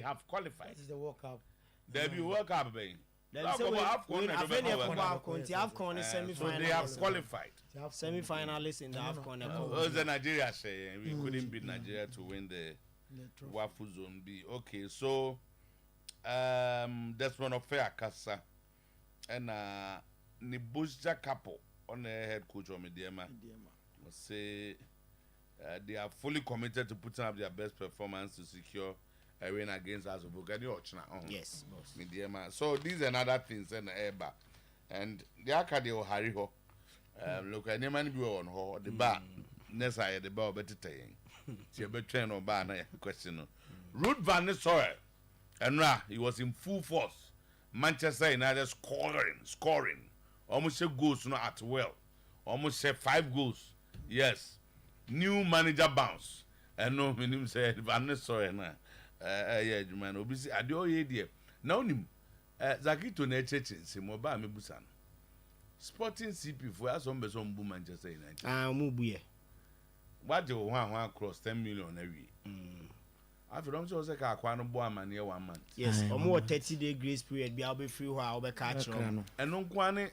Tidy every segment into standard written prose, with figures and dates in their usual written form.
have qualified. This is the World Cup. There be World Cup, baby. So they have qualified. Semi-finalists in the AFCON. The Nigeria say we couldn't beat Nigeria to win the Wafu Zone B. Okay, so that's one of fair Kasa and Nibuja couple on the head coach of Mediema say they are fully committed to putting up their best performance to secure a win against us. Yes, boss. Mediema. So these are other things in the air and the Akade or Hariho. Look, I never be on her the bar. Next, I had the bar better saying. She a better train or bar question. Ruud van Nistelrooy, and he was in full force. Manchester United scoring. Almost a goals not at well. Almost 5 goals. Yes. New manager bounce. And no, him said Van Nistelrooy na. Yeah, man. Obviously, I do idea. Now him. Zakito necheche se mo ba me busa no. Sporting CP for as on beso mbu Manchester United. Mu buye. What do one cross 10 million every. After don't say ka akwa no bo amane 1 month. Yes, omo 30-day grace period be be free ho a be catch no. Eno nkwa ne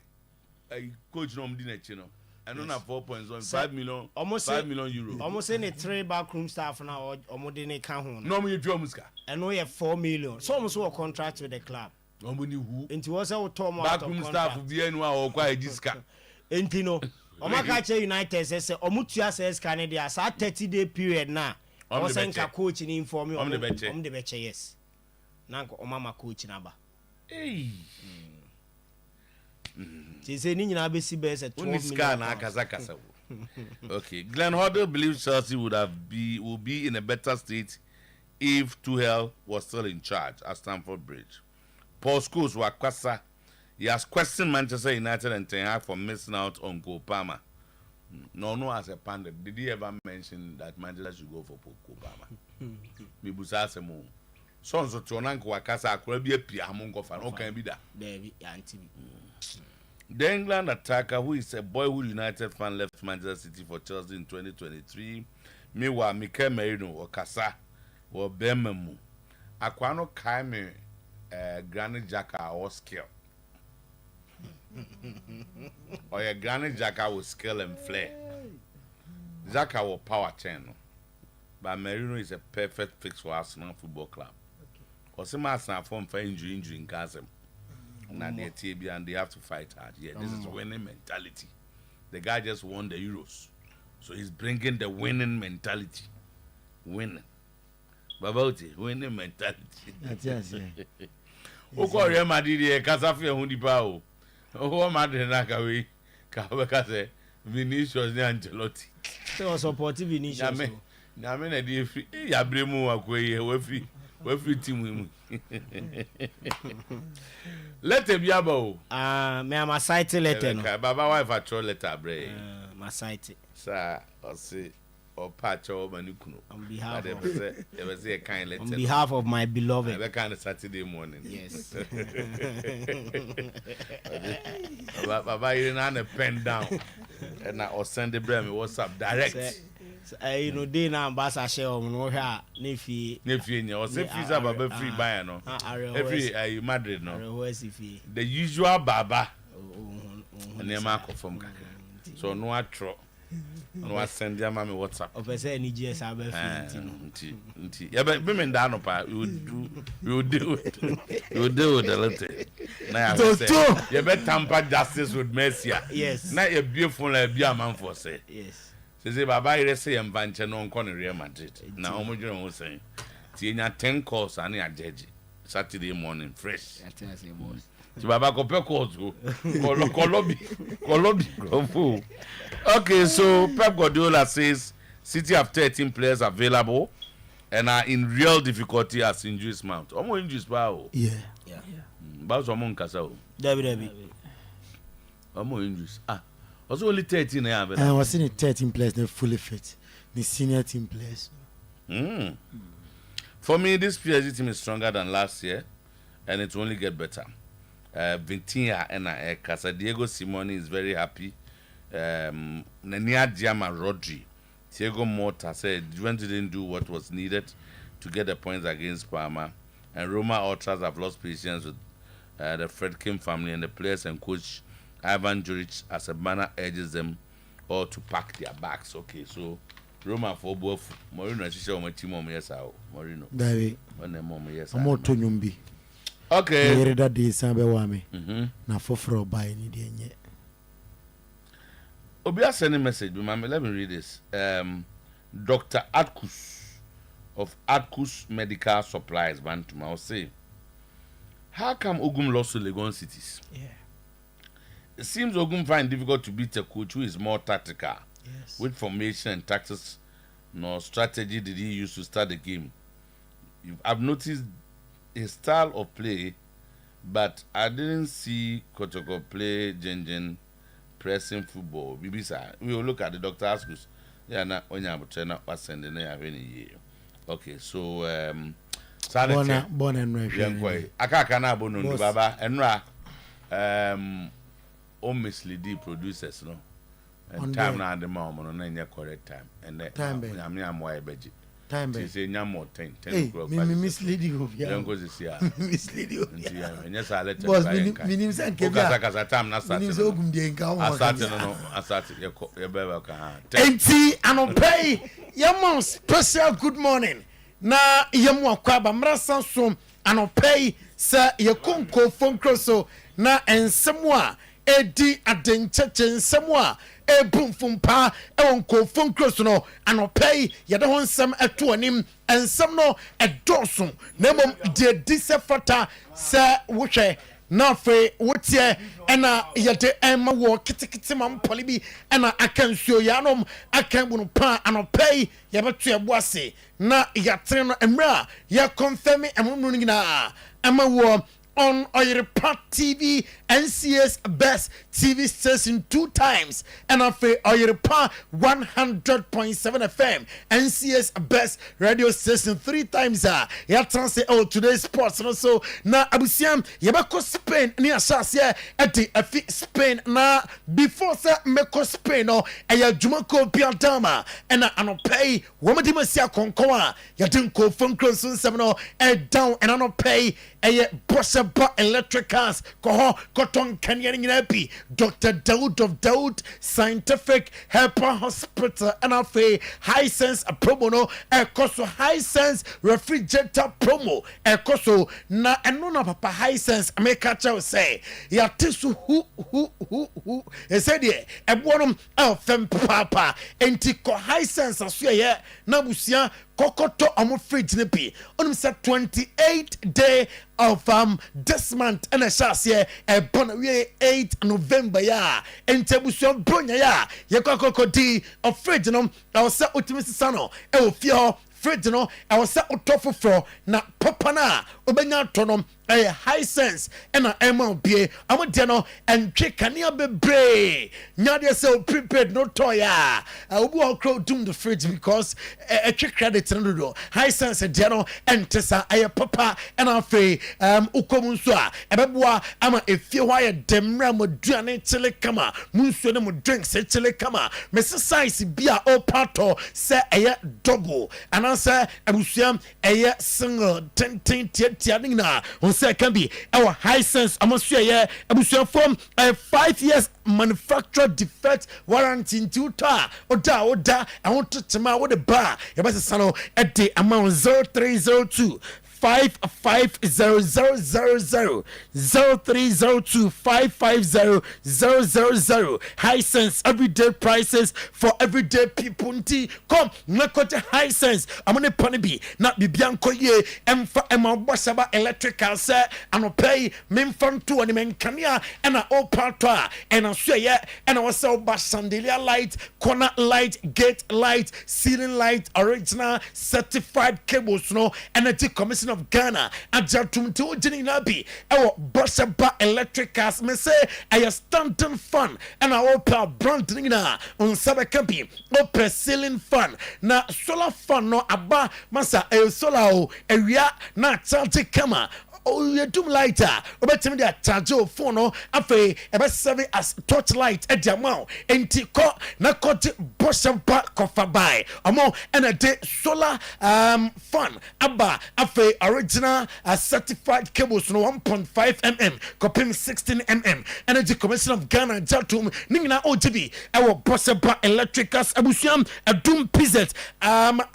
coach no mdi na chi no. Eno na 4.5 million. Almost 5 million euro. Almost any 3 backroom staff na omo de ne ka ho no. No me drum ska. Eno ye 4 million. So almost a contract with the club. Omo ni hu. Enti wo say wo Tom out of backroom staff bi enu a wo kwa ejiska. Enti no. Omo ka che United say omo tua say ska ne dia sa 30-day period na. O say nka coach ni inform me omo de beche yes. Na nko omo ma coach na ba. Hey. She say ni nyina be si be say 12 million. Na kasa. Okay, Glenn Hoddle believes Chelsea will be in a better state if Tuchel was still in charge at Stamford Bridge. Paul Scholes Wakwasa, he has questioned Manchester United and Ten Hag for missing out on Cole Palmer. No, as a pundit, did he ever mention that Manchester should go for Cole Palmer? Mibusa Semo. So Tonanko Wakasa could be a Piamongo fan. Okay, be that. The England attacker, who is a boyhood United fan, left Manchester City for Chelsea in 2023. Meanwhile, Mikel Merino or Kasa or Bememu. Aquano Kaime. Granny Jacka or skill. Or your Granny Jacka with skill and flair. Jacka will power channel. But Merino is a perfect fix for Arsenal Football Club. Because some Arsenal form for injury in Gaza. Now they're TB and they have to fight hard. Yeah, this is winning mentality. The guy just won the Euros. So he's bringing the winning mentality. Winning. Babauti, winning mentality. Yes. Oko Real Madrid e kasafe hu di pa o. O Madrid na ka we ka say Vinicius ni Ancelotti. So support Vinicius. Na me na di free ya bremu akoye we free team mu. Letter bi aba o. Me am site letter no. Baba wife atro letter bre. My site. Sir, I say or patch over Manukuno. On behalf of my beloved. That kind of Saturday morning. Yes. Baba, you know, pen down. And I will send the brand WhatsApp direct. You know, they now ambassador share on no here. Nephew, or say free Baba free buy no. Every Madrid no. The usual Baba. And the mark from so no atro. No, I send your mommy WhatsApp. Of a say, NGS, I yeah, but women down pa, you would do it. You would do it a little. Now, you better tamper justice with Mercy. Yes. Now, you're beautiful, like be a man for say. Yes. Say, Baba, you say, I'm venture no corner Real Madrid. Now, I'm going to say, Tina 10 calls and a judge Saturday morning, fresh. Baba kope kozu kolobi. Okay, so Pep Guardiola says City have 13 players available and are in real difficulty as injuries mount. Omo injuries ba o. Yeah. Ba so mo nkasa o. David. Omo injuries. Also only 13 na available. I was seeing 13 players they're fully fit. The senior team players. For me, this PSG team is stronger than last year and it will only get better. Vintinha and Casa Diego Simone is very happy. Nenia Diama Rodri, Thiago Motta said Juventus didn't do what was needed to get the points against Parma, and Roma Ultras have lost patience with the Fredkin family and the players and coach Ivan Juric as a banner urges them all to pack their bags. Okay, so Roma for both Morino and my team on yes, Morino. David, yes, I'm more to Numbi. Okay, that day, Sambe na for by any day. Obia sending message, but let me read this. Dr. Atkus of Atkus Medical Supplies, Bantuma, will say, how come Ogum lost to Legon cities? Yeah. It seems Ogum find difficult to beat a coach who is more tactical. Yes. With formation and tactics, nor strategy did he use to start the game. I've noticed his style of play, but I didn't see Kotoko play Jenjen pressing football. Bibisa, we will look at the Dr. Atkus. Yeah, na onya butena was sending there any year. Okay, so born and raised. Akaka na bono no baba enra o mislead producers no. And time na the mom no na correct time. And time am why beji. Time be. Say nyam more 10 o'clock. Me mislead you. Don't go this year. Mislead you. And yes, I let boss minim san kebia. Kasa time na start. Minim so ogum de nka ho. I started your beba kan. Enti anopay yamon special good morning. Na yamu akwaba mrasan som anopay sa yekonko phone crosso na ensemo a edi adencheche nsemo a ebumfumpa ewonko phone cross no anopay yede ho nsem eto anim ensem no edoso na mom de disefata sa wohwe na fe wotie ena yede ema wo kitikiti mam polibi ena akansuo yanom akanbunu pa anopay yebeto eboase na yatre no emra ya confirm emunu ngina ema wo on Oyerepa TV, NCS Best TV station 2 times, and of Oyerepa 100.7 FM, NCS Best radio station 3 times. Ya translate today's sports and also na abusiam yabako Spain ni asase at the Spain na before sa meko Spain no eya jumako piantama and anopay womadima sia konkoa ya dinko phone close nsem no down and anopay eya bossa electricals cotton canyon happy Dr. Daoud of Daoud Scientific Helper Hospital and a high sense a promo no ekoso high sense refrigerator promo ekoso na enona papa high sense make catch say ya tisu who said ye ebonum fem papa enti ko high sense aso ye na busia kokoto omo fridge ne bi onum say 28 day of this month and a shas here a 8 November ya entebuso bronya ya ye kokokodi of fridge no I was say ultimate sano e o fio fridge no I was say utofo na papa na obenya tonom a high sense and a MLB amade no and kania bebre nyade say prepared no toya obi o crowd doom the fridge because a trick credit no high sense de no and tesa ay papa and afi ukomunso a ebeboa ama efie hwa ye demra moduane chile kama munso ne mo drinks chile kama mesi size bia o pato say ay double and answer abusuam ay single 10 tia na say can be our high sense amosu ye abusuam from 5 years manufacturer defect warranty in tuta oda I want to tema with the bar yabasa sano at the amount 0302 55000 0302 55000 high sense everyday prices for everyday people nti come nakote high sense amone panibi na bibianko ye emfa emabosaba electrical se anopay memfanto ani menkania ena all part and so ye and was so chandelier light corner light gate light ceiling light original certified cables no energy commission of Ghana ajatum to ojini nabi ewo bossaba electricals me say I standing fan and I open brand na on sabe campi open ceiling fan na solar fan no aba masa solar o ewia na charge kama you do lighter obetimi dia charge o phone no afi ebe serve as torchlight e dia ma enti ko na ko de bosempa kofa by omo and a day solar fan aba afi original certified cables no 1.5 mm copim 16 mm energy commission of Ghana jatum ningina OGB ewo bosempa electricals abusuam adum pz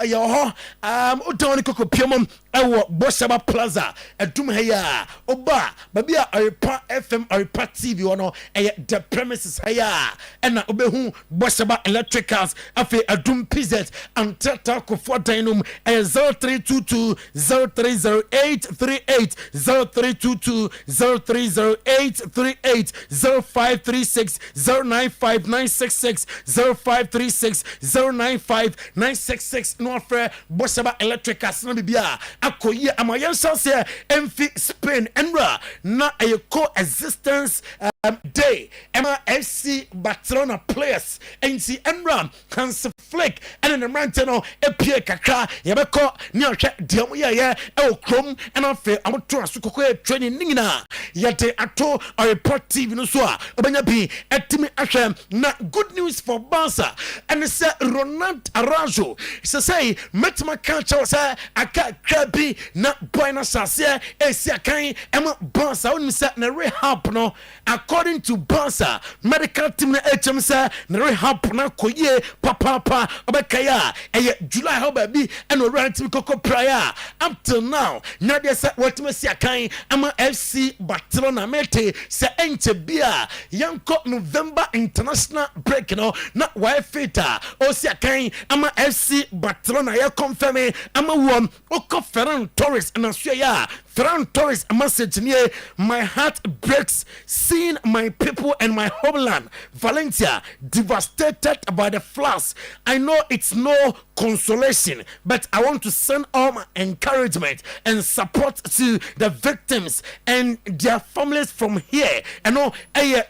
yo ho odon koko piamom ewo boshaba plaza adum heya oba babia Oyerepa FM Oyerepa TV ono the premises heya ena obehu boshaba electricals afi adum pz antata ko for dinum 0322 030838 0322 030838 0536 095966 0536 095966 no afre boshaba electricals no bibia akoye amayensa se emfi Spain enra na a coexistence day Emma FC Barcelona players NC enra Hans Flick and the Manteno epie kakra yebeko ni ahwe diam ye e krom and afi amoto asukoko training ningina yete ato Oyerepa TV no so a obanya bi etimi ahwe na good news for Barca and say Ronald Araujo say metma culture say aka krabi na boy na sase esi akan ema Barca won say na rehab no according to Barca medical team na HM say na rehab na koye papa obekaya July how baby and right team koko prior up till now na dey say what me si akan ema FC Barcelona mete say enche bia yanko November international break no na why fita o si akan ema FC Barcelona ya confirm ema won oko Ferran Torres and Australia Ferran Torres a message near my heart breaks seeing my people and my homeland Valencia devastated by the floods. I know it's no consolation, but I want to send all my encouragement and support to the victims and their families from here. And no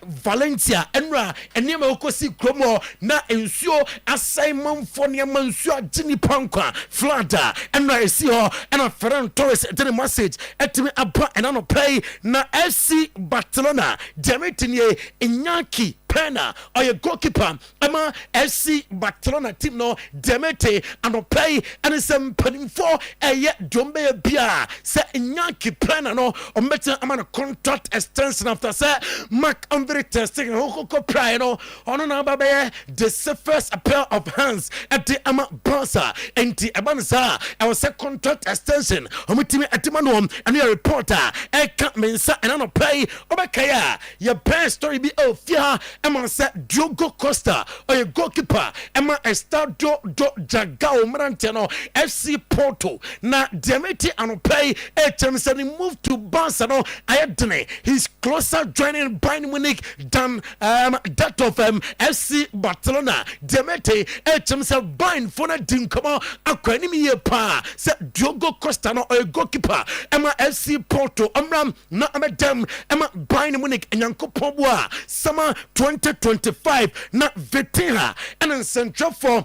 Valencia enra enema okosi kromo na ensure assignment for niamansu Jini Pankwa flooda enra esi ho and Ferran Torres did message etimi aba and no pay na FC Barcelona Demetinye Inyaki Pena or your goalkeeper Emma FC Barcelona team no Demete and play and some putting for a yet Dombe Bia say Inyaki Pena no or better amount of contract extension after say Mark Andre testing Hoko Prino on an ababe the first pair of hands at the Ama Barca and the Abanza I was a contract extension Omitimi Atimanom and your reporter I can't mensa and on play Obakaya your best story be oh fear Emma said Diogo Costa or your goalkeeper Emma Estado Jagao Marantino FC Porto na Demeti and play HM moved to Barcelona Ayadene he's closer joining Bayern Munich than that of FC Barcelona Demeti HM Bayern Fona Dinkoma Aquanimi pa said Diogo Costa no or your goalkeeper Emma FC Porto Amram na Amedem Emma Bayern Munich and Yanko Pobwa summer 2025 na Vitinha and in Central for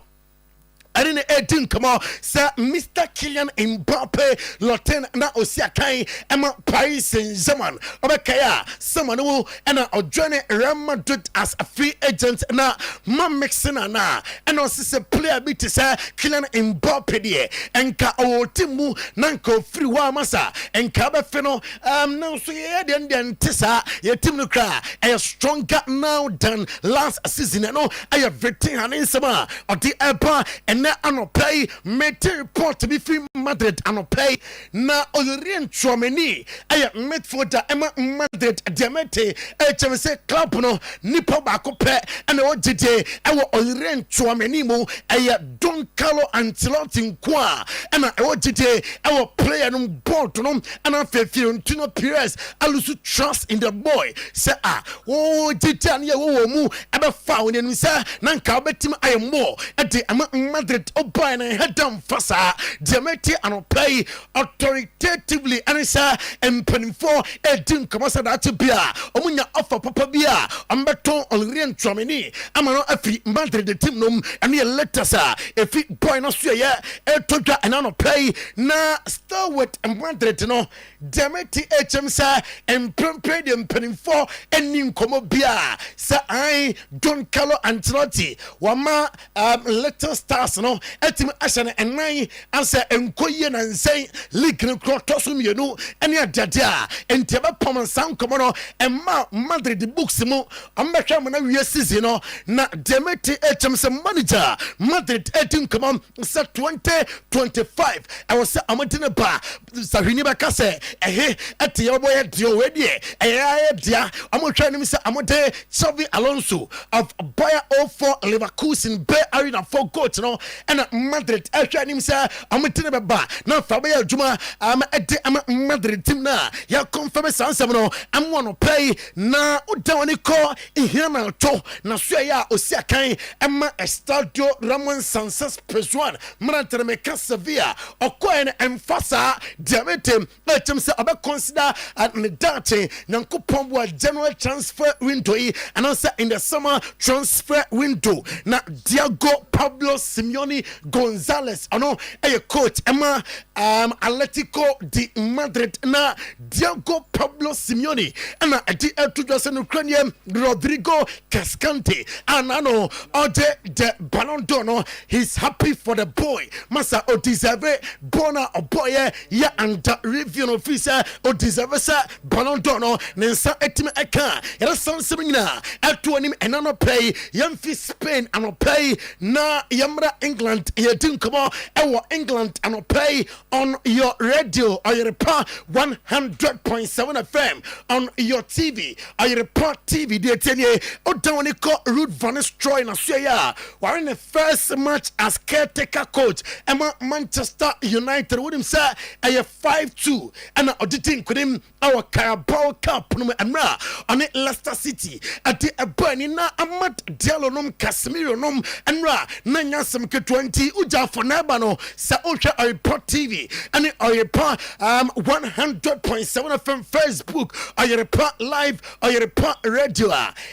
I didn't 18 come on sir Mr. Kylian Mbappe Loten na Osiakai Emma Paris Saint-Germain Obekaya someone who and join Real Madrid as a free agent na mixing na and also say player bit say Kylian Mbappe die enka o timu nanko free wa masa enka be feno now so ye den tisa ye team no cry are stronger now than last season no I everything and sama or the eba and ano pay mete report to be free Madrid ano pay na Oyerepa Chouameni aya midfielder Emma Madrid Demete HMC club no nipa ba ko pe and o dide e wo Oyerepa Chouameni mo aya Don Carlo Ancelotti nkwa and o dide e wo player no board no and Fiorentino Perez alusu trust in the boy say o dide an ye wo mu e be fa woni say na nka betim ayemo e de Emma Madrid Madrid oba na head down fasa Demeti anopay authoritatively anisa empenfo edin komasa that bia omunya offer papa bia ambeton olrien twameni amano afi Madrid the team nom and letters efi boy no so ye etodwa anopay na stalwart Madrid no Demeti HMsa empempre de empenfo enin komo bia sa I Don Carlo Ancelotti wama Little Stars no etim asane enan ansa enkoye na nsɛn league no krotosum yenu ene adada entiaba pom san komo no emma Madrid books mu ambetwa mo na wie season no na Demeti HMsa manager Madrid etin komo sa 2025 I was amadine ba sa hwini ba kase eti oboye dio wedie dia amotwa nim sa amode Xavi Alonso of Bayer 04 Leverkusen Bay Arena for coach no and Madrid ahwa nim sa amotine beba na fa ba adwuma ede Madrid team na ya confirm sansem no amwo no pay na udawani ko ihina to na so ya osiakan ema Estadio Ramon Sanchez Pizjuan Managerial me Sevilla okoen emfasa diabetes etem se obe consider ne date nyankopon bo general transfer window and also in the summer transfer window na Diego Pablo Simeone Gonzalez ano a coach Emma Atletico de Madrid na Diego Pablo Simeone and adi etudwase no Ukrainian Rodrigo Cascante anano ode de Ballon d'Or no he's happy for the boy masa o deserve bona oboye ya under review officer o deserve sa Ballon d'Or no nensa etime eka ya sansemina eto anim enano pay yamfi Spain ano pay na yamra England yedin komo ewo England ano pay on your radio Oyerepa 100.7 FM on your TV Oyerepa TV de tenye odawani ko Ruud van Nistelrooy na suya were in the first match as caretaker coach Emma Manchester United with him say a 5-2 and auditing kudim our Carabao Cup no amra on it Leicester City at the abani na Amad Diallo nom Casemiro nom amra na nyasem ke 20 uja for nabano sa ultra Oyerepa TV and Oyerepa 100.7 FM Facebook Oyerepa live Oyerepa radio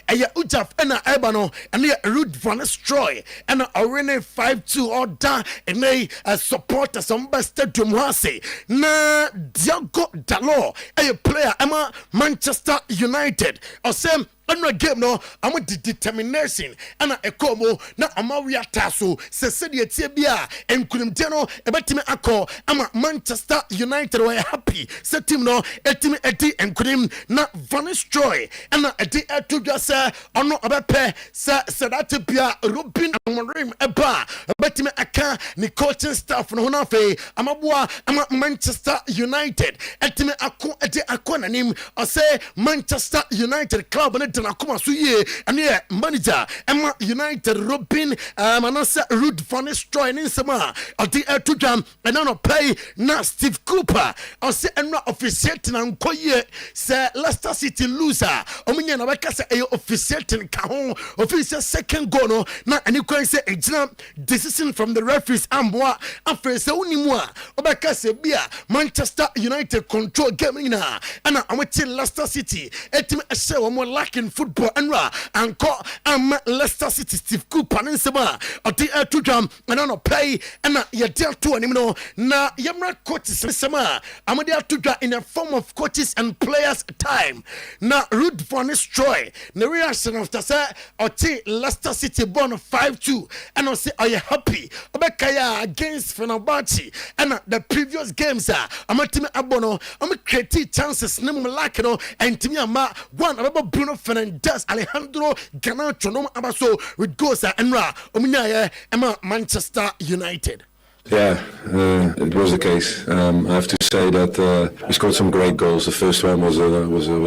aya uja na ebano and Ruud van Nistelrooy and already 5-2 order and they support some stadium hase na Diego Dalot a player Emma Manchester United or same another game no I'm with the determination and a como na amaria taso se the tibia and couldn't tell about me ako ama Manchester United were happy se team no etime edi and couldn't na Van Nistelrooy and a di to just ono abepe se that bia Robin Amorim eba about me aka ni coaching staff no na fe amaboa ama Manchester United etime ako edi akona nim or say Manchester United club na kuma suye ane manager Emma United Robin manasa Ruud van Nistelrooy nsema odi etudam enano pay na Steve Cooper o se enra officiate na nkoye se Leicester City loser omunya na beka se e officiate ka ho official second goal no na ani kwan se ejina decision from the referees amboa afese unimu a obeka se bia Manchester United control game na ana amati Leicester City etim ehye wo mo lacking football enra anko Leicester City Steve Cooper nsema odi etudam enano pay na ye deal to anim no na yamra coaches nsema amade atudwa in a form of coaches and players time na Ruud van Nistelrooy na reaction after say oti Leicester City born 5-2 and I say are you happy obekaya against Fenerbahce and the previous games amatimi abono create chances nim like no and timi ama one about Bruno Fernandes Alejandro Garnacho no abaso with goals enra omunya Emma Manchester United. Yeah, it was the case. I have to say that we scored some great goals. The first one was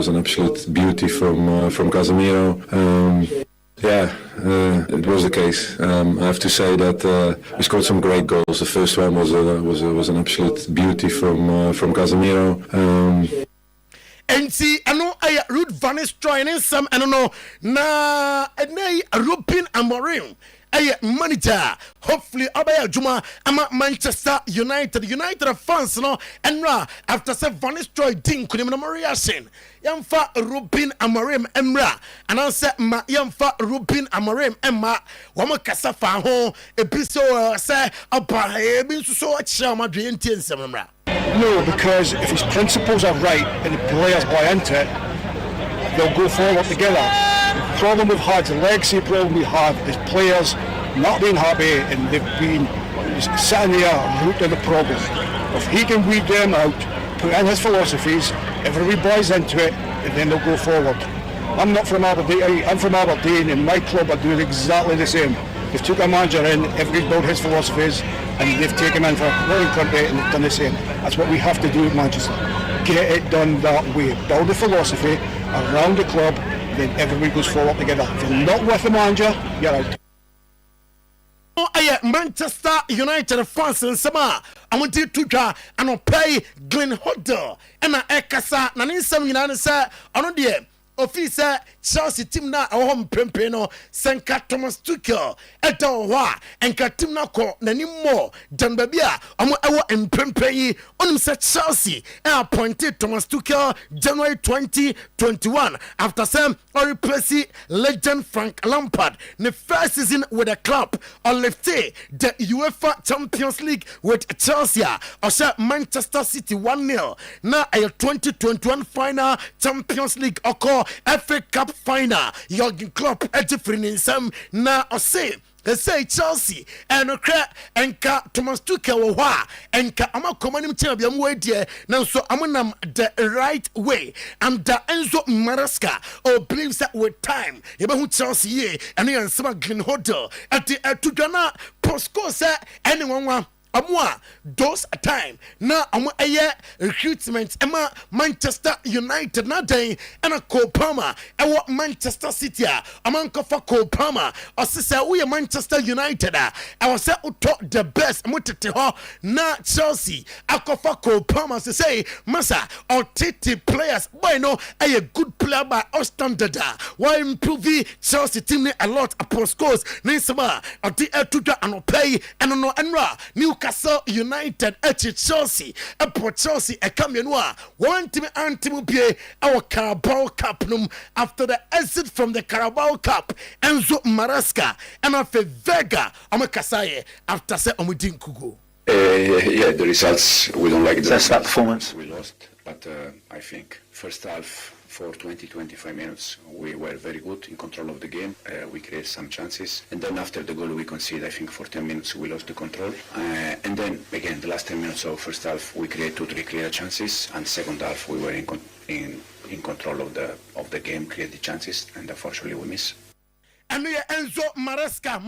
an absolute beauty from Casemiro. Yeah, it was the case. I have to say that we scored some great goals. The first one was an absolute beauty from Casemiro. And see, I know I Ruud van Nistelrooy and some I don't know na Robin Amorim manager hopefully abaya juma ama Manchester United fans no enra after se Van Nistelrooy din kunim na Mariasin yamfa Ruben Amorim emra ananse ma yamfa Ruben Amorim emma wama kasa fa ho episode se apa ebi so achia madwe entiensem emra. No, because if his principles are right and the players buy into it, they'll go forward together. The problem we've had, the legacy problem we have, is players not being happy and they've been sitting there root of the problem. If he can weed them out, put in his philosophies, everybody buys into it, and then they'll go forward. I'm not from Aberdeen, I'm from Aberdeen, and my club are doing exactly the same. They've took a manager in, everybody's built his philosophies, and they've taken him in for a winning country and they've done the same. That's what we have to do at Manchester. Get it done that way. Build a philosophy around the club, then everybody goes forward together. If you're not with the manager, you're out. Manchester United fans in Sama. I want you to try and pay Glenn Hoddle and Ekasa. Nanin Sam Yanasa, I know the officer Chelsea team na home prempeno Senka Thomas Tuchel eto wa enka team na ko nani mo dan babia omo ewo emprempeyi onim se Chelsea appointed Thomas Tuchel January 2021 after some replace legend Frank Lampard the first season with the club or lifted the UEFA Champions League with Chelsea or Manchester City 1-0 na a 2021 final Champions League occur FA Cup final Jurgen Klopp free some na say Chelsea and enka Thomas Tuchel wa enka ama komanim tia bia mo adie na so amonam the right way and the Enzo Maresca or believes that with time you be Chelsea ye and you answer Glenn Hoddle at the Tudana postco say anyone amwa those time na amo eye recruitment ema Manchester United na den na Cole Palmer ewo Manchester City a amanko fa Cole Palmer osese we Manchester United a was say uto the best mutete ho na Chelsea akofa Cole Palmer say masa or titi players boy no a good player by our standard why improve Chelsea team a lot upon scores ninsama or the tuta and pay and no enra Newcastle United Chelsea Chelsea Camionwa one team anti our Carabao Cup after the exit from the Carabao Cup Enzo Maresca and after Vega Amakasaye after say Omudin Kugo. Yeah, the results we don't like that performance. We lost, but I think first half for 20-25 minutes we were very good in control of the game. We created some chances, and then after the goal we conceded, I think for 10 minutes we lost the control, and then again the last 10 minutes of first half we created 2-3 clear chances, and second half we were in control of the game, created chances, and unfortunately we missed. And we Enzo Maresca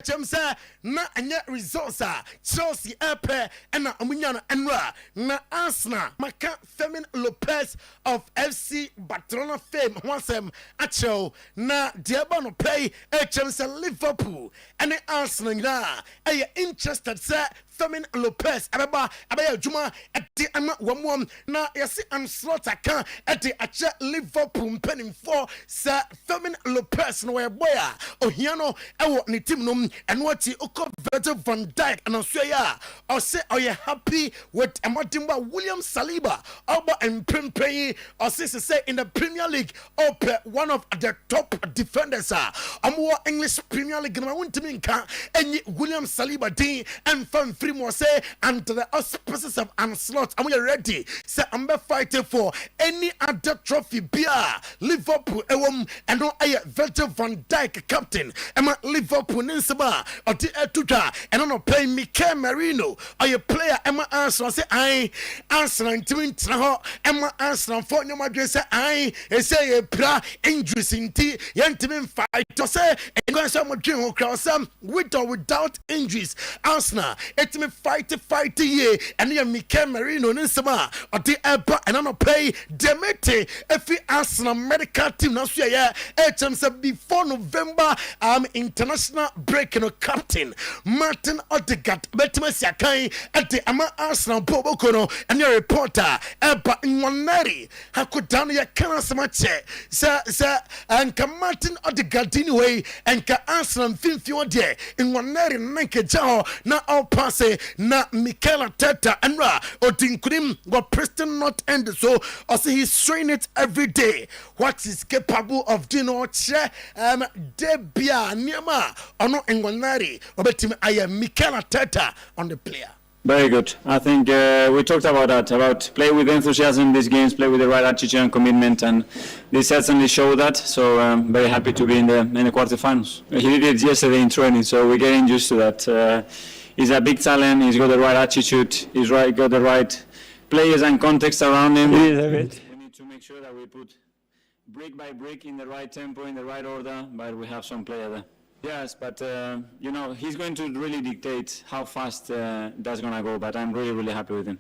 Chemsa na anya results Chelsea epe and Amunyana Enra na Arsenal Maka Fermin Lopez of FC Barcelona fame wansem acho na Diabano play Chemsa Liverpool and the Arsenal na interested sir Fermin Lopez ababa juma ati ama wamwam na yasi Anslot aka ati acha Liverpool penning for sir Fermin Lopez no boy ohiano ewo ni team no and what oko Virgil van Dijk and Australia or say are you happy with Amatimba William Saliba Alba and Pimpay or say in the Premier League up one of the top defenders more English Premier League and I want to mean any William Saliba D and from three more say under the auspices of Anslot and we are ready say I'm fighting for any other trophy beer Liverpool and no Virgil van Dijk captain Emma Liverpool Ninsaba or the Etuta and I don't play Mikel Merino or your player Emma Arsenal say I Arsenal twin Emma Arsenal for no matter say I say pra injuries in tea yantimin fight to say and go some dream cross with or without injuries Arsenal it me fight ye and you Mikel Merino Ninsaba or the Epa and I don't play Demete if Arsenal medical team now say before November November international break no captain Martin Odegaard betimasi akan ade ama Arsenal boboko no and your reporter eba nwanari hakodan ya kana samache sa anka Martin Odegaard anyway anka Arsenal finfio de nwanari nanke jaho na all passe na Mikel Arteta anra odinkunim go Preston not end so also he's training it every day what is capable of doing debia niema ono nwanari obetim aya Mikel Arteta on the player. Very good. I think we talked about that, about play with enthusiasm in these games, play with the right attitude and commitment, and they certainly show that. So I'm very happy to be in the quarterfinals. He did it yesterday in training, so we're getting used to that. He's a big talent. He's got the right attitude. He's got the right players and context around him. We need to make sure that we put brick by brick in the right tempo, in the right order, but we have some player there. Yes, but he's going to really dictate how fast that's going to go, but I'm really, really happy with him.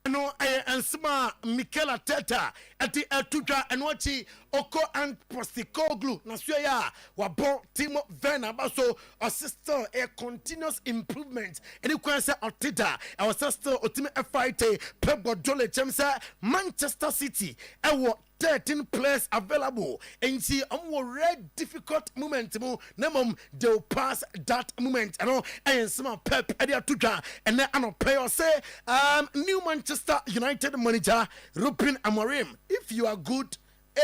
No, and Sma Mikel Arteta at the Tuja and Wachi Oko and Postikoglu Nasuya Wabo Timo Werner Baso our sister a continuous improvement and you can say Arteta our sister ultimate fight Pep Guardiola Chemsa Manchester City and 13 players available and see a red difficult moment they'll pass that moment and some Pep Edia Tuja and then I pay or say new Manchester United manager Ruben Amorim. If you are good,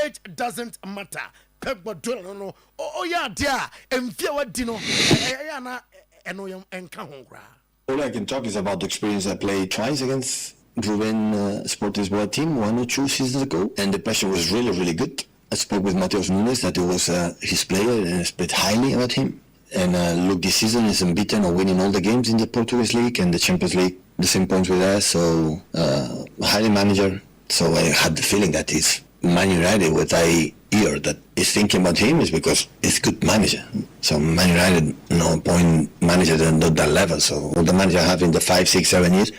age doesn't matter. Pep Guardiola no yeah dear and fear dino all I can talk is about the experience. I played twice against Ruben Sport Lisboa team 1 or 2 seasons ago, and the pressure was really, really good. I spoke with Mateus Nunes that it was his player and I spoke highly about him. And look, this season is unbeaten or winning all the games in the Portuguese League and the Champions League, the same points with us, so highly manager. So I had the feeling that it's Man United, what I hear that is thinking about him is because it's good manager. So Man United, no point manager not that level. So all the manager have in the 5, 6, 7 years.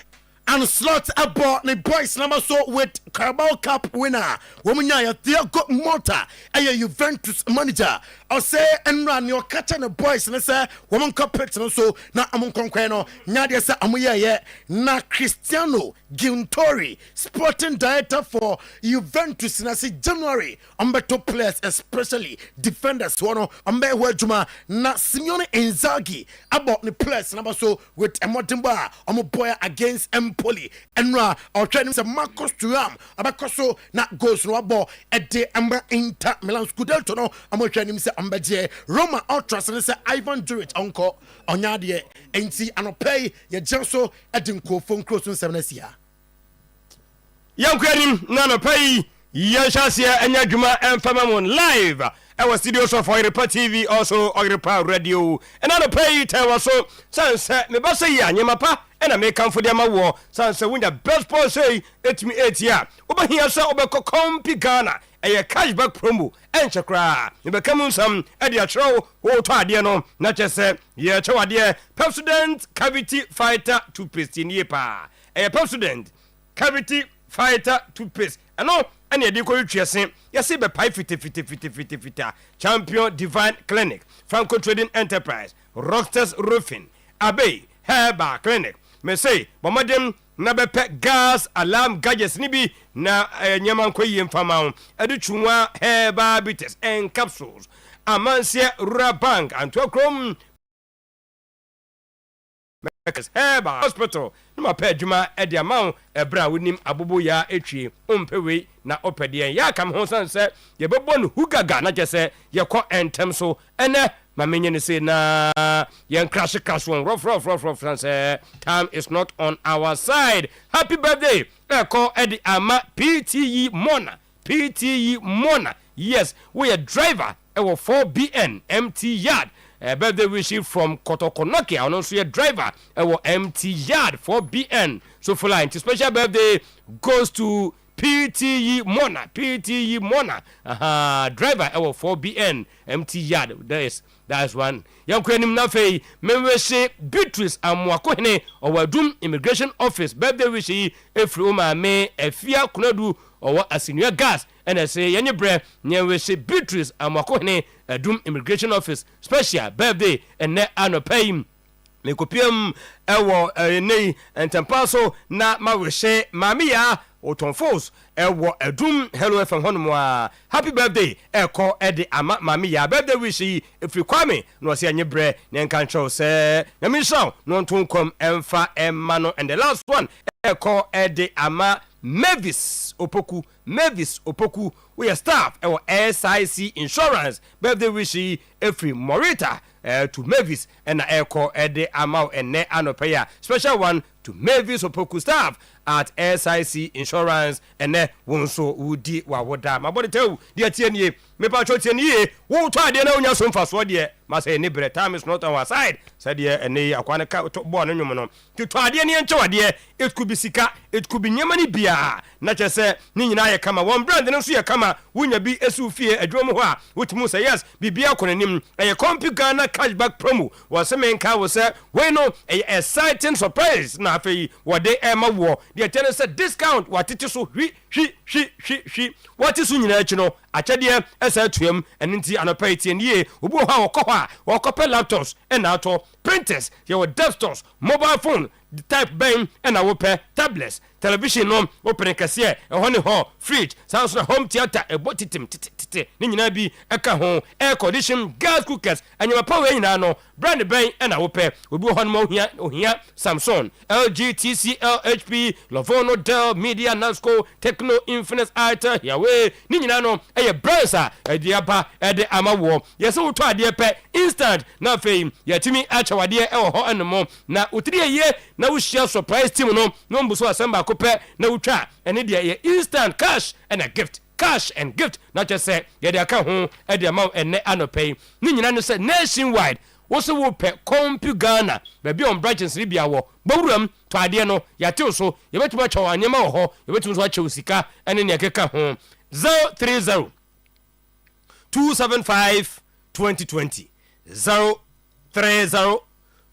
And slot about the boys number so with Carabao Cup winner. Woman ya got Mota and Juventus manager. I'll say and run your catch and the boys and say woman cup and so now among Conqueno Nadia sa amuya na Cristiano Gintori sporting director for Juventus in January top players especially defenders one on Juma na Simeone Inzaghi about the players number so with Emotimba boy against Empoli and our training is Marcos Thuram abakoso na goes no ball at the Amber Inter Milan Scudetto no amo training say ambaje Roma Ultras and say Ivan Juric uncle onyade enti anopay ye janso edinko phone close 7 year yankwanim na anopay ye shasia enya dwuma emfamamon live our studios of Oyerepa TV also Oyerepa Radio and anopay tell so sanse me ba say ya nyemapa and I make come for them war sanse win the best part say 8 year oba here so obeko kompi Ghana a cashback promo and chakra you become some at your show or to adie no not just say yeah to adie President Cavity Fighter toothpaste in yepa a President Cavity Fighter toothpaste and no and you go to you see be pipe fit Champion Divine Clinic Franco Trading Enterprise Rockstars Roofing Abbey Herba Clinic me say bomadem na bepe gas alarm gadgets ni bi na nyaman koyi mfama edu chunwa herba bitters and capsules amansia rural bank and tokrom herba hospital no pa adwuma e de amount ebra wonim abobo ya etwie ompewe na opede ya kam ho sanse ye bebo no hugaga na jese ye ko entem so ene mamenye ne say na yen crash one rough France time is not on our side. Happy birthday call Eddie Ama PTE Mona yes we a driver our 4BN MT Yard birthday wishing from Kotokonoke and also a driver our MT Yard 4BN so for line special birthday goes to PTE Mona driver our 4BN MT Yard that's one yankwanim na fei menwehye Beatrice Amwakohene Owadum Immigration Office birthday wishi efri o ma me afia kunadu owo asinua gas ena say yenye bre nya we se Beatrice Amakohene Adum Immigration Office special birthday ene anopay mekopiam ewo nei entempaso na mawehye mamia Otonfos ewo Adum Hello FM honumwa happy birthday eko ede ama mamia birthday wish ifri kwame no se anye bre ne nkan chow se nyamishaw no ntonkom emfa emma no and the last one eko ede ama Mavis Opoku we are staff ewo SIC Insurance birthday wish ifri Morita to Mavis and eko ede ama ene anopaya special one to Mavis Opoku staff at SIC Insurance and wonso wudi wa woda mabode tew de atienie me pa cho tienie wo to ade na onya so mfa so de ma say ne bre time is not on our side said de ene akwane ka to bo no nwom no to ade ne nche wade it could be sika it could be nyamani bia na che se ni nyina ye kama one brand ne so ye kama wunya bi esu fie adwom ho a wotimu say yes bibia konanim e compu Ghana cashback promo was men ka wo say we no exciting surprise na afei wode ema wo the tenant said discount watiti so hwi what is nyina achi no achede esa tuam enenti anopai tie nie obu ho a wokọ laptops and auto printers your desktops mobile phone the type ben and our pair tablets television no open kase e ho ne ho fridge sounds na home theater e botitim tete ni nyina bi eka ho air condition gas cookers anyama power nyina no brand ben and our pair obi ho no ohia Samsung LG TCL HP Lenovo Dell Media Nasco Tecno Infinix Ita yawe ni nyina no eye brands a ediaba ede amawo yese wo to ade pe instant na fame yatimi achawade e ho anemo na utiri ye na wo share surprise team no mbuso asamba kope na wutwa ene de ye instant cash and a gift cash and gift not just say ye de aka ho e de amount ene anopay ni nyina no say nationwide wo se wo pe compu Ghana be bi on branches ni bia wo bowuram to ade no yate so ye betuma chawa nyema ho ye betuma so ache usika ene ne keka ho 030 275 2020 030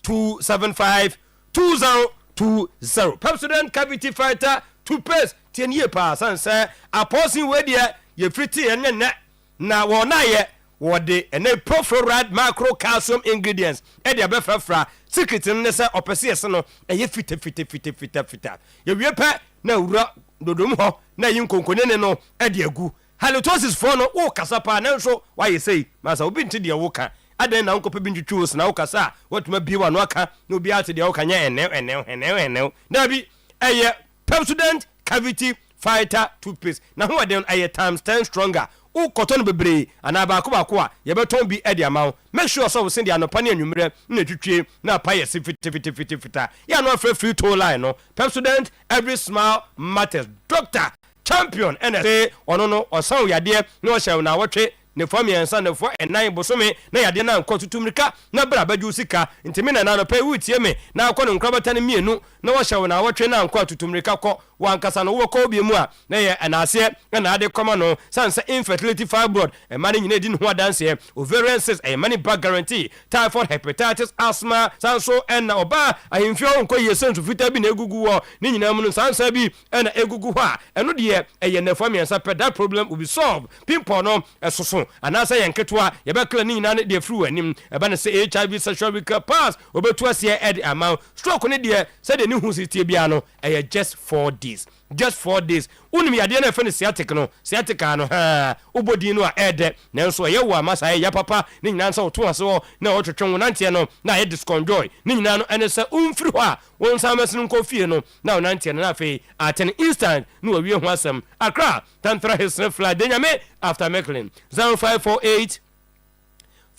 275 2020 President Cavity Fighter to pace 10 year pass and say apostle we dia ye friti ene na wona ye wode ene profluoride macro calcium ingredients e dia be frafra secret ne say opese yes no e ye fita ye wie pa na wura dodom ho na yin konkonene no e dia gu halitosis for no o kasapa na so why you say masa obi nti dia wo ka aden na nkope bi ntwuos na ukasa watuma biwa no aka no obi ate de ukanya ene na bi eye President Cavity Fighter toothpaste na ho aden eye times 10 stronger u cotton bebre ana ba ko a ye beton bi e de amaw make sure so we send the anopa ne anwumre na twitwe na pa ye fita ya no free toll line no President every smile matters doctor champion and say ono no osan yade na o hyew na wotwe ne fami ensa ne fo enan bosome na yade na nko tutumrika na bra baju sika ntimi na no pay wutie me na akọ no nkrabata ne mienu na wo hyew na wotwe na nko tutumrika kọ wankasa no wo kọ obi mu a na ye anase na ade koma no sansa infertility fibroid e mani nyina di no ho adanse ovarian cyst e mani back guarantee typhoid hepatitis asthma sanso na oba ahemfio nko yesentu fita bi na egugu wo ni nyina mu no sansa bi na egugu ho a eno de ye na fami ensa pe that problem will be solved pimpo no esoso anasa ye nketwa ye be kla ni nyina ne de fru anim e ba na say HIV sexual recur pass obetu ase ed amount stroke ne de say de ni hu sitie bia no e just 4 days just 4 days unim yade na fene sciatic no ha ubodi no a ede nanso ye wo amasa ye ya papa ni nyina nsa oto ase na otwetwe wo nantie no na ye disconjoy ni nyina no ene se umfiri ho a won sa mesin nko fie no na wo nantie no na fe aten instant no awie ho asem Accra tantra hisne fly denyame after Mecklin 0548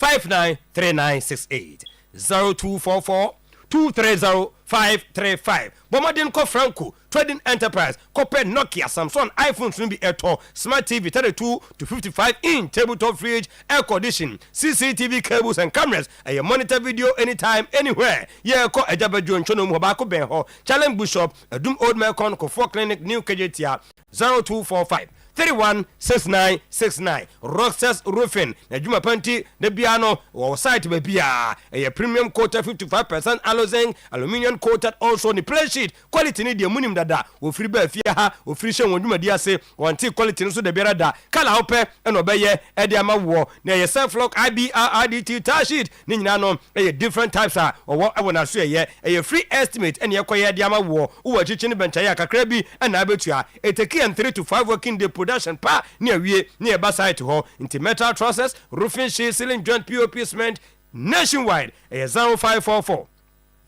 593968 0244 230 535 Bomadin ko Franco Trading Enterprise Copper Nokia Samsung iPhone soon be airto Smart TV 32 to 55 inch tabletop fridge air condition CCTV cables and cameras and you monitor video anytime anywhere yeah ko ejabajo nchono mu ba ko ben ho Challenge Bishop Adum Old Melcon ko for clinic New KJTR 0245 316969 Roxas Roofing na Juma Panti de Biano or site be bia a premium coated 55% aloe aluminium coated also the play sheet quality ni de munim dada o free be fia ha o free shen won Juma dia se wanti quality no so de biara da kala ope e no be ye e de ama wo na ye self lock IBRRDT tar sheet ni nyina no e different types are or e wona so ye e free estimate and ye koye de ama wo wo chichi ni bencha ya kakra bi and abetua it take 3 to 5 working day production pa near we near basite ho into metal trusses roofing sheet ceiling joint POP cement nationwide 0544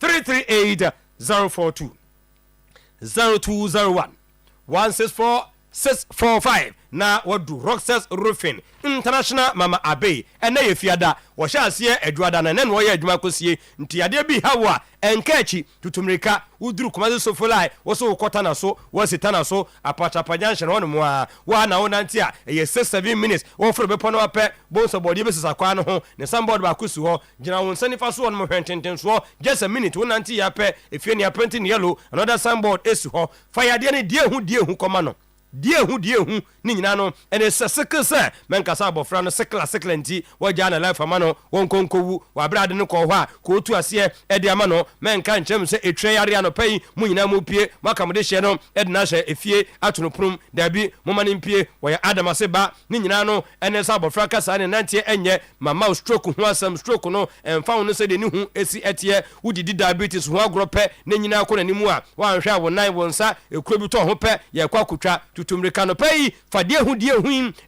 338 042 0201 164 645 na wadu Roxas Roofing International Mama Abe ene ye fiada wo sha ase adwada na ne no ye adwuma kosie ntiade bi hawa enkachi tutumrika uduru kumaze sofolai wo so kota na so wo sita na so apachapanyanshe no mo a wa na wonanti a ye 6-7 minutes wo fro be pono ape bonso body be sisa kwa no ho ne somebody ba kusu ho gina won sanifa so no hwententen so just a minute wonanti ya pe efie ne painting yellow another signboard esu ho fire de ne die hu koma no die hu ni nyina no ene seseke se menkasa abofra no sekla nti wagya na life amano wonkonkowu wabrade ne ko ho a ko tu ase e de amano menka nchem se etwe yare no pai mu nyina mu pie makamde hye no e de na hye efie atono prum dabi momane mpie wo ya adam aseba ni nyina no ene sa abofra kasa ne nantie enye mama stroke ho asam stroke no emfa no se de ni hu esi etie wudidi diabetes ho agorope ne nyina ko na nimu a wanhwe a wonan wonsa ekuro bi to ho pe ye kwakotwa tutumrika no pai fadie hu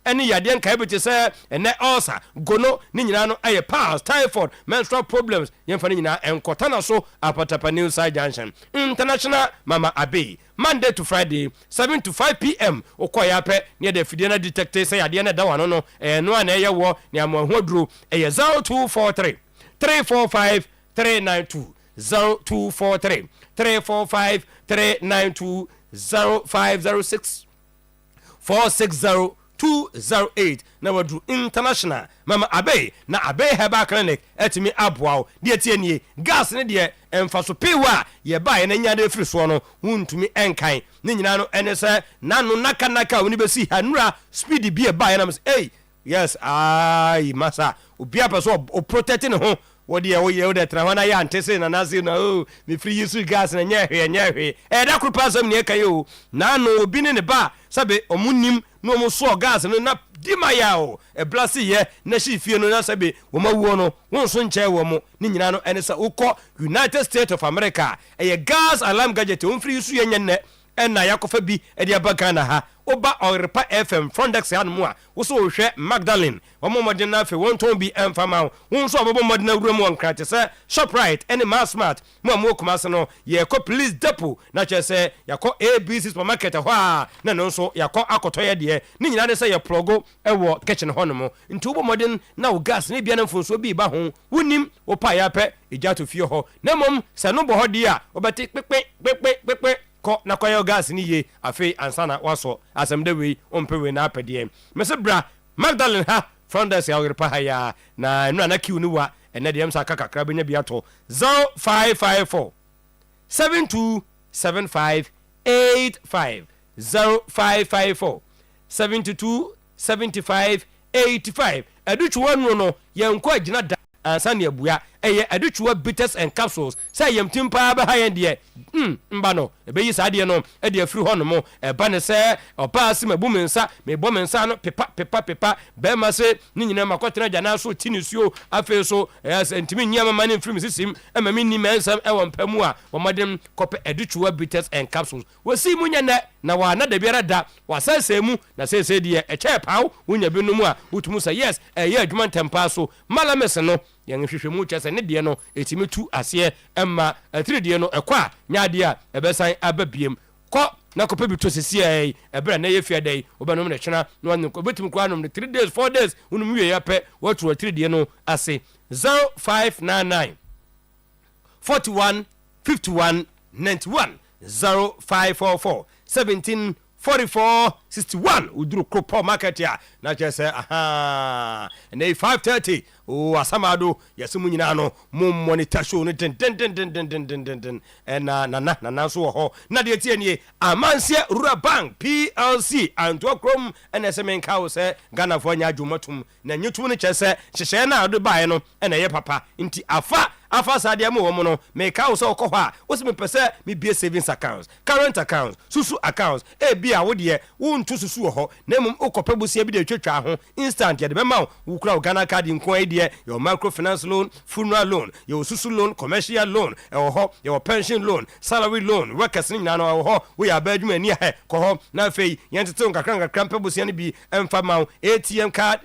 ene yade nka ebete se ene ulcer gono ni nyina no aye pass typhoid menstrual problems yemfa ni nyina enkota na so apatapa new side junction International Mama Abe Monday to Friday 7 to 5 p.m. okoya pe ne de fidie na detect se yade na da wano no no na eye wo ne amohoduru eye 0243 345 392 0243 345 392 0506 460208 na wadu International Mama Abe na Abe Herbal Clinic etimi aboawo de tienie gas ne de emfaso pewa ye bae na nya de firi so no wuntumi enkan ne nyina no enese nanu naka woni besi hanura speed bi e bae na hey yes ai masa obi apeso o protect ne ho wodi ye wo ye de tra hona ya antese na nazi na o me free use gas na nyahwe da kurpasam ne kan yo na no obi ne ba sabe omunim no mo so gas no na dima ya o e blasi ye na shifie no na sabe wo mawuo no won so nche wo mo ni nyina no ene sa ukọ United States of America e gas alarm gadget on free use ye nyenne ena yakofa bi e de abaga na ha oba Oyerepa FM Frondex ya no a wo so hwe Magdalene wo modern na fe won ton bi emfama won so obo modern na wurem won krate se Shoprite any mass smart mo kumase no ye ko police depot na che se yakọ ABC supermarket ho a na no so yakọ akoto ye de ni nyina de se ye plogo e wo kitchen ho no mo nti obo modern na wo gas ne bia na mfonso bi ba ho wonim wo pa ya pe eja to fie ho na mom se no bo ho de a obeti pepe ko na koyo gas ni ye afi ansana waso asem de we ompewe na apede mese bra Magdalene ha from the Oyerepa ha ya na nura na kiu ni wa ene de emsa kakakra benya bia to 0554 727585 0554 727585 aduchwa no yenko agina da ansa ne abua eye aduchwa bitters and capsules say yem timpa ba ha yen de mba no ebe yi sa de no e de afiri ho no mo e ba ne se opa se mabu mensa me bo mensa no pepa be ma se ni nyina makotena jana so tinisuo afi so ntimi nyama mani mfiri sisim e ma mi ni mensa e won pamu a wo modem kope aduchwa bitters and capsules wasi mu nya na wa na da biara da wa sasemu na sese de e che paw unya bi no mu a utumu say yes e ye adwuma tempa so malames no yang hwehwe mu chese ne de no etimi tu ase emma atire de no ekwa nya de a ebesan ababiem ko na ko pebi to sesi ai ebra na ye fia dai obanom na twena no wan ko betim ko anom 3 days 4 days unum wie ya pe watu atire de no ase 0599 41 51 91 0544 17 4461 uduru Kropo market ya na je say aha na 5:30 o asamado yesimu nyina no mum monitor show no den na so ho na de tie nie amanse Rural Bank PLC anto krom NSM nka say Ghana fo nya adwumatum na nyetum no chese hyehye na ado bae no na ye papa nti afa sadia mo wo no me ka wo so okọ ha wo se me pese me bie savings accounts current accounts susu accounts e bia wo de wo ntu susu ho na mum okopa busia bi de twetwa ho instant ye de be ma wo kura Ghana card nko e de your microfinance loan funeral loan your susu loan commercial loan e ho your pension loan salary loan workers ni na no ho wo ya ba adwuma ni he ko ho na fei yen tete nkakra mpa busia ni bi emfa ma ATM card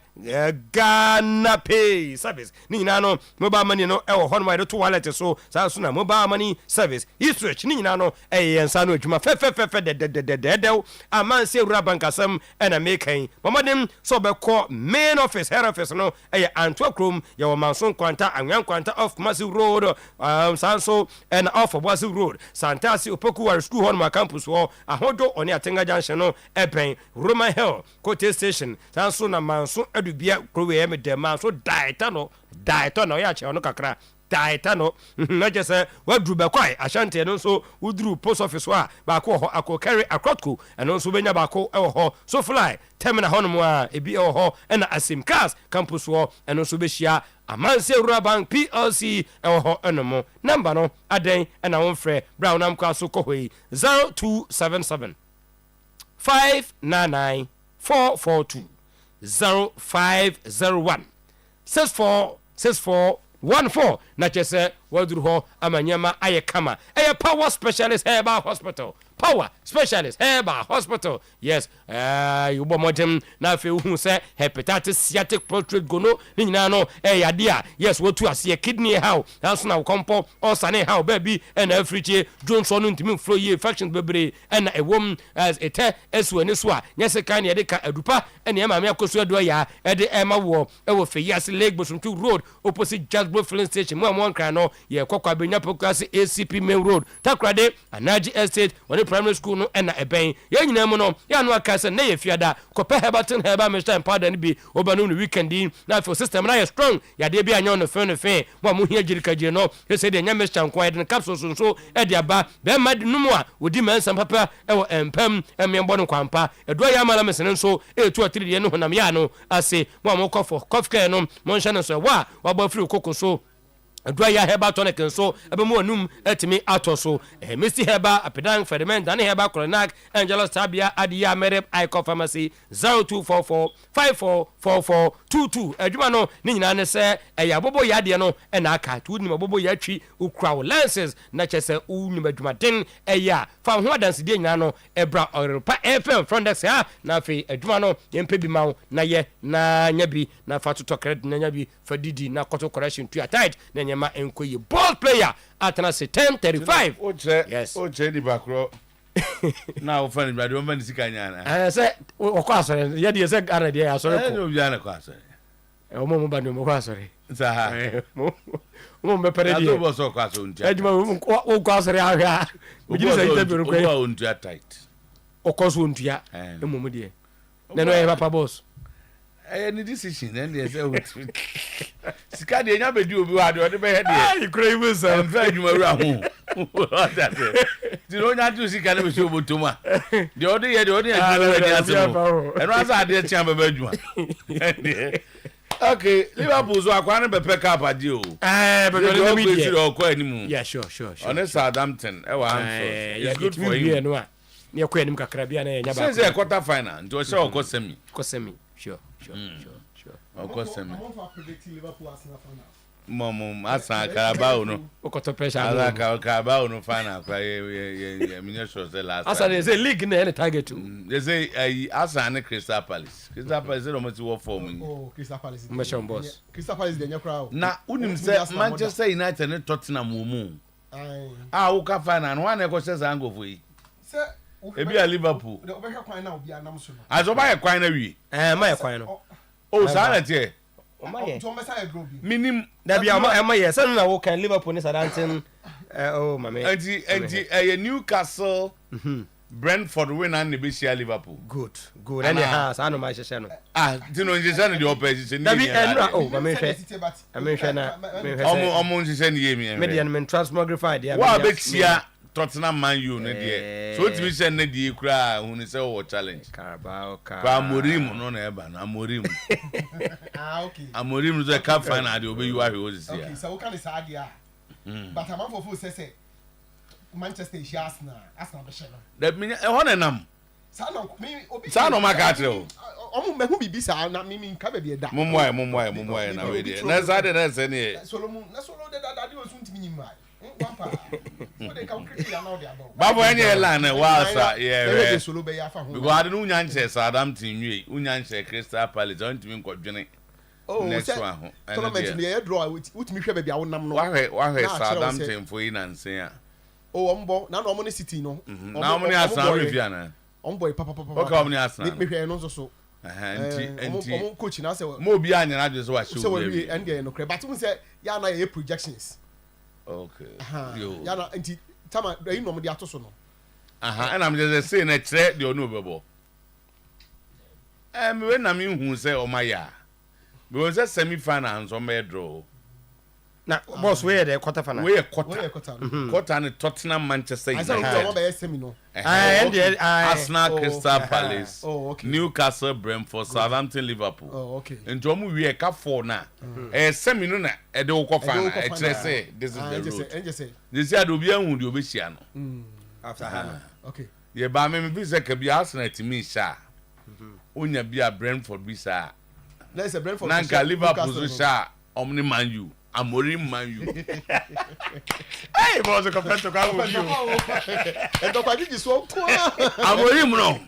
Ghana Pay service ni nyina no mobile money no e wo ho no to wallet so sa so na mobile money service switch ni nyina no e yensa no adwuma fe de amanse Rural Bank asem e na mekan bomodem so be call main office head office no e Antwerp Chrome ye wo manson kwanta anwan kwanta off Massive Road sanso and off of Massive Road Santasi Opoku War School ho no campus ho ahodo oni Atenga Junction no e ben Roman Hill Kote Station sanso na manson bia krowe me dem so daita no ya che no kakra daita no na je se wadru be kwai Ashanti no so udru post office wa ba ko ho akokari akrotku eno so benya ba ko e ho so fly terminal ho no a ebi e ho na Asim Cars campus ho eno so be hia amanse Rural Bank PLC e ho eno mo number no aden na won frɛ brown am kwa so ko hoi 0277 599 442 0501 646414 na chese waduru ho amanyama ayekama power specialist herbal hospital power specialist herbal hospital yes you bo modem na fe hu se hepatitis sciatic prostate gono ni nyina no yade a yes wotu ase kidney how so na kompo osane how baby and afriche johnson no ntimi flow ye infections bebre na ewom as ete esu ene so a nyese kan ye de ka adupa ene ma me akoso ado ya e de ema wo e wo fe yes lake bosumtu road opposite Jasbro filling station mo kran no ye kwakwa benya pokase ACP main road takrade Anaji estate woni primary school no na eben ye nyina mu no ya no aka se na ye fiada kope Heberton Herbal Mr. Powder ni bi obanu no weekend din na for system na ye strong ya de bi anya no fe mo hia jirikaje no ye se de nya Mr. Nko ye de capsules so e de aba be mad numu a odi mansa papa e wo empam emembo no kwampa edo ya mala mesene so e 2 or 3 de no honam ya no ase mo kofo coffee no mo nhya no so wa ba free koko so Dwaya Heba tonic so ebemu anum etimi atoso Mr. Heba apedang ferment and Heba Coronac Angela Sabia Adia Merep Icon Pharmacy 0244 544422 adwuma no ni nyina ne se eya bobo yade no na aka tu ni bobo ya twi ukra lenses na chese unyum adwumaden eya fa ho adanse de nyina no ebra Oyerepa FM Frontex ha na fe adwuma no yempe bi ma na ye na nya bi na fa to credit na nya bi fa didi na koto correction to tight na nyama enkoyi ball player atana se 10:35 yes oche di bakro na o fani brado mani sikanya na se o kwa asore ye de se ara de asore ko no bia na kwa asore o mo ba no mo kwa asore sa ha mo me pere di ya to bo so kwa so ntia ejuma o kwa asore aha o jiri se itabiru ko o ntia tight o ko so ntia e mo mo de na no e papa boss any decision then they say sika de nya bedi obi wa de o de be he de you crave so fa adwuma ru ahu ti no nya tu sika na be so botoma de o de ye de o de adwuma de asemo eno asa de tia ba adwuma okay Liverpool so akwa na be pick up ade o but no media o ko animu yeah sure on Southampton e wa Anfield it's good for you no ne ko anim kakra bia na nya ba say quarter final nto se o ko semi sure of course semi I'm for predicting Liverpool Arsenal final. Mom asa Carabao no okoto pressure ala Carabao no final kwa ye minye sure say last asa dey say league na any target they say asa and Crystal Palace no must work for me Crystal Palace mission boss Crystal Palace dey nyakra na unim say Manchester United and Tottenham mu wo ka final no one e go say zango for yi say ebi a Liverpool the obeka kwan na obi anam so no azo ba ye kwan na wi ma ye kwan no o sa na tie o ma ye to mesa ye grow bi minim da bia ma ye say na wo kan Liverpool ni Southampton oh mama anti Newcastle Brentford win and be share Liverpool. Good. And the house, I know my channel. Dino is the opposition. I mention almost send ye me. Median transmogrified. What bet here Tottenham Man U ne so it me send ne die kura hu ne say o challenge. Carabao Cup. Amorim no na eba na Amorim. Okay. Amorim so cup final dey obey you ahwe this year. Okay, so what can is idea? But I'm for full say Manchester is Arsenal be share. That mean e ho na nam. Sa no me obi. Sa no maka atre o. Omo me hu bibi sa na me nka ba bi da. Mumwai na we dey. Na sa dey na say ne. Solomon na solo dey da dey osun timi nyimai. Wampa. So they can critique ya now dey about. Babo any line na wa sa yeah. Solo be ya fa ho. Because ade no nya nche Saddam tinwe, unya nche Crystal Palace, on timi nkodwene. Oh, next one ho. Tournament ni ya draw with me hwe ba bi a wonam no. Wahwe Saddam tinfo yi na nsen a. Oh, ombo na no money city no. Na omni Arsenal review na. Ombo papa. Okay, omni Arsenal. Me hwe no so. Omo coach na say mo bi anya na do so wa show. So we end there no credit. But we say ya na ye projections. Okay. Yo. Ya na nti tama you know mo dey atoso no. And I'm just saying na kire the onu bebo. Me we na me hu say o ma ya. Me won say semi final so me draw. Na boss we the quarter final. We quarter. Quarter and Tottenham Manchester United. I say we be semi no. Arsenal Crystal Palace. Oh, okay. Newcastle Brentford, Southampton Liverpool. Oh, okay. Nti omu we ka 4 na. Semi no na e de wo final. E kire say this is the road. This year do be anhu de obehia no. After Hannah. Okay. Ye ba me bi say ka bi Arsenal timi sha. Onya bi a Brentford bi sa. Let's say Brentford. Nanka Liverpool so sha omni Man U. Amorim Man U. Hey, boss, a compared to Carabao Cup. And Dr. Gigi so Amorim no.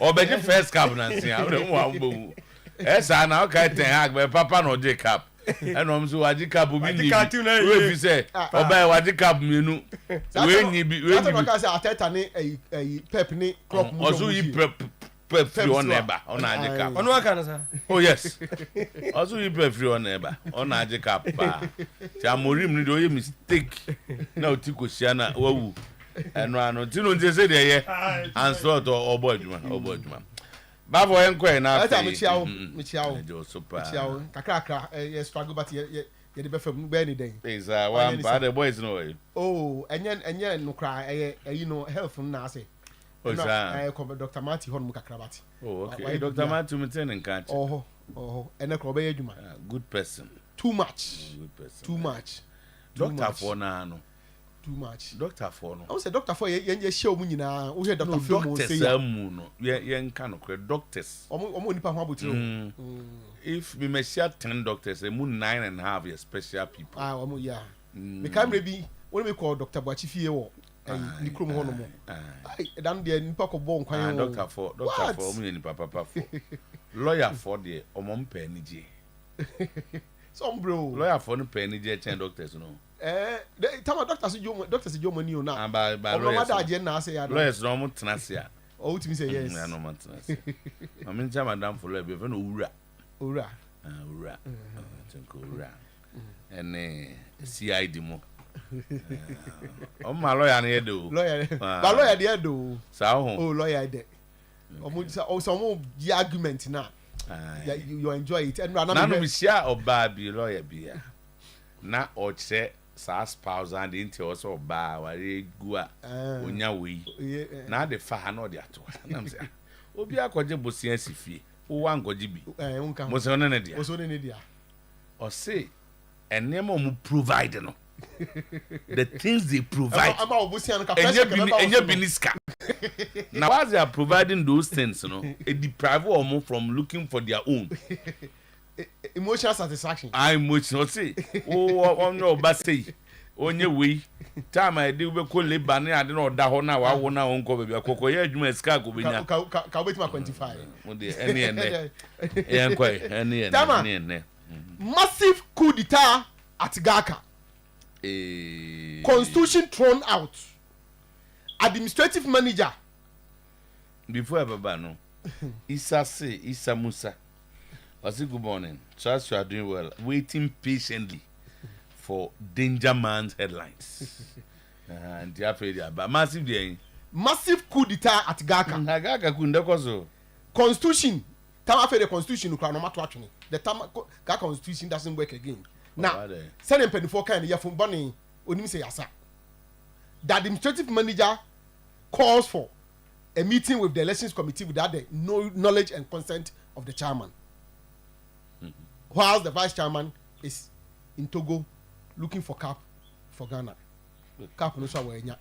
Obedi first cup na nsin. Amorim wa mbo. Esa na o kai ten hag be papa no dey cup. And I'm so waji cup bi ni. We fi say oba waji cup mienu. We ni bi we ni. That say Ateta ni Pep ni club mu. Ozu yi Pep free on eba on aje cup. Onu aka na sa. Oh yes. Ozu yi Pep free on eba on aje cup pa. Ti Amorim ni do ye mistake. Na otikosia na wawu. Eno ti no nje se de ye. Answer obo adwuma. Bavo enko na after me chiao. Jo super. Chiao. Kakra ye struggle but ye de be fam be ni den. Is one bad the boys know. Oh, enye no cry you know health na ase. Oh sir. Dr. Marty hon mu kakrabati. Oh okay. Dr. Marty meten nkan. Oh. Ene ko be adwuma. Good person. Too much. Good person. Too much. Doctor for na no. Too much. Doctor for no. I say doctor for ye show mu nyina. Wo hear doctor for mu say. Doctors mu no. Ye nka no kre doctors. Omo nipa ho abotire. If we may share 10 doctors, mu 9.5 year special people. Omo yeah. Me camera bi, when we call Dr. Bachifie wo. Ni krom ho no mo. Ai dan de nipa ko bo nkwan wo. Doctor for omo ye nipa papa for. Lawyer for the omo mpa ni je. Some bro. Lawyer for no pay ni je 10 doctors no. Tama doctors jo money o na. Ba lawyers. Omo je na say ya. Lawyers no mo tena se ya. Oh, ultimate say yes. Ya no mo tena se. Mama ncha madam for lawyer be fe no wura. Ura. Ura. Tinko ura. Ene CID mo. Omo lawyer na ye do. Lawyer. Ba lawyer dey do. Sa ho. Oh, lawyer dey. Omo the argument na. You enjoy it. And na no be share oba bi lawyer bi ya. Na o che sa spouse and into also oba ware gu a onya we. Na de fa ha na de ato. Na me say obi akoje bosia sifie. Wo wan goje bi. Mo se no ne dia. O so ne dia. O say enema mu provide no. The things they provide. Enya biniska. Now as they are providing those things, you know, it deprive them from looking for their own. Emotional satisfaction. Emotional say. Oh no, but say. Onye we time I dey we ko labor na ade na oda ho na wa wo na won ko bebia kokko ye adwuma ska ko benya ka wait ma quantify mo de ene enko ene massive coup d'etat at Gaka. Constitution thrown out. Administrative manager. Before Baba no. Isa Musa. Good morning. Trust you are doing well. Waiting patiently for Danger Man's headlines. And they are afraid about massive day. massive coup d'etat at Gaka. Gaka kundekoso. Constitution. Time after the constitution, no matter what the Gaka constitution doesn't work again. Now, send penny for kind of from Bonnie. Onim say yasa. The administrative manager calls for a meeting with the elections committee without the knowledge and consent of the chairman. Whilst the vice chairman is in Togo looking for cap for Ghana. Cap no show enya.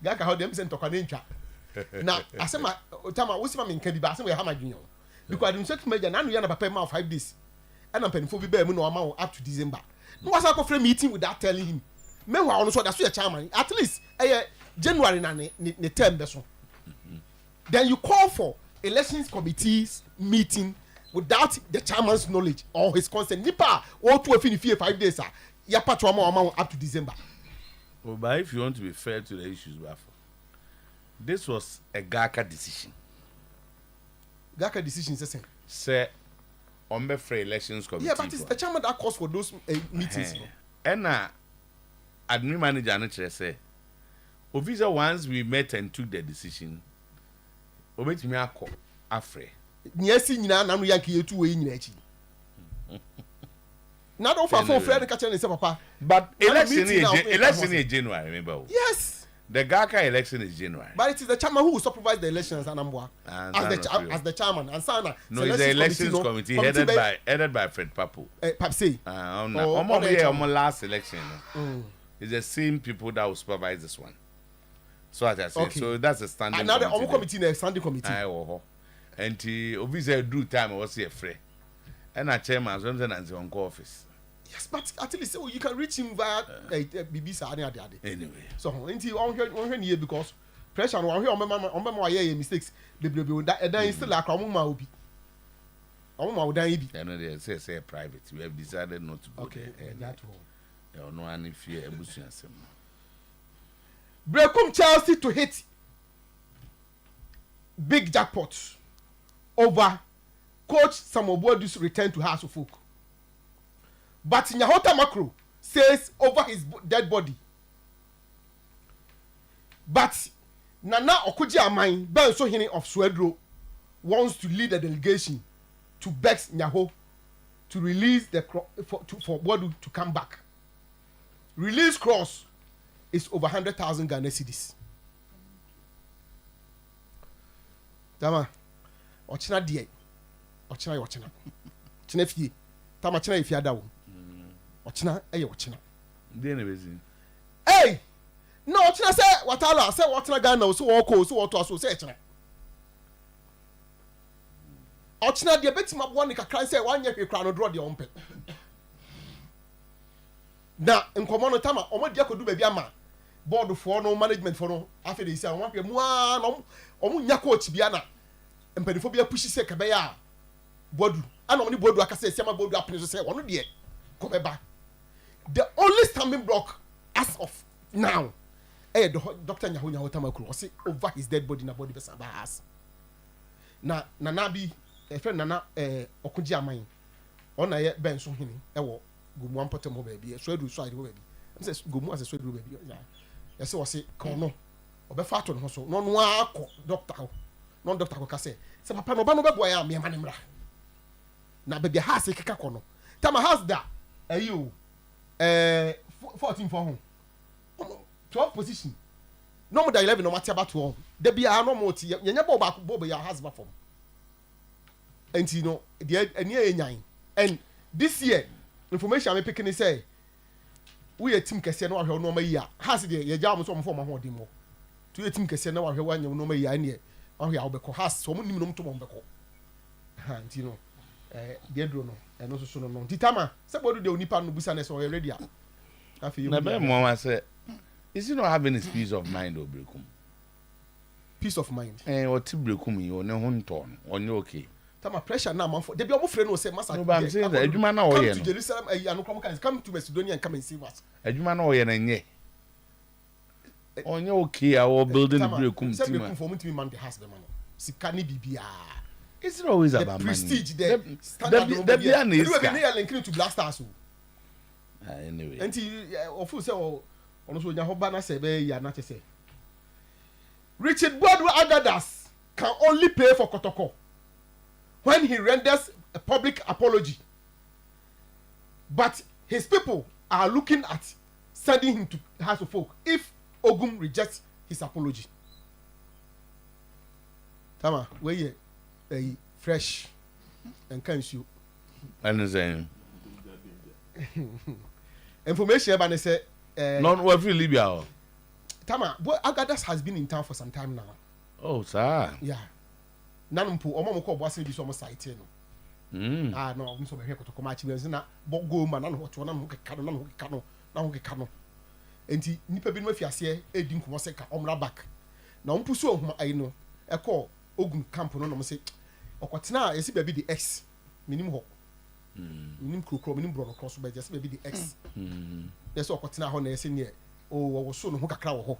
Gaka how them send to Kanencha. Now, I say my Tama we see me nkan bi ba say we ha madwin. Because administrative manager na no ya na papa ma 5 days. And I'm paying for be no amount up to December. No was a free meeting without telling him. Meanwhile, also that's your chairman. At least January na ne term beso. Then you call for elections committees meeting without the chairman's knowledge or his consent. Nipa or to finish 5 days. Ya patro amount up to December. Oh, but if you want to be fair to the issues, this was a Gaka decision. Gaka decision is the same. Say. On the free elections committee. Yeah, but it's the chairman that calls for those meetings. And admin manager and say, Ovisa once we met and took the decision, obey me ako afre. Yes, nyina na no yanke yetu we nyina achi. Na do for friend catch and say papa. But election is January, remember? Yes. The Gaka election is January. But it is the chairman who will supervise the elections and as the chairman and Sana. No, it's the elections committee headed by Fred Papu. Papsi. Last election. It's the same people that will supervise this one. So as I said, okay. So that's a standing and now the committee next standing committee. And obviously do time was here free. And our chairman was in the office. Yes, but at least you can reach him via BBC. Anyway, so until one year because pressure on here on mistakes. Then still like obi. I know they say private. We have decided not to go there. That one. There are no any fear. Brekum Chelsea to hit big jackpot over coach Samobodu's return to House of Folk. But Nyahota Macro says over his dead body. But Nana Okuji-Aman, Ben Sohini of Swedro, wants to lead a delegation to Bex Nyaho to release for Bodu to come back. Release cross is over 100,000 Ghana cedis. Tama, ochina die, ochina. China fie, tama china ifia dawo. Ochina eye ochina. Dey na bezi. Hey, no ochina say watala say ochina Ghana so woko so woto aso say china. Ochina die betima bo ne kakran say wanye hwekra no draw de ompe. Na nkomo no tama omo dia kodu ba bi ama board for no management for no afi dey say won hwe mu a no omo nya coach bia na empanifo bia push say ka be ya bodu ana omo ni bodu aka say sema bodu apene so say wono de ko be ba. The only stumbling block as of now Dr. Nyaho Tamakuru say over his dead body na body besa bahas na nana bi friend nana Okuji-Aman ona ye Ben so hini wo gomu ampotem ho ba bi so adu so ade ho ba bi say gomu as so adu ba bi ya say wo say kon no obefa ato no so no no akọ doctor ho no doctor ko ka say papa no ba no be boy am me ma ne mra na be ha say keka ko no tama house da ayo 14 for home 12 position no more than 11 no matter about 12 there be no more ti yenya bob ya has ba form and you know the any enyan and this year information me picking say we a team kese no ahwe no ma yi a has the ye jam so mo form ho dem mo to a team kese no ahwe wanya no ma yi a ne ahwe a obeko has so mo nim no to mo beko ha you know the dro no no so no titama say bodu de onipa no busa na so ready a afi na be mo wa say is he not having his peace of mind obrekum peace of mind what brekum yi o ne ho nto no onye okay tama pressure na man for they be omo frɛ no say massa no ba am say that adwuma na oye no to Jerusalem anokrom kan come to Macedonia and come and save us adwuma na oye na nye onye okay a we building the brekum team brekum for me to man the house the man sika ni bibia. It's not always about money. Prestige, the standard. The You are linking to Blasters. Anyway. And of course, ono so nya ho ba na se be ya na che say Richard Boadu Agadas can only play for Kotoko when he renders a public apology, but his people are looking at sending him to House of Folk if Ogum rejects his apology. Tama, where you fresh and can you? Understand? Information about say not what free Libya. Tama, boy, Agadas has been in town for some time now. Oh, sir. Yeah. Nanumpu, Omo Moko Bossy be almost sighted. No, I'm so very to come at you. Na Bogo man, and what one who cano, now who cano. And he nipa bin with Yasia, a dink was a omra back. Now, Pusso, I know, a call Ogun Camp no say, or what's now is baby the X minimum. Minim Kro, minim Brono Cross by just maybe the X. That's all what's now on the senior. Oh, I was so no hook a crowd.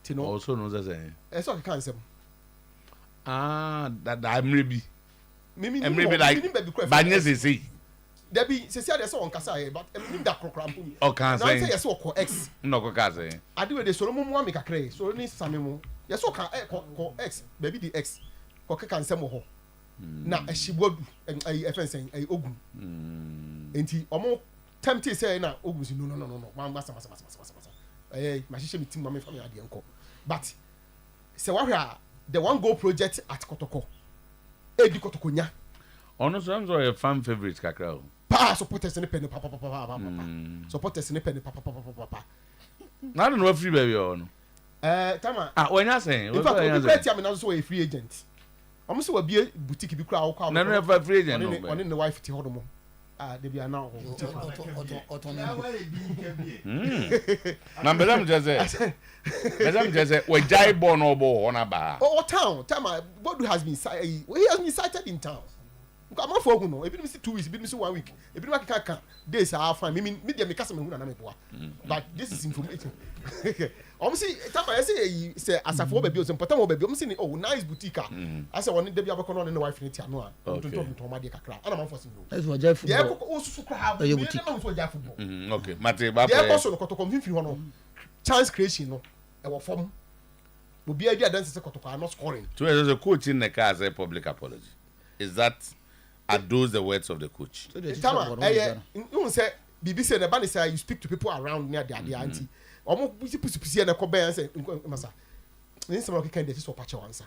Tino also knows as a. That's all I can say. That I'm maybe. And maybe like Banyas is he. There be says there's one Kasai, but that program. Oh, can't say yes, so X. No, Kaze. I do the Solomon one make a cray, so only Samuel. Yes, so can X, baby the X. Coca can some more. Now, as she would and a fencing a Ogun. And he almost tempted say now, Ogun, no, massa. My sister meeting mammy from your uncle. But so the one goal project at Kotoko. Edi Kotokonya. On some sort of fan favorite Kakao. Pa supporters in the penny papa. Supporters in the penny papa. I don't know if free baby on. Tama. When you're saying, in fact, I'm also a free agent. I'm also a beer boutique be crowd. Never free agent. One in the wife to hold them. They be now. Number them just say, Madam just say, we jai born or bo on a bar. Oh, town, Tama, what has been cited? He has been cited in town. I'm not for no. If you miss 2 weeks, if you miss 1 week, if you make a days are fine. I mean, media make customer who are not. But this is information. Obviously, Tama, I say, as a for baby, some Patamo baby, I'm saying, oh, nice boutique. I said, one day be able to wife in it. I'm not to my dear crack. And I'm forcing you. That's what Jeff. Yeah, also crab. Okay, Mate, yeah, also to convince you chance creation. No, our form will be idea dance to not scoring. So there's a coach in the car as a public apology. Are those the words of the coach? Tama, you say, BBC the band say you speak to people around near the auntie. Almost people see and come and say, Massa. Then someone can get this or patch answer.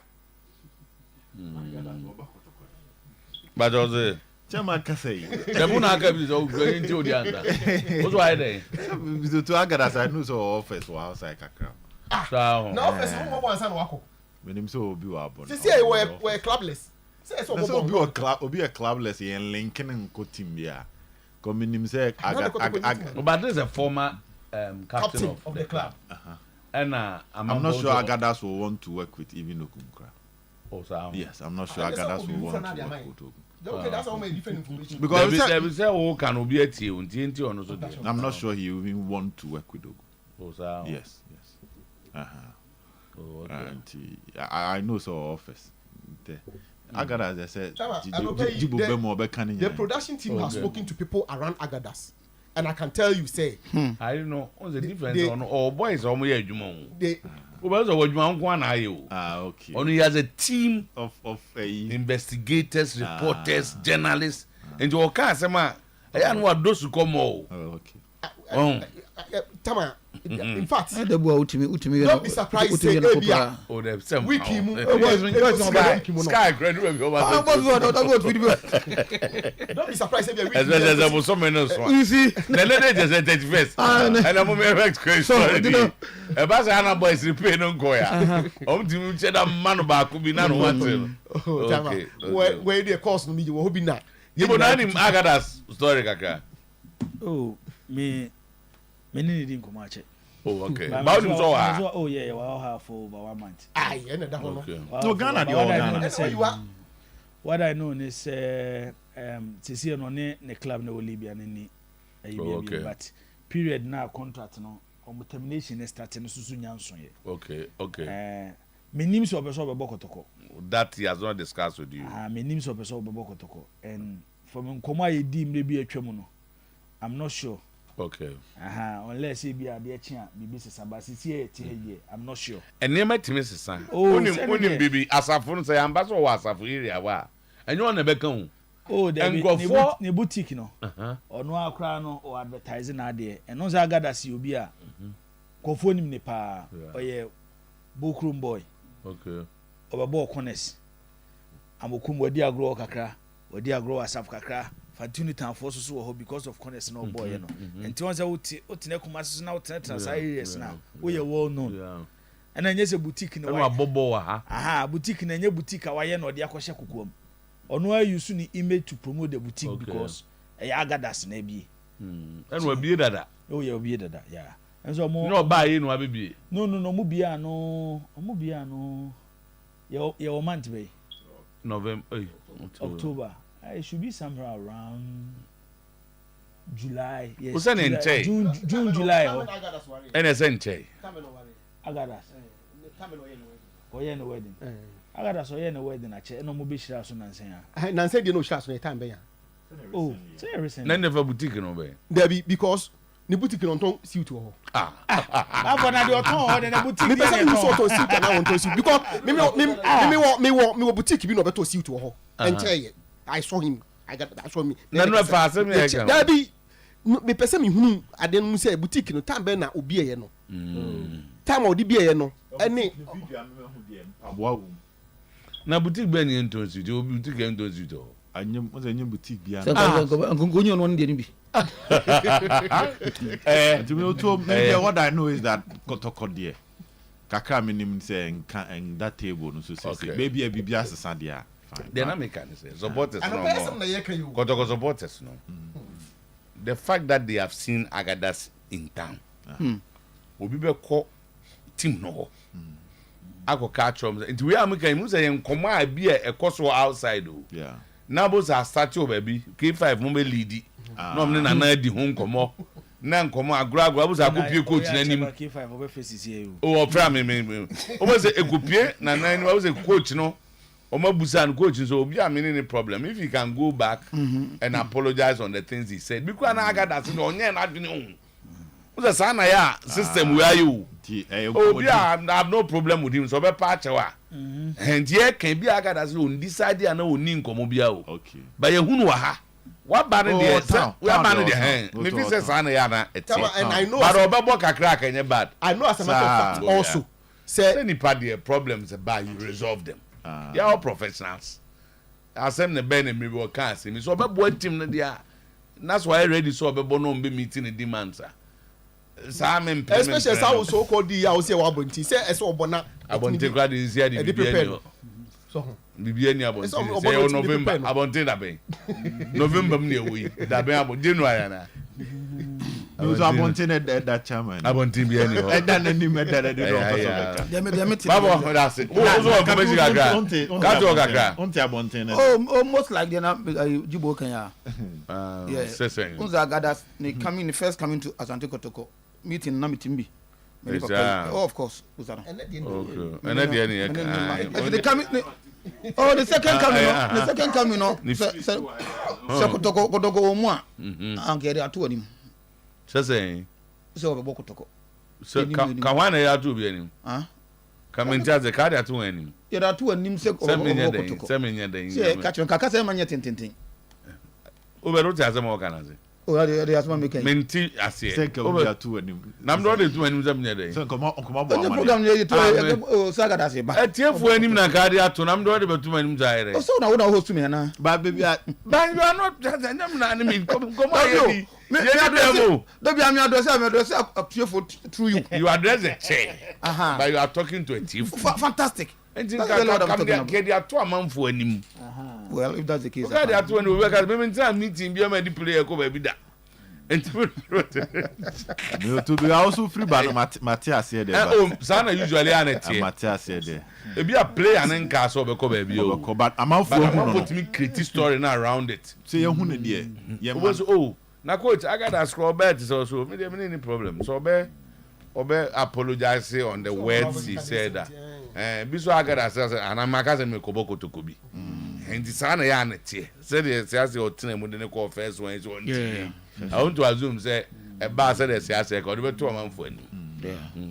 But also, Chairman Casey. the Munaka is all going to the answer. What's why they? To Agadas, I know so office or outside Kakra. No, first one son wako. When him so be our body. Say we're clubless. Say so be a club, or be a clubless in Lincoln and Cotimbia. Coming him say, but there's a former captain of the club. And I'm not sure Agadas will want to work with even Okumkra. Oh, so yes, I'm not sure Agadas will want to work with Okum. Okay, that's all my different information. Because they say, oh, can be a TNT or no? I'm not sure he even want to work with Okum. Oh, so yes. Oh, okay. And I know so office. Agadas, I said, the production team has spoken to people around Agadas. And I can tell you, say, I don't know what's the difference on all boys or me. Okay. Only has a team of investigators, reporters, journalists, and your customer. I know what those who come all. Okay. Tama, in fact, don't be surprised. Say, oh, there's some wiki sky graduate. Don't be surprised. There was so many. You see, the lady just said 31st, and I'm a very question. A Basana boy is repaying on Goya. To check that man back could be none one. Okay, where the course me you will be not. You will not him Agadas story, Kaka. Oh, me didn't come much. Oh, okay. Oh, yeah, well, have for over 1 month. Aye, and that one. No, Ghana. What I know is, to see on the club no Libya any, but period now contract no, on termination is starting soon. Okay. My name's of a Bokotoko. That he has not discussed with you. My name's of a Bokotoko, and from Nkoma, maybe a Tremono. I'm not sure. Okay. Unless he be a dear chia, be Sabasi, I'm not sure. And near my Timmy son. Only baby, as a phone say, ambassador was a area. And you want to become. Oh, then go for the boutique, no, or no crown or advertising idea, and no Zagadas you be a go phone him nepa or ye bookroom boy. Okay. Or a ball corners. Amokum where dear grow kakra, or dear grow as of kakra, Fatuni town forces who because of corners no boy, you know. And to answer what Tinecumas now tenants now, we are well known. And then yes, a boutique in a bobo, boutique in a boutique, Hawaiian or the Akosha Kukum. Or no, you soon image to promote the boutique because a agadas maybe. And we'll be that. Oh, you'll be that, yeah. And so more no buy in or baby. No, Mubiano, your month way. November, October. It should be somewhere around July. Yes. What's an entry? June, July. And a century. Agadas. Oyerepa wedding. Agadas Oyerepa wedding. Actually, no more be sure as soon as saying. Nancy, you know, shots no time. Oh, seriously. None never boutique no way. There be because the boutique on tongue see to her. I'm gonna do a tongue and a boutique. Me person so to see and I want to see because me boutique be no better see to her. And tell you, I saw him. I saw me. No fast me. There be me person me who I didn't say boutique no time be na obi e no. Time odi be e no. Any na boutique be ni nton si o boutique nton si to. Anyem o se nyem boutique bia. Ngongonyo no ndie ni bi. What I know is that Kotoko dear. Kaka minim say and that table no so say maybe a bibia sesa dia. The American say supporters no more. Kotoko supporters no. The fact that they have seen Agadas in town. Obi be call team no. Ako catch them. Into we American mu say nkomo a bi e koso outside o. Yeah. Nabos are statue baby. K5 mo be lead. No me na di home komo. Na nkomo agro abos akopie coach na nim. K5 obe faces here. Oh, fra me. Omo say ekopie na nan no say coach no. Omo busa no coach so obi am any problem if he can go back and apologize on the things he said. Because na aga that no onye na adwene o. What's the sana ya system where you? Oh, yeah, I have no problem with him. So be patch wa. And here can be aga that on this side and no nin komo bia o. Okay. But you hunu wa ha. What ban there? We are ban there. Me fi say sana ya na. And I know but obebo kakra kan ye bad. I know as a matter of fact also say any part the problems about you resolve them. They are all professionals. Asem ne ben me we can say me so obebo team no dia. That's why ready so obebo no be meeting the demands. Especially how so called the house here abonti say eso obona abonti grad is here the BBN so BBN abonti say November abonti da ben November me we da ben abonti January na no so abonti that chairman abonti BBN ho e da na ni me da do Dem babo that's it so come see gaga ka to gaga onti abonti na almost like the Jibo Kenya Unza Agadas they first coming to Asante Kotoko meeting na meeting bi of course Uzara okay and at the end they come the second coming no se Kotoko omo a angere ato anim say so be Kotoko so ka wan na ya ato bi anim kamenta ze ka da ato anim ya da ato anim se Kotoko se menya den se ka chon ka se manya tintintin Over to asem organize. Oh, they asem make. Menti asie. Over to anim. Nam do de to anim zam nyade. So komo bo the program dey to saga da se ba. Etiefo anim na ka dey ato nam do de betum anim zaire. Oh, so na we host me na. Ba baby, ba you are not nyam na anim komo ayi. Me address through you. You address the chair. But you are talking to a chief. Fantastic. And think I get there to a man for anim. Well, if that's the case. Okay, that's when we work at meeting be a player ko baby da. No, to be also free by Matthias here there. Oh, Sana usually anete. Matthias here there. E be a player and nka so be ko baby o. But I'm for put me create story now around it. Say you hunu there. Yeah. Na coach, I got a scroll bet so me dey any problem. So obe apologize on the words he said that. Biso agada say anamaka say me koboko to kobi. Enti sana ya na tie. Say the say o tena mu de ne call first one is on. I want to assume say a bar said as I said, or to a man for any.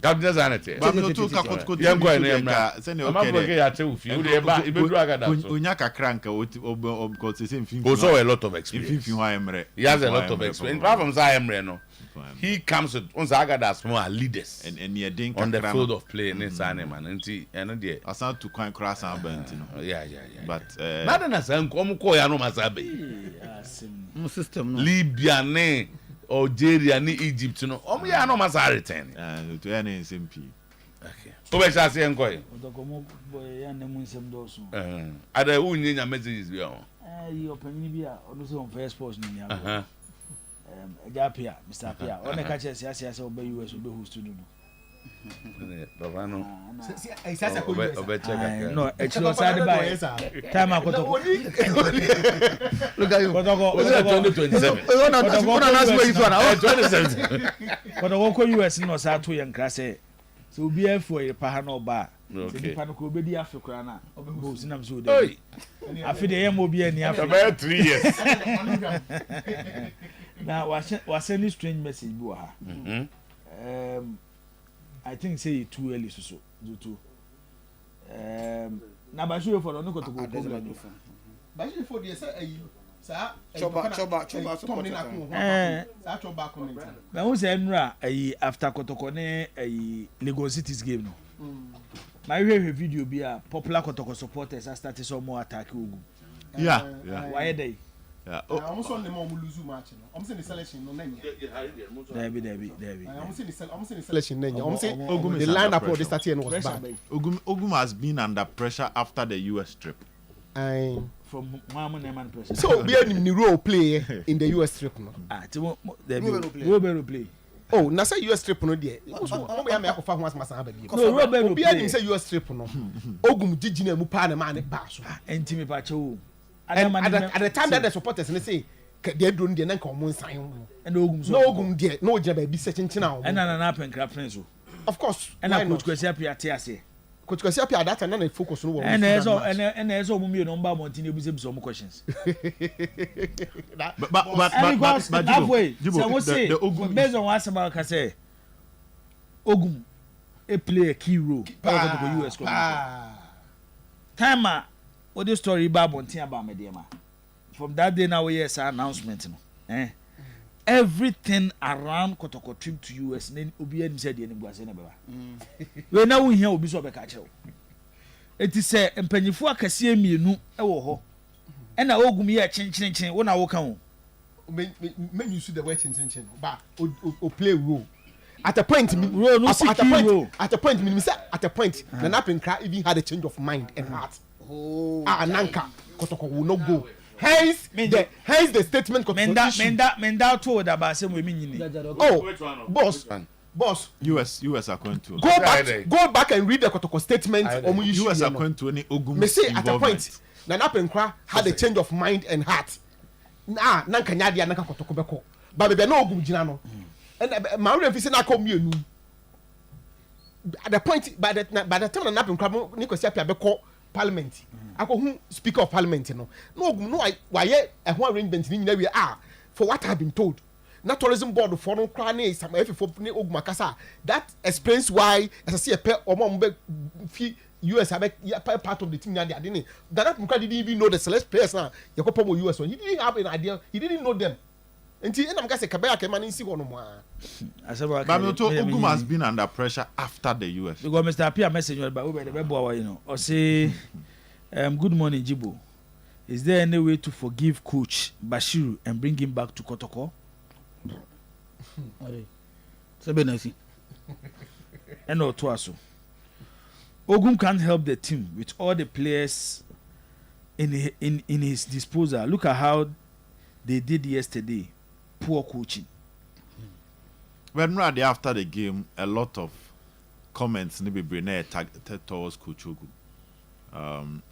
Captain Zanity. But no to Kakut Young boy, send I'm okay at 2 few. Unyaka crank or got the same thing. Also a lot of experience. He has a lot of experience. Problem is I am Reno. He comes with Onzagadas more leaders and near Dink on the field of play in his animal and see and dear. I sound to quite cross and bent, Yeah. But not an assam come koyano masabe. System Libya ne Algeria ni Egypt no. Ya no masaritan. To any SMP. Okay. So we shall see enkoy. Odokomo boy ya nemu nsem do so. Ada unye nya messages bi on. Yi opanyini bi a ono so on first sports ni ya. Ajapia Mr. Apia one ka che sia obe US obe host no baba no sia ko US obe check no actually side by time akotoko look at you kotoko 2027 ona na so isu ana 2027 kotoko ko US no sa to yen kra se obi afo ye pa ha no ba se di pa no ko obedi afekura na obe host na so de afi de yem obi ani afi about 3 years. Now, was sending strange message, boy. I think say it too early, so do too. Now, but sure for no go to go. But you for the say, sir, choba. Now, who's Enra after Kotokone a Lagos City's game? No, my video be a popular Kotoko supporters. I started some more attack. Yeah. Why are they? Yeah. Almost on the more lose match. I'm saying the selection no name. Debbie. I'm saying the selection name. I'm saying the lineup of the starting was bad. Ogum has been under pressure after the US trip. From one pressure. So be a role play in the US trip no. Robert play. Oh, na say US trip no there. Mo ya me akofa ho asmasa ha ba bi. No, Robert be a say US trip no. Ogum gigina mu pa na ma ne ba so. Enti me pa cho. And at the time that the supporters say they don't dey na come sign and ogum so no ogum there no je ba bi searching now and na pen craft friends of course and I coach Kwesi Apia ase coach Kwesi Apia that and na focus no and there's all mummy number montin you be some questions but the ogum based on what about ka say ogum play a key role for the US time what the story about montin about mediama from that day now we hear announcement no everything around Kotoko trip to US then obi em said the nigwa say na baba we na wo hia obi so be ka kire eti say empanyifo akase emienu e wo ho e na ogum ye chinchin wo na wo kan wo men use the word chinchin ba o play role at a point at a point na Napenkra even had a change of mind and heart Nanka Kotoko will not go. Hence the statement. Menda told about some women. Oh, boss. US are going to go back and read the Kotoko statement. US are going to any Ogum. Me say at a point, Napenkra had a change of mind and heart. Nanka Nyadia Nanka Kotoko beko. But be no Ogum Jinano. And Mario Fisi na come you. At the point by the time Napenkra Nicosia beko Parliament. Ako Speaker of Parliament no why a one arrangement ni we are for what I've been told. Na tourism board for no cry na some for Ogum Kasa. That explains why as I see a pair or mom US have part of the team now they didn't. That didn't even know the select players now. Yakopo US one. He didn't have an idea. He didn't know them. Until I'm going to say Kabaya came and see one more. Ogum has been under pressure after the US. Because Mr. Apia message about the you know, or say, good morning, Jibo. Is there any way to forgive Coach Bashiru and bring him back to Kotoko? And Otuo-Acheampong. Ogum can't help the team with all the players in his disposal. Look at how they did yesterday. Poor coaching. When right after the game, a lot of comments maybe Brene towards Coach Ogum.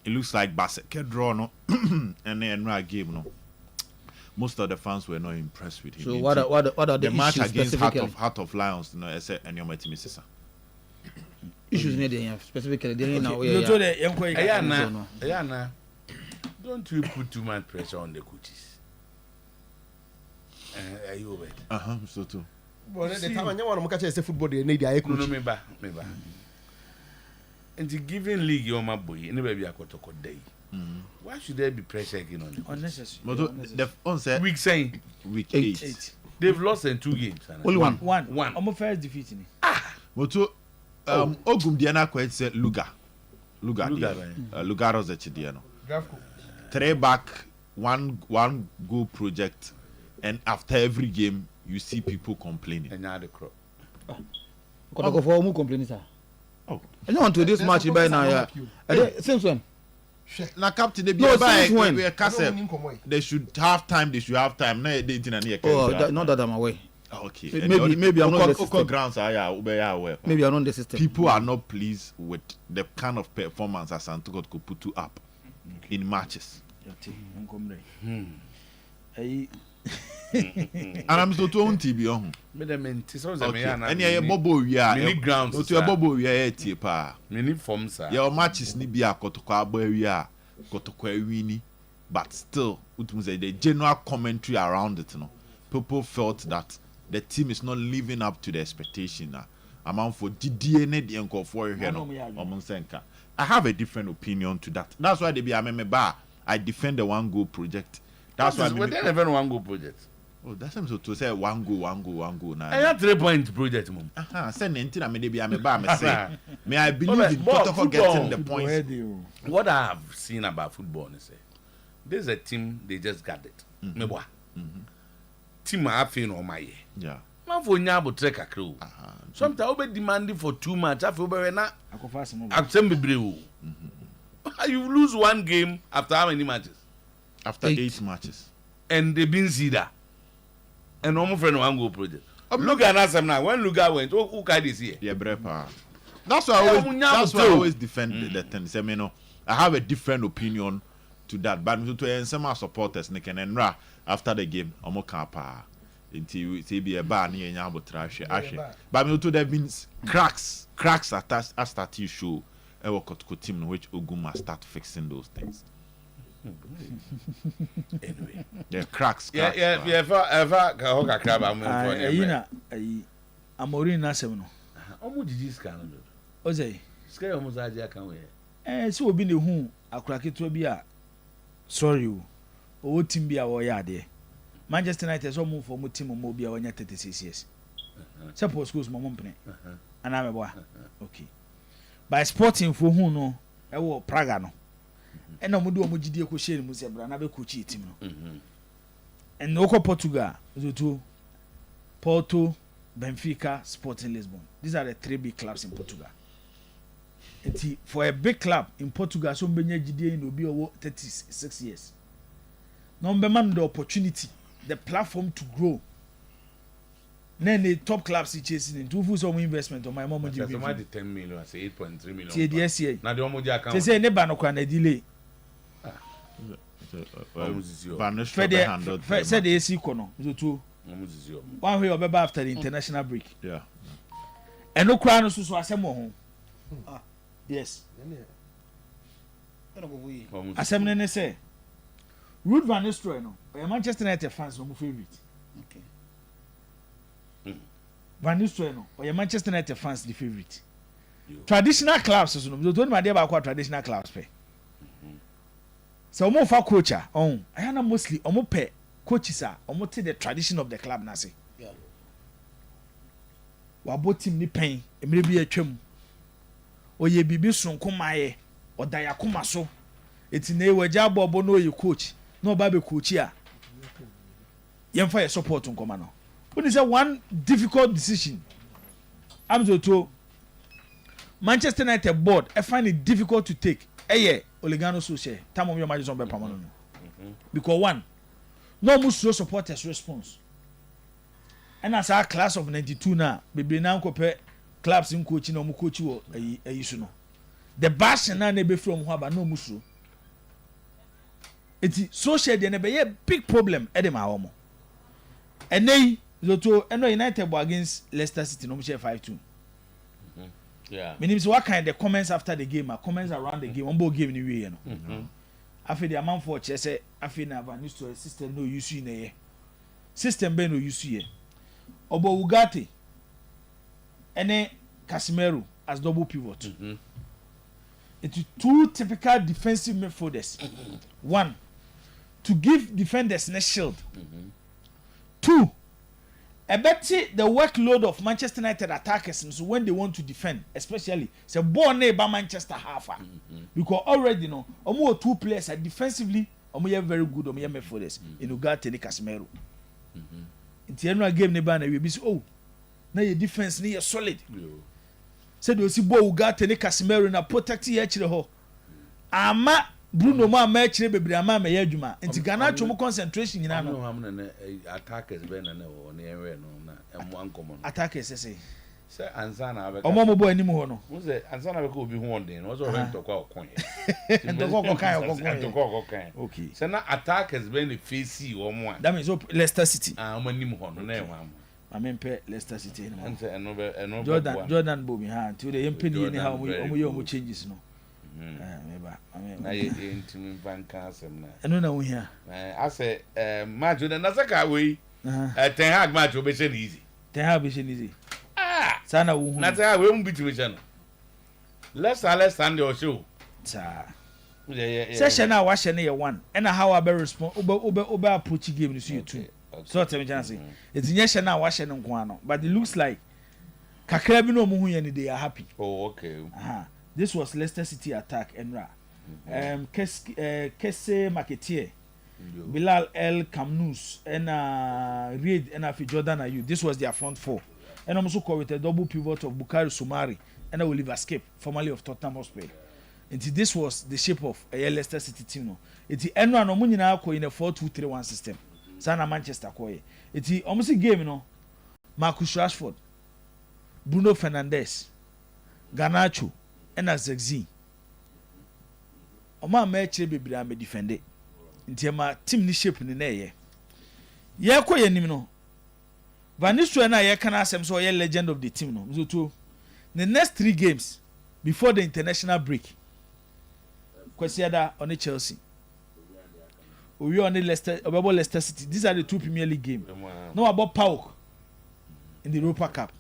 It looks like basket draw no, and then right game no. Most of the fans were not impressed with him. So what are the match issues against Heart of Lions? No, I said and your mate Mrs. Issues near the specifically. Don't you put too much pressure on the coaches? Are you over? So too. But the time I want to catch a football, they need the no me ba. And the given league your my boy, never be a kotoko day. Why should there be pressure again on the Unnecessary. But the onset week saying week 8. They've lost in 2 games. Only one. Almost first defeat in But Ogum Diana quite said Luga was the Chidiano. 3 back, one goal project, and after every game you see people complaining. And now the crop. Go for more complaining, sir. Oh, I don't want to this match by now. Yeah, since when? Now captain, they should have time. No, they didn't. Oh, not that I'm away. Okay. Maybe I'm not the system. Grounds Maybe I'm not the system. People are not pleased with the kind of performance that Santos could put up in matches. And I'm so to own TB on. And yeah, Bobo, we are grounds. To a Bobo, we are pa. Many forms are. Your matches ni be a Kotokwa area, Kotokwa wini, but still, the general commentary around it, people felt that the team is not living up to the expectation. Amount for DNA the uncle for Senka. I have a different opinion to that. That's why they be a meme bar. I defend the 1 goal project. That's why we didn't have 1 goal project. Oh, that's him to say 1 goal now. I have 3 point project, mum. Send anything I may be a bar. May I believe in Protocol getting the points. What I have seen about football is this is a team, they just got it. Team I feel on my year. Yeah. Man for nyabo trek a crew. Sometimes we demanding for too much. I feel very na. You lose 1 game after how many matches? After 8 matches. And they been see that. And no more friend 1 goal project. Look at us now. When Luga went, who can this here? Yeah, brepa. That's why I always defend the things. I mean, I have a different opinion to that. But to some supporters, Nick and Enra, after the game, I'm okay. Until it be a bar near Yabo trash. But there have been cracks at starting show. I work at team which Oguma start fixing those things. Anyway, the cracks. Yeah. Ever Kahoka Crab. I'm already nasem no. Omo did this kind of. Ozay. Sky almost idea can we. So obi ne hu akraketo bi a sorry o team bi a wo ya de. Manchester United so move for mo team mo bi a wonya 36 years. Suppose schools mo mpene. Ana me boa. Okay. By sporting for hu no e wo Praga no. E na mo do mo gidie ko share mu se bra na be coach team no. And no Portugal, Zoto, Porto, Benfica, Sporting Lisbon. These are the 3 big clubs in Portugal. And for a big club in Portugal, so many GDA will be over 36 years. Number man, the opportunity, the platform to grow. Then the top clubs is chasing in 2 full some investment on my mom. That's 10 million, I say 8.3 million. TDSA. Now the Omoja account. They say never no can delay. Said the AC corner. One way or better after the international break. Yeah. And no crown so assemble. Yes. Assembly say Ruud van Nistelrooy no. Manchester United fans no favorite. Okay. Van Nistelrooy no. Or Manchester United fans the favorite. Traditional clubs so no. Don't matter about traditional clubs pay. So omo fa coach I am mostly omo pay coaches omo take the tradition of the club na say. Yeah. Wa bo team ni pen emre bi atwam. Oye bibi sonko maye odaya koma so. Eti na ewaja bobo no ye coach. No ba be coach a. Yemfa ye support nkoma no. When is one difficult decision. I'm to Manchester United board I find it difficult to take. Oligano so share. Time of your marriage on permanent. Because one, no most supporters response. And as our class of 92 now, baby now compare clubs in coaching or coach you no. The bash and now be from Haba no musu. It's social there be a big problem at them home. And they Zoto and United were against Leicester City no share 5-2. Yeah. Meaning so what kind of comments after the game, comments around the game, on both game anyway, you know. After the amount for chess, I feel now Van Nistelrooy system no use in a system be no use here. Obo Ugarte and Casemiro as double pivot. It is two typical defensive midfielders. One, to give defenders a shield. Two, I bet the workload of Manchester United attackers so when they want to defend, especially say born by Manchester half. Because already no, almost two players are defensively, are very good, midfielders in Ugarte and Casemiro. In the end game, we be oh, now your defense is solid. Said you see Bo Ugarte and Casemiro na protect you actually. Ama Bruno ma match bebre ama me yadwuma nti Garnacho mo concentration nyina no attackers be na o na enwe no na emu ankomo attackers say ansa na abeka omo mo bo anim ho no mo say ansa na abeka obi ho den no so rent okwa okon ye okay say na attackers be na face o mo a that means Leicester City omo anim ho no na enwa mo amempe Leicester City no ansa eno Jordan Bomi ha until the MP ni ha omo changes no na ye intimi banka asem na eno na wo hia ase match na saka we Ten Hag match be she easy Ten Hag be she easy sana wo hu na Ten Hag we mu bitimi she no let's stand your show sa session na wa she na ye one and how I be respond obe approach game ni so you two so tell me chance it nye she na wa she no nko ano but it looks like kakra bi no mo hu ye ni they are happy. Oh okay. This was Leicester City attack, Enra. Kesse Maketie, Bilal El Kamnous, and Reid and Afi Jordan Ayew. This was their front four. And I'm also called with a double pivot of Bukayo Sumari and Oliver Skip, formerly of Tottenham Hotspur. And this was the shape of a Leicester City team. No, it's Enra no money now in a 4-2-3-1 system. Sana Manchester Koye. It's almost a game, you know. Marcus Rashford, Bruno Fernandes, Garnacho. Ena Zexi oma match bebre am defend nti ma team ni shape ni na ye koye nim no Van Nistelrooy na ye kana asem so ye legend of the team no so to the next 3 games before the international break Kwesiada on Chelsea we on Leicester about Leicester City. These are the 2 Premier League games. No about PAOK in the Europa Cup.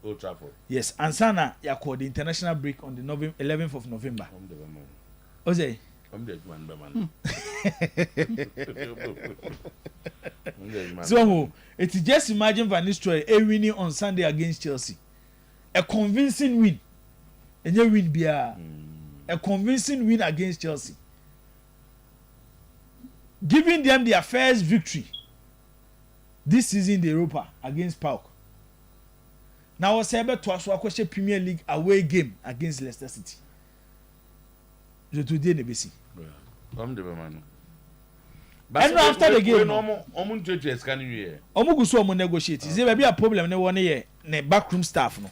Old Trafford. Yes, Ansana ya called the international break on the 11th of November. Ose. So it's just imagine Van Nistelrooy a winning on Sunday against Chelsea. A convincing win. And you win a convincing win against Chelsea. Giving them their first victory this season in the Europa against PAOK. Now, was able to ask a Premier League away game against Leicester City. Je te dis, NBC. But after the game, negotiate. Is there a problem? No one here, ne backroom staff. No,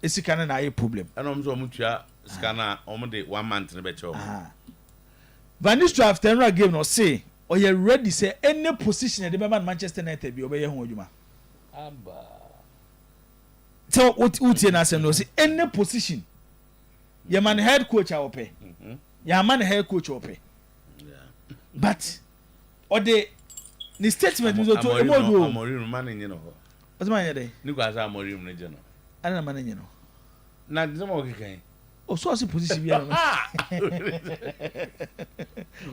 it's a kind of problem. And I'm scanner almost 1 month in the better. Van Nistelrooy after a game, no say, or you're ready say any position at the Manchester United be obey home. So what you know say any position your man head coach a ope your man head coach ope but or the statement is to emodo Amorim man you know what's my day ni kwa sa Amorim ne je no ana man you know na de mo kikan o so asi position bi ana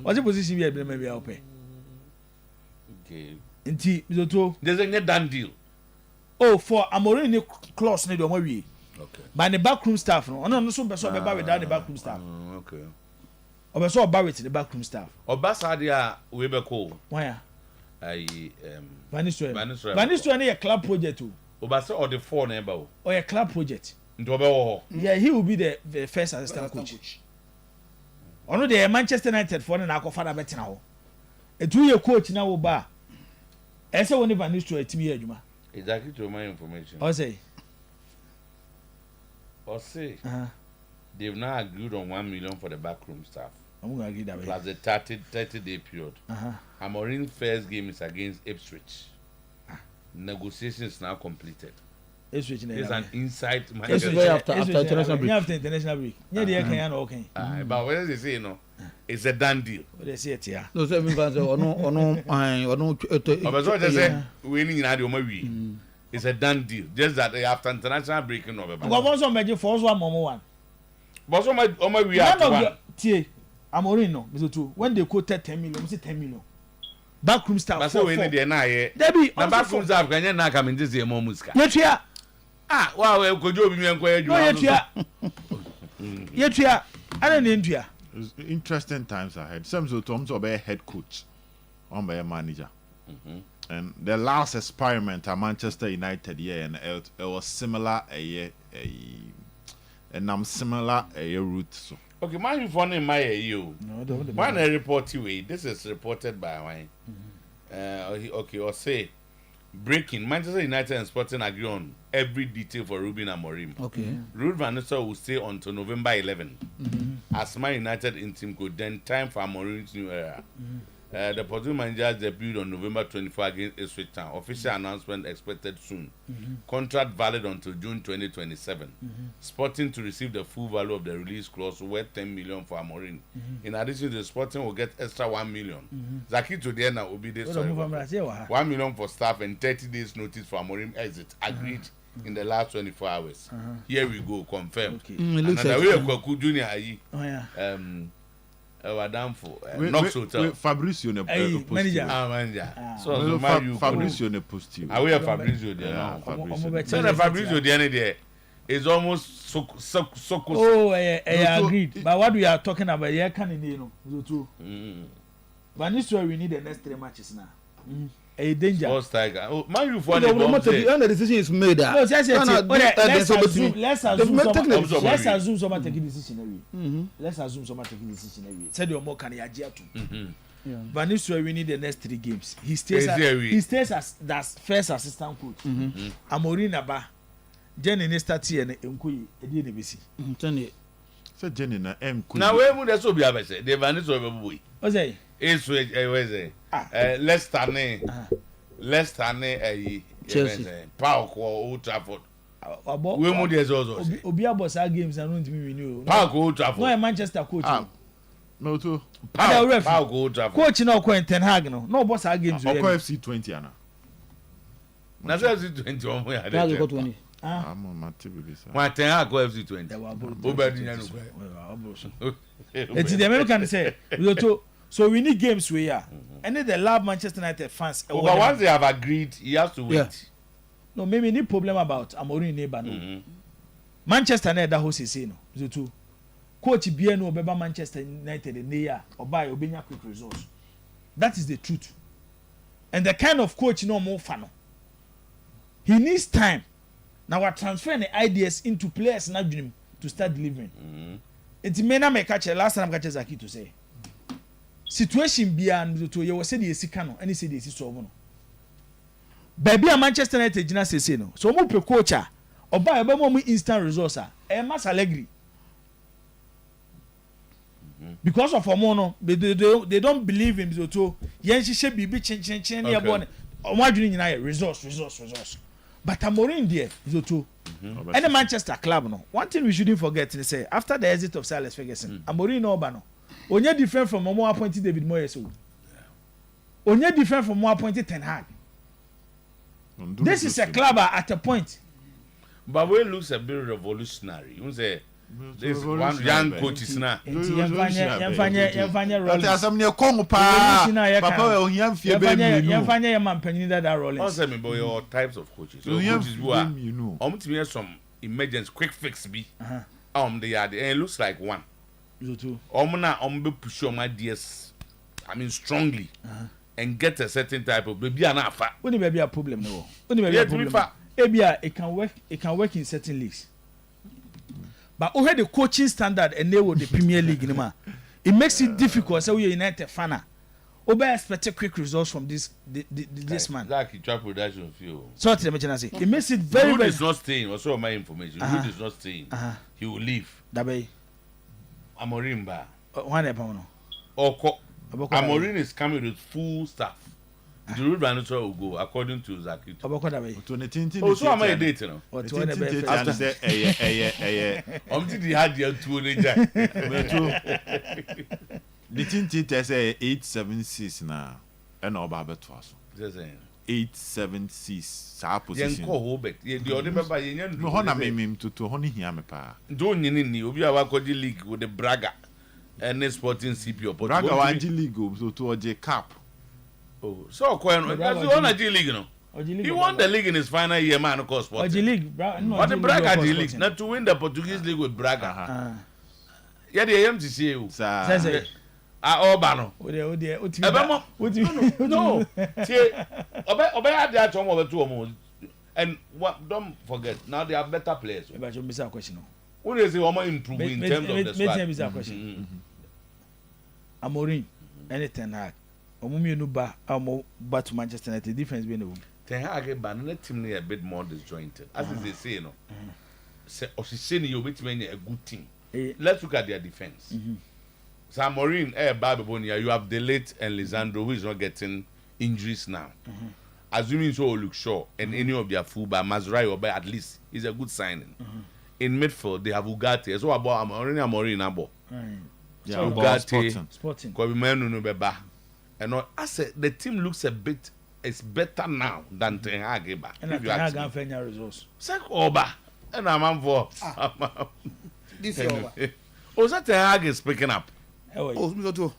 what's the position bi e be ope okay nti to there's a done deal. Oh, for Amorim ni clause ni do mo wi. Okay. By the backroom staff no. No so be so be ba without the backroom staff. Okay. Obe so ba with the backroom staff. Obasa dia we be call. Why? Van Nistelrooy ni a club project o. Obasa or the 4 na eba o. Or a club project. Nto obe wo. Yeah, he will be the first assistant coach. Ono the Manchester United for na akọfa na betina ho. Etu ye coach na wo ba. Ese woni Van Nistelrooy timi ye adwuma. Exactly to my information. Or say they've now agreed on 1 million for the backroom staff. I'm going to agree that way. Plus the 30-day period. Amorim's first game is against Ipswich. Negotiations now completed. Ipswich is an inside. Ipswich after international break. After international break. Yeah, they can okay. But when they say it's a done deal. They say it here. No, so we need it's a done deal. Just that after international breaking over. Because once on Magic Force 1 1. But on my we are one. Amorim no, Mr. Two. When they quoted 10 million, say 10 million. Backroom staff. But so we need the na here. Debbie, na backroom staff can you na come in this year more music. Yetua. Ah, wow, ko jo bi me enko edu. No yetua. I don't need Interesting times ahead. Some so Tom's a head coach, on by a manager. And the last experiment at Manchester United and it was similar similar route. So. Okay, man, you funny my you. No, don't. One report you. This is reported by wine. Okay, or say breaking Manchester United and Sporting agree on every detail for Ruben Amorim. Okay. Ruud van Nistelrooy will stay until November 11. As Man United in team could then time for Amorim's new era. The Portugal manager debuted on November 24 against Ipswich Town. Official announcement expected soon. Contract valid until June 2027. Sporting to receive the full value of the release clause worth 10 million for Amorim. In addition, the Sporting will get extra 1 million. Zaki to the end will be this 1 million for staff and 30 days notice for Amorim exit. Agreed in the last 24 hours. Here we go, confirmed. Okay. Another way of Kwaku Junior Knox Hotel. Fabrizio manager. Manager. So Fabrizio ne post you. Are we Fabrizio there? So the Fabrizio there is almost so. Oh, I agreed. But what we are talking about here can you know? But this way we need the next 3 matches now. A danger. Oh, Tiger. Oh, man, you for the decision is made. No, let's assume someone taking decision. Let's assume someone taking decision. Said your more can but this way we need the next 3 games. He stays as that first assistant coach. Amorim Aba. Jenny Nesta T and Nkuyi Edinebisi. So Jenny na M. Now where would that so be abese? The vanis of a boy. What's that? It's Leicester ne Chelsea. Park or Old Trafford. We mu dey also. Obi boss our games and don't me renew. Park Old Trafford. No, Manchester coach. No too. Park Old Trafford. Coach no ko Ten Hag no. No boss our games. Oko FC 20 ana. Na FC 20 o mo ya dey. Hag got 20. I'm on TV. One Ten Hag FC 20. Obedi nya no. It's the American say. So we need games where and then the love Manchester United fans. But once they have agreed, he has to wait. Yeah. No, maybe any problem about Amorim neighbor no. Manchester United that host is no. So too. Coach Bieno Beba Manchester United in the year or buy Obenya quick results. That is the truth. And the kind of coach no more fun. He needs time. Now we're transferring the ideas into players now dream to start delivering. It may not make catch last time catch Zaki to say. Situation beyond to you said the Sikano and he said this is so no. Baby a Manchester United Gina say no. So mo pe coach or buy a more instant results Mas Allegri. Because of Omono, they don't believe in the two. Yen she should be chen near born. Or why do you need resource. But Amorim there is the two. And the Manchester club no. One thing we shouldn't forget is say after the exit of Alex Ferguson, Amorim no bano. Onye different from Momo appointed David Moyes. Onye different from Momo appointed Ten Hag. This is a club at a point. But when it looks a bit revolutionary, you say this one young coach is now. All types of coaches. So coaches who are some emergency quick fix be they are and it looks like one. Be push your ideas, I mean strongly, and get a certain type of baby and afa. Only maybe a problem no. Only maybe a problem. Ebia it can work in certain leagues. But over the coaching standard and they were the Premier League it makes it difficult. So we United fan. Obe expect quick results from this man. Exactly, trap production of you. So it makes it very Ruud is not staying. Also my information. Ruud is not staying. He will leave. Dabe. Amorim ba. One epono. Amorim is coming with full staff. The Ruud van Nistelrooy will go according to Zaki. Also am I dating now? After the had your two the team say 876 now and about 12. 8-7-6 saa position. Yenko Hobet. Ye the other member yenyan. No hona me to honi hia me pa. Don't ni obi a wakoji league with the Braga and Sporting CP or Braga wanji league so to oje cap. Oh, so that's the one G League no. He won the league in his final year, man. Of course, Oji League, but the Braga G League, not to win the Portuguese league with Braga. Yeah, the MTCU. Say, Obano. No. Obey the atom over 2 more. And what? Don't forget, now they are better players. But you miss a question. Who is the woman improving in terms of the squad? Miss a question. Amorim, anything hard. Omumi Nuba, but to Manchester United difference being the Ten Hag ban let team a bit more disjointed. As they say, you know. Say Oshiseni you bit a good team. Let's look at their defense. Samorin Babibonia, you have Delete and Lisandro who is not getting injuries now. Assuming so look sure and any of their fullback Mazrai or at least is a good signing. In midfield they have Ugarte. So about Amorin Abo. Yeah, Ugarte, Sporting. Kobimenu no beba. And I said the team looks a bit it's better now than Ten Hag. And Ten Hag and Fenya results. Sek Oba. And I'm for This year. Oh, that Ten Hag is picking up. Oh, me too.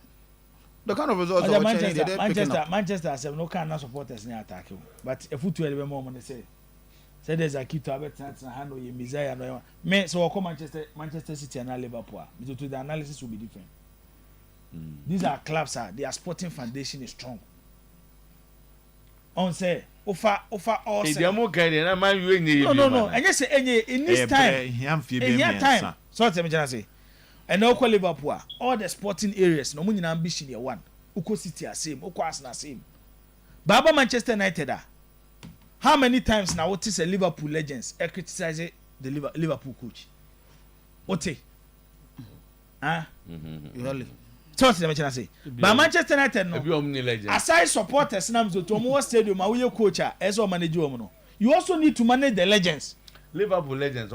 The kind of results that Manchester has no kind of supporters near attack. But if you tell them more, say there's a key to have and handle your Messiah. Me, so I'll Manchester City and Liverpool. To the analysis will be different. These are clubs, their sporting foundation is strong. On say, offer all. No. And just say, in this time, so let me just say, and now call Liverpool, all the sporting areas, no money ambition here one. Uko City are same, Uko Arsenal same. Baba Manchester United how many times now what is a Liverpool legends criticize the Liverpool coach? Ote. Really? So let me just say, but Manchester United no. Aside supporters, now to more stadium, I will coach as or manager. You also need to manage the legends. Liverpool legends,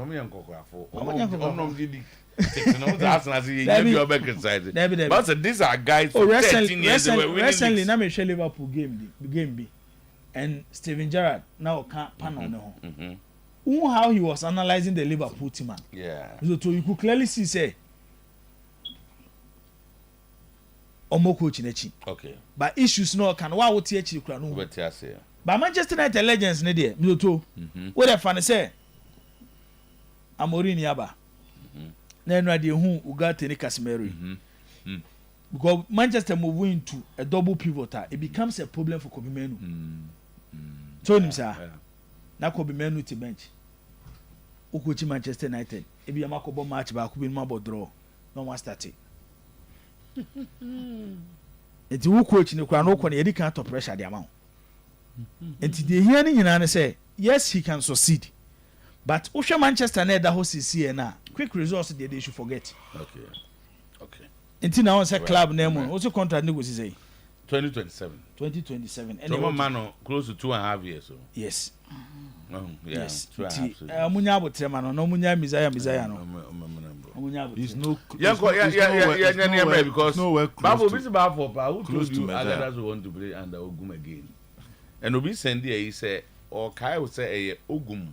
but these are guys for 13 years they were winning recently now me share Liverpool game B and Steven Gerrard now can't pan on the how he was analyzing the Liverpool team. Yeah. So you could clearly see say Omo coach nechi. Okay. But issues no can wa wo tie chi kura no. But Manchester United legends ne there me to what the fan say Amorim Yaba. Na enu ade hu Ugarte ni Casemiro. Because Manchester moving into a double pivot, it becomes a problem for Kobe Menu. So him sir. Na Kobe Menu to bench. Ukochi Manchester United. Ebi amakobo match ba Kobe Mabo draw. No one start. Enti who coach ni kwa no kwa na can top pressure the amount. Enti the here ni nyina say yes he can succeed. But Usha Manchester na da ho CC na quick results they should forget. Okay. Enti na on say club name also contract nego say 2027. 2027. And the man close to 2.5 years so. Yes. Yes. Munya abotrema no munya Messiah no. He's no because nowhere Babu busy for who told you Agadas want to play under Ogum again. And Obi send here he say or Kai will say Ogum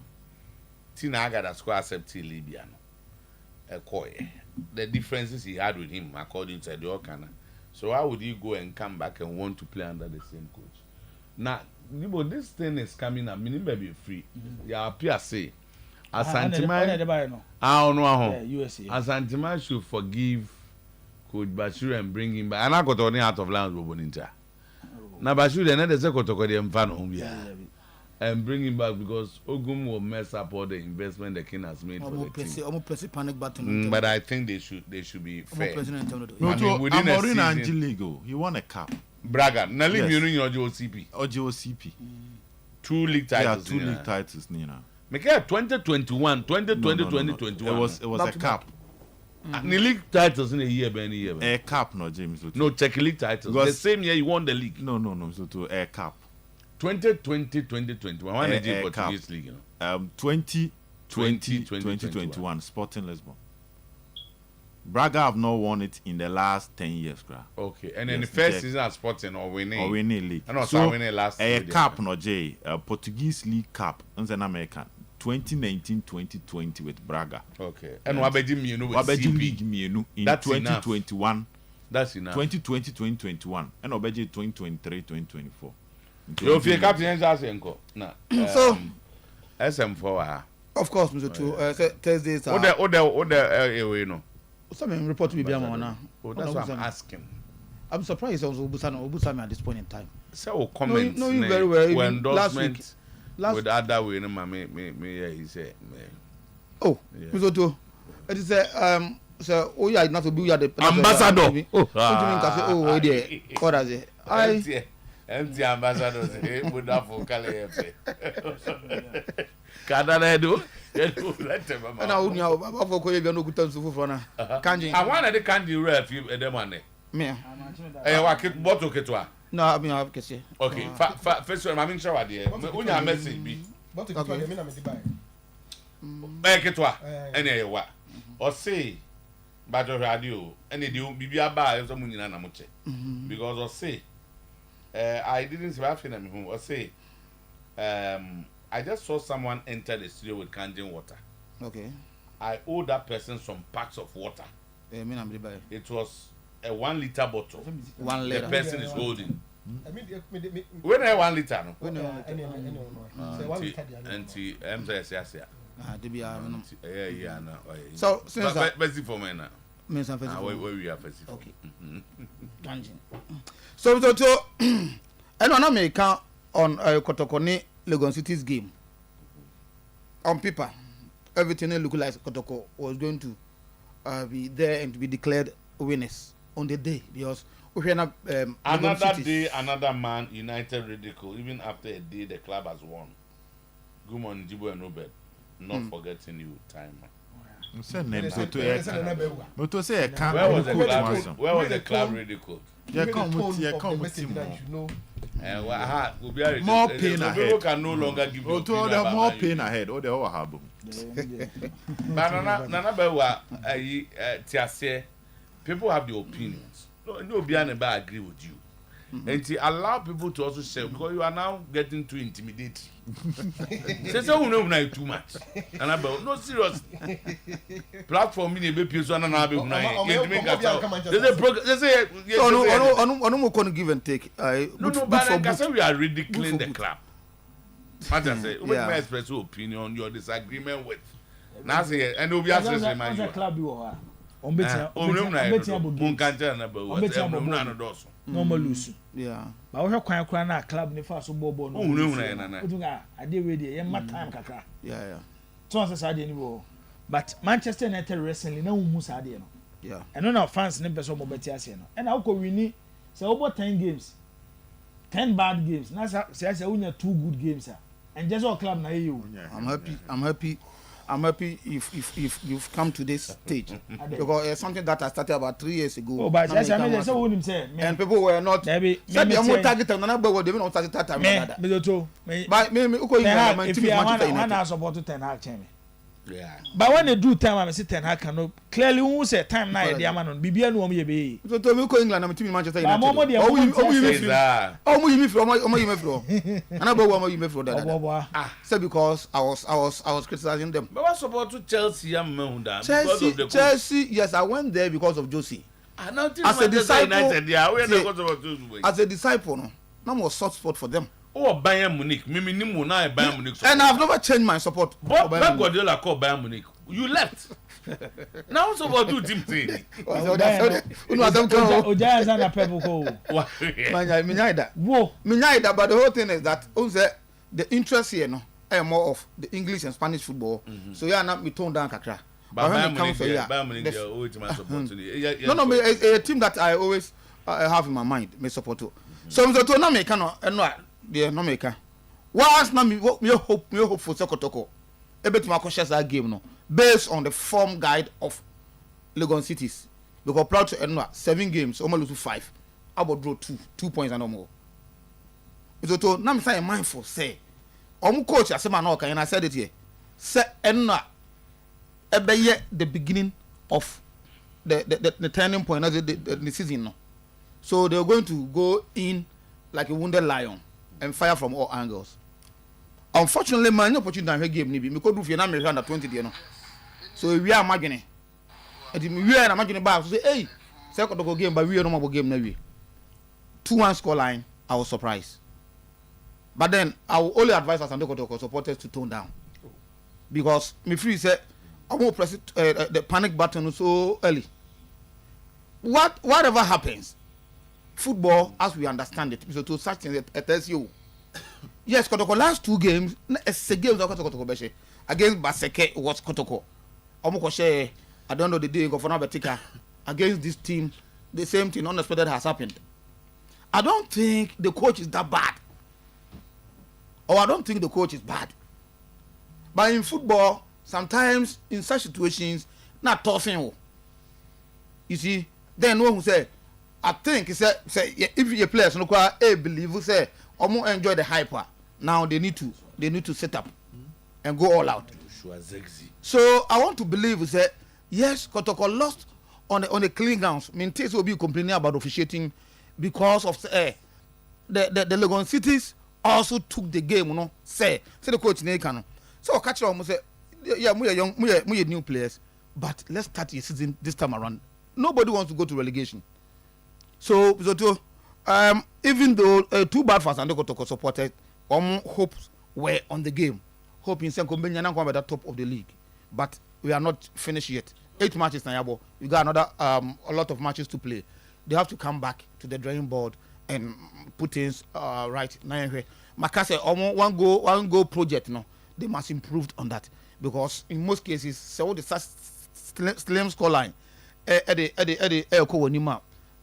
Tina Agadas go accept Libya no. The differences he had with him according to the Okana. So how would he go and come back and want to play under the same coach? Now, this thing is coming up. Meaning baby free. Yeah, appear say Asantima. I don't know. Asantima should forgive Coach Bashir and bring him back. And I got only out of lands Boboninja. Now Bashir and the second to the fan home and bring him back because Ogum will mess up all the investment the king has made for the team. Panic button. But I think they should be fair. Within a season, legal. He won a cup. Braga. Now leave you your OCP. OCP. 2 league titles. Yeah, 2 league titles, Nina. Make it 2021, 2020, 2021. It was a cup. The league titles in a year, any year. A cup, no, James. No, check league titles. The same year you won the league. No. So to a cup. 2020, 2021. One a Portuguese league. 2020, 2021. Sporting Lisbon. Braga have not won it in the last 10 years, Okay, and in the first season at Sporting or winning league. And also winning last a cup no J, Portuguese League Cup in American 2019-2020 with Braga. Okay, and Wabeji Mienu with League Mienu in 2021. That's enough. 2020-2021 and Obeji 2023-2024. You feel captain Zasenko na so SM4 of course Mr. Two Thursdays are away no some report to be now. That's what I'm asking. I'm surprised also Obusami at this point in time. So comment no, you very well when endorsement with other way no me he said oh yeah. Mr. Two it is so oh yeah not to be the ambassador oh dear what is it empty ambassadors would have for Kalefe. Kadana do let them. And I wouldn't have for Koya no good to for now. Candy. I wanted the candy ref you the money. Me. What bottle ketwa? No, I mean I have to say. Okay, first one, I'm in shower there. Unya message be. Bottle ketwa me na me buy. Ketwa. Any what? Or say Battle Radio. Any do bibia ba so mu nyina na mo che. Because or say I didn't see him or say I just saw someone enter the studio with canteen water. Okay. I owe that person some packs of water. It was a 1 liter bottle. 1 liter. The person is holding. When I 1 liter no. So since that best for me now. Where we are first. Okay. So and one America on Kotoko Legon City's game. On paper, everything looked like Kotoko was going to be there and to be declared winners on the day because we not another day, another man. United ridicule. Even after a day, the club has won. Good morning, Jibo and Robert. Not forgetting you, time. Where was the club ridiculed? More pain ahead. People can no longer give you more pain ahead. Oh, they all have people have the opinions. No, I agree with you. And allow people to also say because you are now getting too intimidating. Say no too much. And about no serious platform me be people so na be they say no give and take. But we are ridiculing the club. What I say, we may express your opinion, your disagreement with. Now say and we are saying remind you. Club you are. Normal lose. Yeah. But we kwan kwan na club ne fa so bobo no. Otunga ade we dey yem time kakra. Yeah. So say ade ni bo. But Manchester United recently na hu sa ade no. Yeah. And no fans ne beso mo beti ase no. And how ko wini say over 10 games. 10 bad games. Na say unya 2 good games and just all club na you. I'm happy if you've come to this stage because it's something that I started about 3 years ago. Oh, but say and people were not. Said they are target and none but they don't target that time. But me if you want support 10 Hag chain. Yeah. But when they do time I see 10 Hag can clearly who say time na dey am on bibia no me be. So to me ko England am team Manchester United. Oh you me from and about you me from that. Say because I was criticizing them. But what support to Chelsea am because of the Chelsea, yes, I went there because of Josie. As a disciple, as a disciple, no more soft spot for them. Oh, Bayern Munich. Me Bayern Munich. And I've never changed my support. But Guardiola called Bayern Munich. You left. Now so about two teams. But the whole thing is that the interest here more of the English and Spanish football. So yeah, not me tone down kakra. But when it comes to Bayern Munich, no, a team that I always have in my mind, me support to. So to na make no the no make. Once na me hope for Sokotoko. Ebetima conscious that game no based on the form guide of Legon Cities. Because proud to 7 games, almost lose 5. About draw 2 points and no more. So to na me say mindful say. Coach asema na okan and I said it here. Say enna ebeye the beginning of the turning point of the season. No? So they're going to go in like a wounded lion and fire from all angles. Unfortunately, man, no opportunity to game nibi because if you're not under 20, you know. So we are imagining. We are imagining back. So say, hey, second go game, but we are no more game now. 2-1 score line. I was surprised. But then I will only advise us and the supporters to tone down because me free said I won't press the panic button so early. Whatever happens, football as we understand it, so to such things it tells you. Yes, Kotoko last 2 games, it's a game Kotoko against Baseke was Kotoko. Omokoshe, I don't know the day of Betika against this team, the same thing unexpected has happened. I don't think the coach is that bad. Or I don't think the coach is bad. But in football, sometimes in such situations, not tossing. You see, then one who say, I think he said if your players no quite believe who say or more enjoy the hyper. Now they need to set up and go all out. So I want to believe he said yes, Kotoko lost on the clean grounds. Mintes will be complaining about officiating because of the Legon cities also took the game, you know. Say the coach Nekano. So catch on say, yeah, we are young, we are new players, but let's start the season this time around. Nobody wants to go to relegation. So even though 2 bad fans and Kotoko supported, hopes were on the game, hoping Sen Kombenya now come at the top of the league, but we are not finished yet. 8 matches now, we got another a lot of matches to play. They have to come back to the drawing board and put things right. Makase one goal project, no, they must improve on that because in most cases, so the slim score line,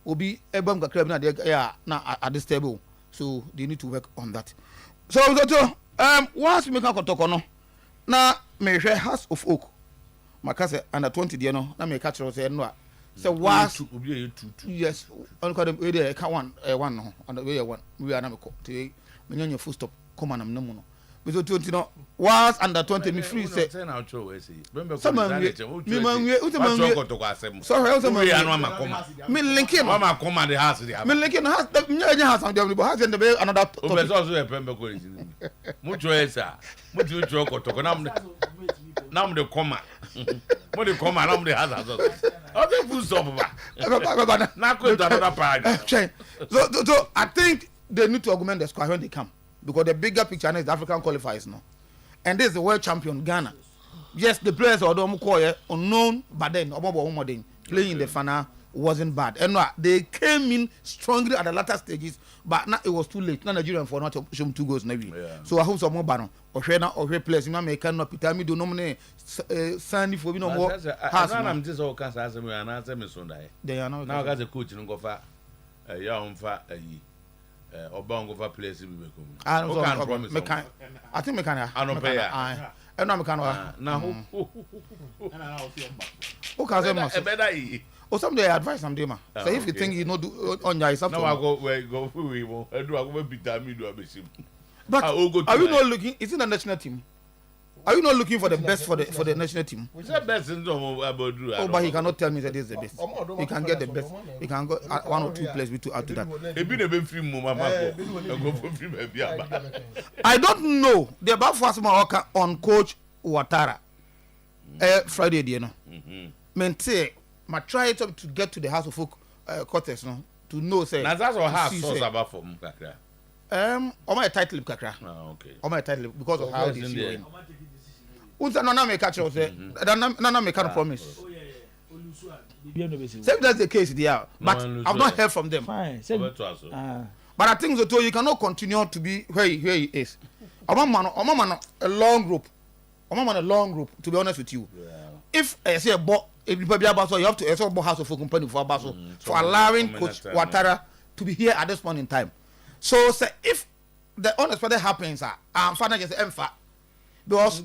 will be able to at this table, so they need to work on that. So once we make a Kotoko, now me House of Oak, Makase under 20, you know, now me catch say no. So was yes, on call them we one no on the way one we are now to me your full stop come on no no because 20 no was under 20 me free say some me man we me linking mama come at the house me linking house the house and the house and the another also a pembe ko mucho esa mucho Kotoko now the comma what the comma now the house okay full stop now go to another paragraph. So I think they need to augment the squad when they come because the bigger picture is the African qualifiers now, and this is the world champion Ghana. Yes, the players are unknown, but then playing in the final wasn't bad, and they came in strongly at the latter stages, but now it was too late. Now Nigerian for not to show 2 goals maybe. So I hope some more banner or players in America not Peter me do nominate Sandy for no more. I'm just all cast as me and answer me Sunday. They are now got a coach in go for a young fat or bongo for players we will come. I think we can. I don't pay. And I'm can now. Who can say or someday I advise some dema. So if you think you know do on your yourself. Now I go we will do I go beat me do a bit. But are you not looking? Is it the national team? Are you not looking for the best for the national team? Which is the best in about do? Oh, but he cannot tell me that this is the best. He can get the best. He can go 1 or 2 players to add to that. I don't know. The about first Morocco on coach Ouattara. Friday, you know. Mente, my try to get to the House of Folk quarters, no, to know say. Now that's what house source about for Kakra. On my title Kakra. Okay. On my title because of how this is going. Unsa no me catch us say na me can promise. Same that's the case there, but I've not heard from them. Fine. But I think so you cannot continue to be where he is. Man a long group. A long group to be honest with you. If I say about if you have to also House of company for Basso for allowing Coach Ouattara to be here at this point in time. So say if the unexpected happens, I'm fine just emfa because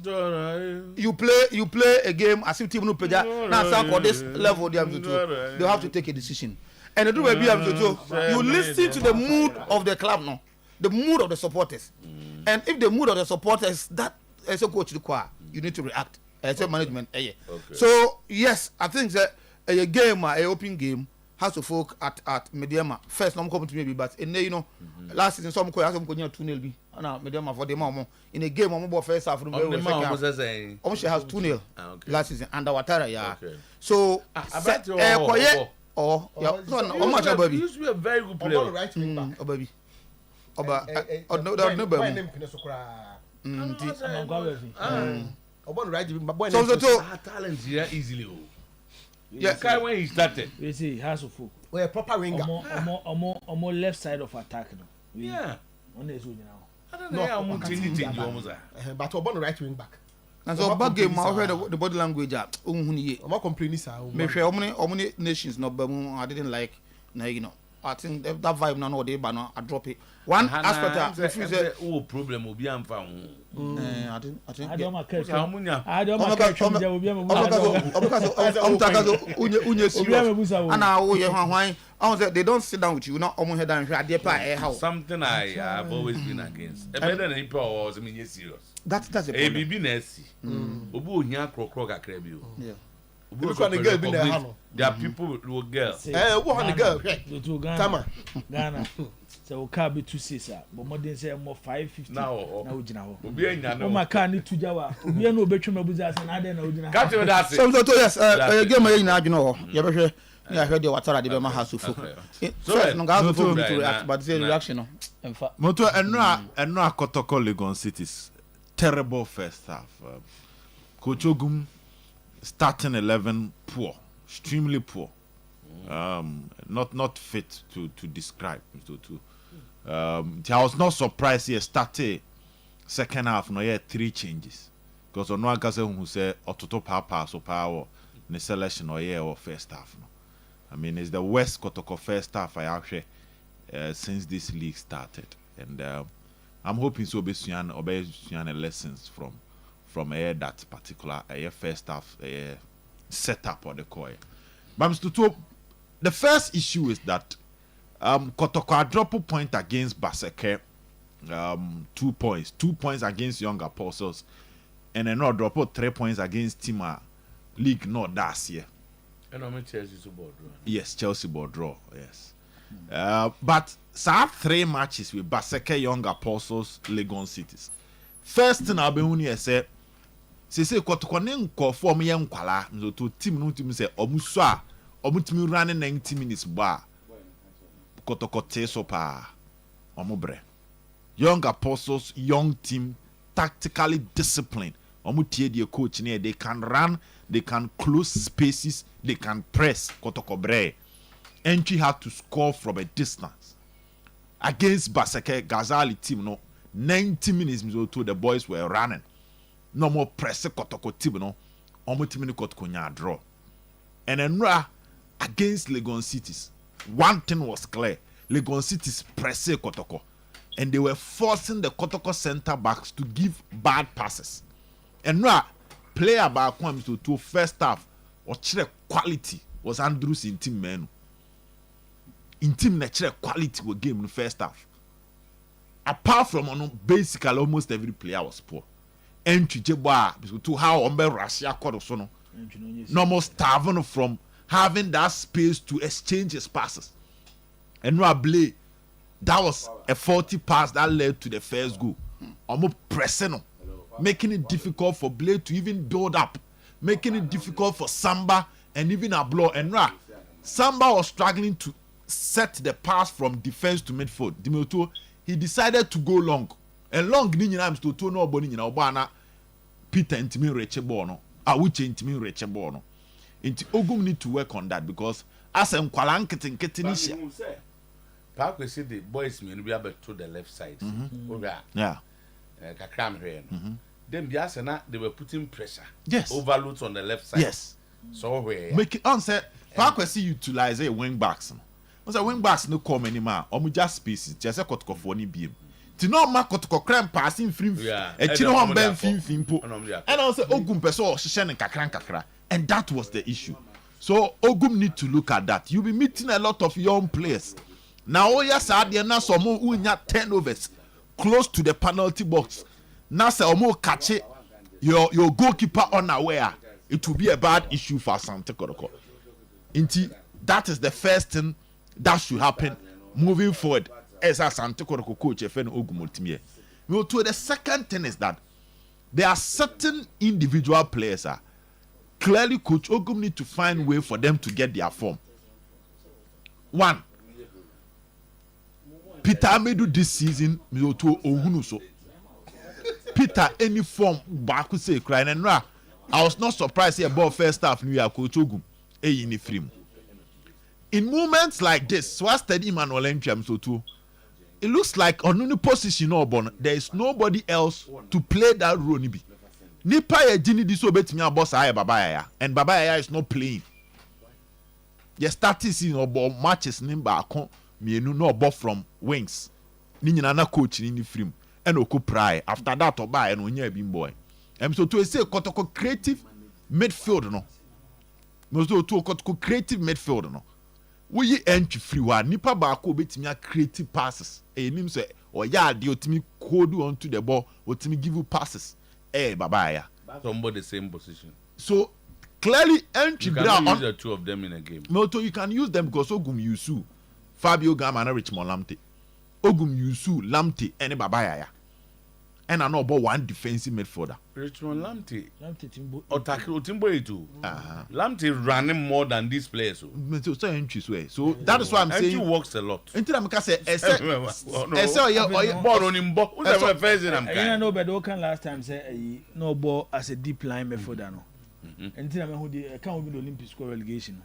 you play a game as if team no play now for this level they have to take a decision. And do you listen to the mood of the club now, the mood of the supporters. And if the mood of the supporters that as a coach require, you need to react as a management. Okay. So yes, I think that a game, a open game. House of Folk at Mediama. First, no come to me, but in you know, last season some could have some 2-0 be. Now Mediama for the moment in a game on first half from the second. Almost has 2-0 last season under Watara, yeah. So no much baby. Used to be a very good player. Right wing back. Baby. No. So talent here easily. Yeah, guy when he started. We see House of Folk. We a proper winger. Omo left side of attack no. Yeah. On is now. I don't know how much change almost. But Obon right wing back. And so back game I heard the body language at Unhuni. Omo complain sir. Me share how many nations no but I didn't like na you know. I think that vibe now they but no I drop it. One aspect of the problem will be amfa. I think I don't my catch. How many? I don't my catch. And I was they don't sit down with you, not almost head down here. Something I have always been against. Better than people was serious. That's a problem. ABB Nessie. Obu nya krokro kakra bi o. Yeah. Look on the girl being there. There are people with girls. Who on the girl? Ghana. So car be 2-6 but more than say more 550 now ujina ho obi anya no my car ni tujawa obi na obetwe mabuza ase na dey na ujina catch me that so yes game ma yin adwene ho ye behwe ya hwe de watara de be ma House of Folk so no ga so to react but the reaction no emfa moto eno akotoko Legon Cities terrible first half. Coach Ogum starting 11 poor, extremely poor. Not fit to describe. I was not surprised he started second half. No, he had 3 changes because on one case who said Ototo Papa so power the selection or first half. No, I mean it's the worst Kotoko first half I actually since this league started, and I'm hoping so be lessons from that particular first half setup or the core. But Mr. The first issue is that Kotoko drop a point against Baseke, 2 points. 2 points against Young Apostles, and then drop 3 points against Tima League not last year. And I'm Chelsea board draw. Yes, Chelsea board draw, yes. But so 3 matches with Baseke, Young Apostles, Legon Cities. First thing I'll be when you say Kotoko nko form young kwala to team no team say omuso omutimi running 90 minutes ba Kotoko teso pa omubre. Young Apostles, young team, tactically disciplined. Omutie the coach near they can run, they can close spaces, they can press Kotoko bre. Entry had to score from a distance. Against Baseke Gazali team no 90 minutes to the boys were running. No more press Kotoko team no omutimi Kotoko nya draw. And then against Legon Cities, one thing was clear. Legon Cities press Kotoko, and they were forcing the Kotoko center backs to give bad passes. And player back comes to first half or quality was Andrews in team menu. In team natural quality was game in the first half. Apart from basically almost every player was poor. Entry jeba to how Ombe Russia Kodosono. No more starving from having that space to exchange his passes. And Blay, that was a 40 pass that led to the first goal. Almost pressing, making it difficult for Blay to even build up, making it difficult for Samba and even Ablo. And Samba was struggling to set the pass from defense to midfield. Dimioto, he decided to go long. And long ninyina to no boni nyina obana Peter intimi reche bono. Awuche intimi reche bono. Inti Ogum need to work on that because as a nkwala nkete nisha. Park we see the boys may be able to the left side. Yeah. Kakram here. Then biasena they were putting pressure. Yes. Overloads on the left side. Yes. So where make it answer Park we see utilize a wing backs. Once wing backs no come anymore. Omu just spaces. Just a Kotoko for ni beam. Ti no ma Kotoko cram passing free. E chino hom ben fin po. And also Ogum peso hihye kakra. And that was the issue. So Ogum need to look at that. You'll be meeting a lot of young players. Now, yes, I did not some more 10 overs close to the penalty box. Now, say catch it, your goalkeeper unaware. It will be a bad issue for Santa Koroko. That is the first thing that should happen moving forward. As a Santikoro coach, the second thing is that there are certain individual players. Clearly, Coach Ogum need to find way for them to get their form. One, Peter Amedu this season, Peter any form back say crying and I was not surprised about first half New Year Coach Ogum in moments like this. So I study Manuel Encham so too. It looks like on any position there is nobody else to play that role. Nipa ye jini disobey me boss aye Babaya and Babaya is not playing. You started seeing about matches nimba akon mienu no ball from wings. Ni nyina coach ni film and oku pry after that oba and onye bim boy. So to say kotoko creative midfield no. Mozo to kotoko creative midfield no. We entry free one nipa ba ko betimi creative passes. Enim say oya de otimi code onto the ball otimi give you passes. Babaya. Somebody the same position. So clearly, entry. You can use the two of them in a game. Moto, you can use them because Ogum Yusu, Fabio Gama and Richmond Lamte, Ogum Yusu, Lamte, and Babaya, and I know about one defensive midfielder. Richmond Lamte, Otimbo too. Lamte running more than these players. So entries way. So that is why I'm saying entry works a lot. Until I'm say, ball on him, ball. Who's the first in I'm I know, but Okan last time say no ball as a deep line midfielder. Until I'm who the account with the Olympic score relegation.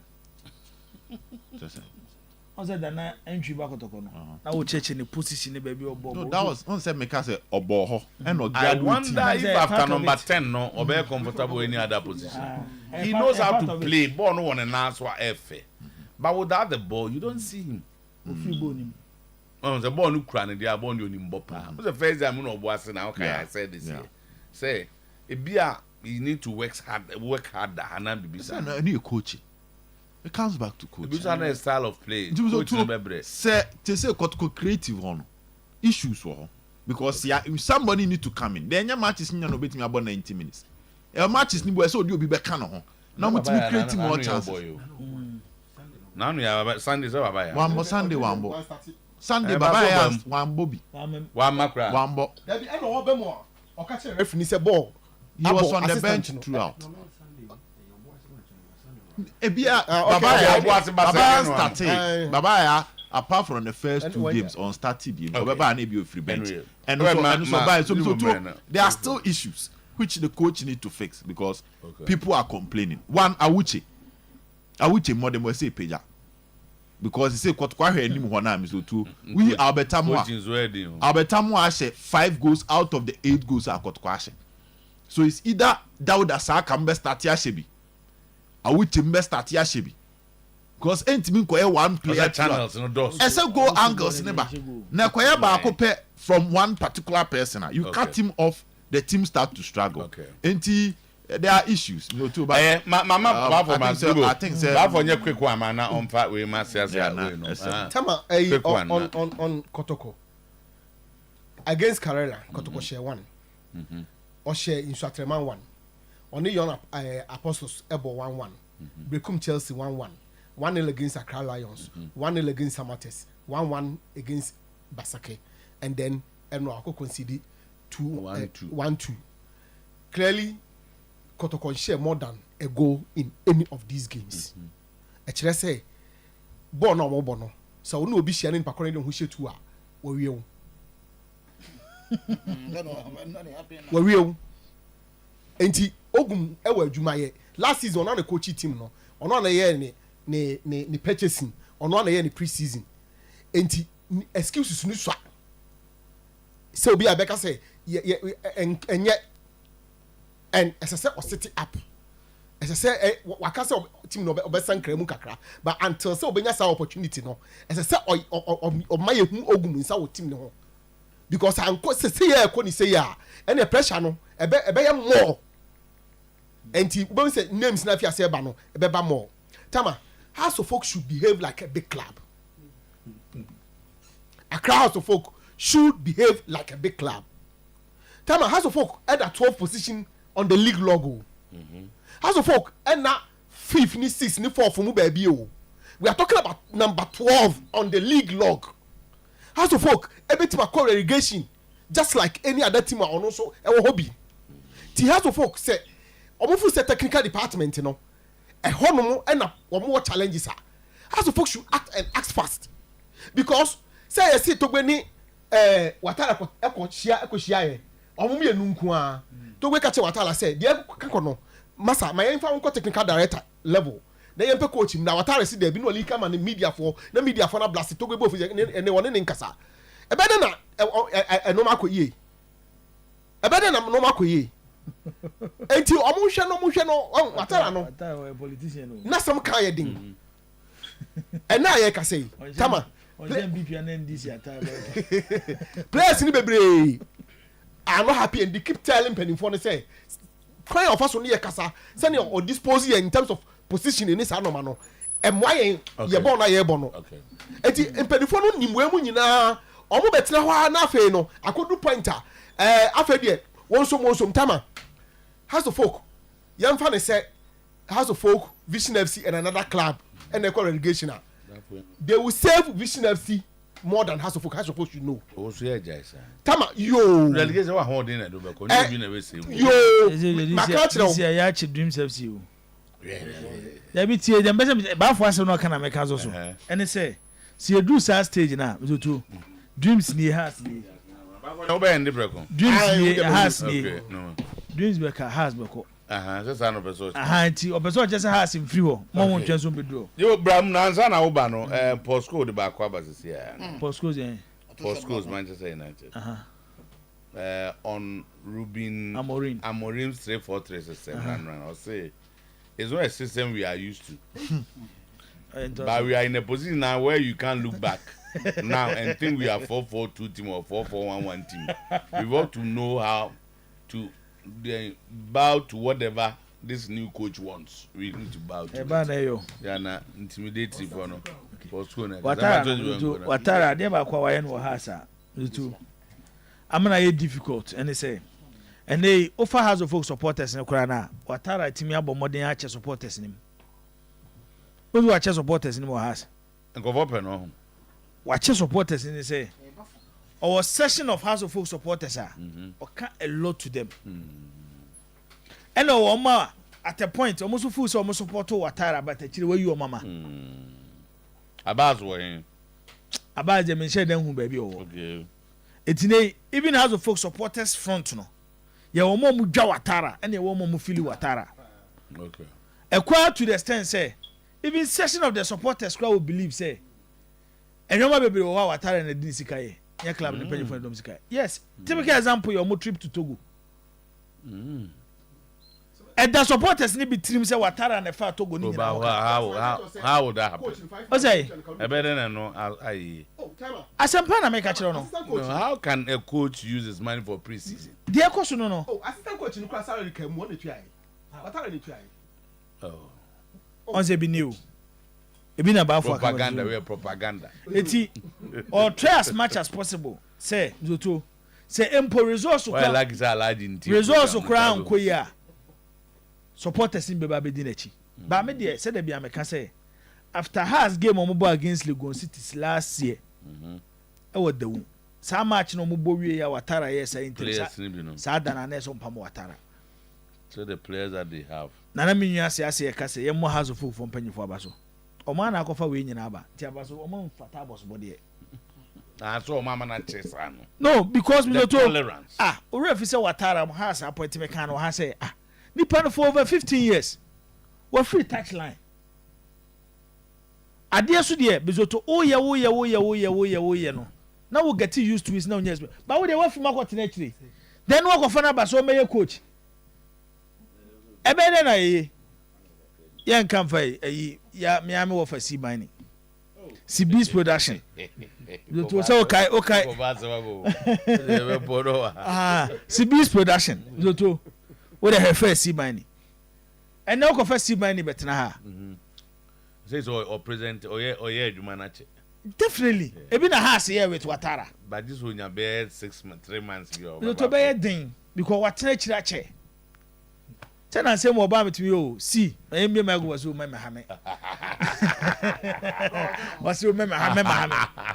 I said that entry back at Okono. I will check in the position, baby. No, that was on said Mekase or Boho and no. I wonder if after number 10 no or very comfortable any other position. He knows how to play. Ball no one and answer F. But without the ball, you don't see him. The ball no crying, they are born you in Bopa. The first time you know what's now. Okay, I said this here. Say, you need to work harder, and not be busy. I need a coach. It comes back to coach. It's a style of play. Say creative on issues for because somebody need to come in. Then your match is not beating about 90 minutes. A match is new, so you'll be back on. Now we creating more chances. Now we have Sunday, one more Sunday, one more Sunday. Baba one Bobby, one Macra, one Bob. There be no more. Or catch a referee say ball. He was on the bench throughout. Babaya apart from the first two games on started game, free bench. And so there are still issues which the coach need to fix because people are complaining. One, Awuche more than we say Peja. Because he say we Albertamu 5 goals out of the 8 goals are Kotkwashe. So it's either Dauda Saka mbe start Yashebi. Awuche mbe start Yashebi. Because ain't mean koye one player channels no doors. Ese go angles neba. Na koye ba akope from one particular person. You cut him off, the team start to struggle. Ain't there are issues. You know too but mama I think so. That for your quick one man on fat we must say Tama on Kotoko. Against Karela, Kotoko share 1. Or share in Shatreman 1. Only young Apostles Ebo 1-1. Brekum Chelsea 1-1. 1-0 against Accra Lions. 1-0 against Samates. 1-1 against Basake. And then Enwako conceded 1-2. Clearly, Kotoko share more than a goal in any of these games. Actually, say, Bono or Bono. So we know be sharing Pacorin who share 2 hours. Were enti Ogum ewe adwumaye last season on the coach team no ono na ye ni purchasing ono na ye ni pre-season enti excuses no swa se obi abeka say enye and as I say o set up as I say waka say team no obesan kremu kakra but until say obenya sa opportunity no as I say o maye hu Ogum nsa wo team no because anko say ya ko ni say ya and the pressure no ebe ya more enti we say names na fi ase ba no ebe ba more Tama House of Folk should behave like a big club. Accra House of Folk should behave like a big club. Tama House of Folk at the 12th position on the league logo. House of Folk and now 5th, ni 6th, ni 4th mu baby o. We are talking about number 12 on the league log. House of Folk, every team call relegation just like any other team are also a hobby. The House of Folk say, omo say technical department, you know, a honomo and more challenges are. House of Folk should act and act fast because say I see to any watara eko shia omo me nunku a to we catch watara say dey kakono masa my info technical director level. Na yempe coach na watare si de bi no lika man media for na blast to go bo ene woni ne nkasa e be na no makoye e be na no makoye enti omo hwe no watara no politician no na some kan yedin e na ye ka say tama BP and NDC atare players ni bebre are not happy and they keep telling penny for say cry of us on ye kasa send or dispose in terms of position in this anoma no emwaye ye bon na ye bon no enti empedifo no nimwe mu nyina omo betena ho na afei no akodu pointer afei de wonso tama House of Folk yamfa ne say House of Folk Vision FC and another club and they call relegation they will save Vision FC more than House of Folk. House of Folk should know. Also, yeah, Jason. Tama, yo. Relegation was holding it. You never say. Yo. This year, I actually Dreams FC. Let me tell you, the best about for us no can make us also. And they say, see a do stage now. So too. Dreams near has me. Dreams near has me. Dreams Becker has Beko. Just an episode. Episode just has in free. Mom just won't be draw. You Bram Nanzana Obano, postcode the back this year. Postcodes Manchester United. On Rubin Amorim 343 system. I'll say it's not a system we are used to. But we are in a position now where you can't look back now and think we are 4-4-2 team or 4-4-1-1 team. We want to know how to bow to whatever this new coach wants. We need to bow to it. Yeah, na intimidating for no. Watara, they ba kwa wayen wo hasa. I'm na difficult and they say and they offer House of Folk supporters in Ukraine. Watara timi abo modern ache supporters nim. Who ache supporters nim wo hasa. Nko open no. Wache supporters in they say our session of House of Folk supporters are can a lot to them. And our mama at a point almost full so almost support Watara but actually where you mama. Abaz way. Abaz them share them who baby okay. It's even House of Folk supporters front no. Ya wo mu dwa Watara and ya wo mu feel Watara. Okay. Equal to the extent say even session of the supporters crowd will believe say and no baby wo Watara na din sikaye. Yeah, club the penny for the sky. Yes, typical example your mo trip to Togo. And the supporters need be team say Watara and the far Togo ni. How would that happen? O say I better know I Asempa na make actually no. How can a coach use his money for pre-season? There coach no. Oh, assistant coach in class salary can mo na try. Watara ni try. Oh. On say be new. E be na ba for propaganda, we propaganda. Eti or try as much as possible. Say Zoto. Say empo resource well like is allowed in team. Resource crown ko ya. Supporters in beba be din echi. Ba me dey say dey be ameka say after has game on bo against Legon City last year. E wo dawu. Sa match no mo bo wie ya Watara yes interest. Sa dana na so mpam Watara. So the players that they have. Nana me nwa ase ka say yem House of Folk from panyifo abaso. Omo na akofa we nyina aba. Ti abaso omo mfata boss body. So mama na chase ano. No, because me to tolerance. Orefi say Watara has appointment kan o ha say nipa for over 15 years. We free touchline. Ade so de bezoto oye no. Now we get used to it now yes. But we dey work from akot na chire. Then we go for na ba so meye coach. Ebe na ye. Yan kan fa ya me am wo for C mining. CB's production. You say okay. CB's production. You what the first C mining. And now go first C mining betna ha. Says or present oye Jumanache. Definitely. Ebi na house here with Watara. But this one ya be 6 months, 3 months. You to be din because Watara chirache. Tell us more about you. See, I am your was who remember Hammy. Was you remember Hammy?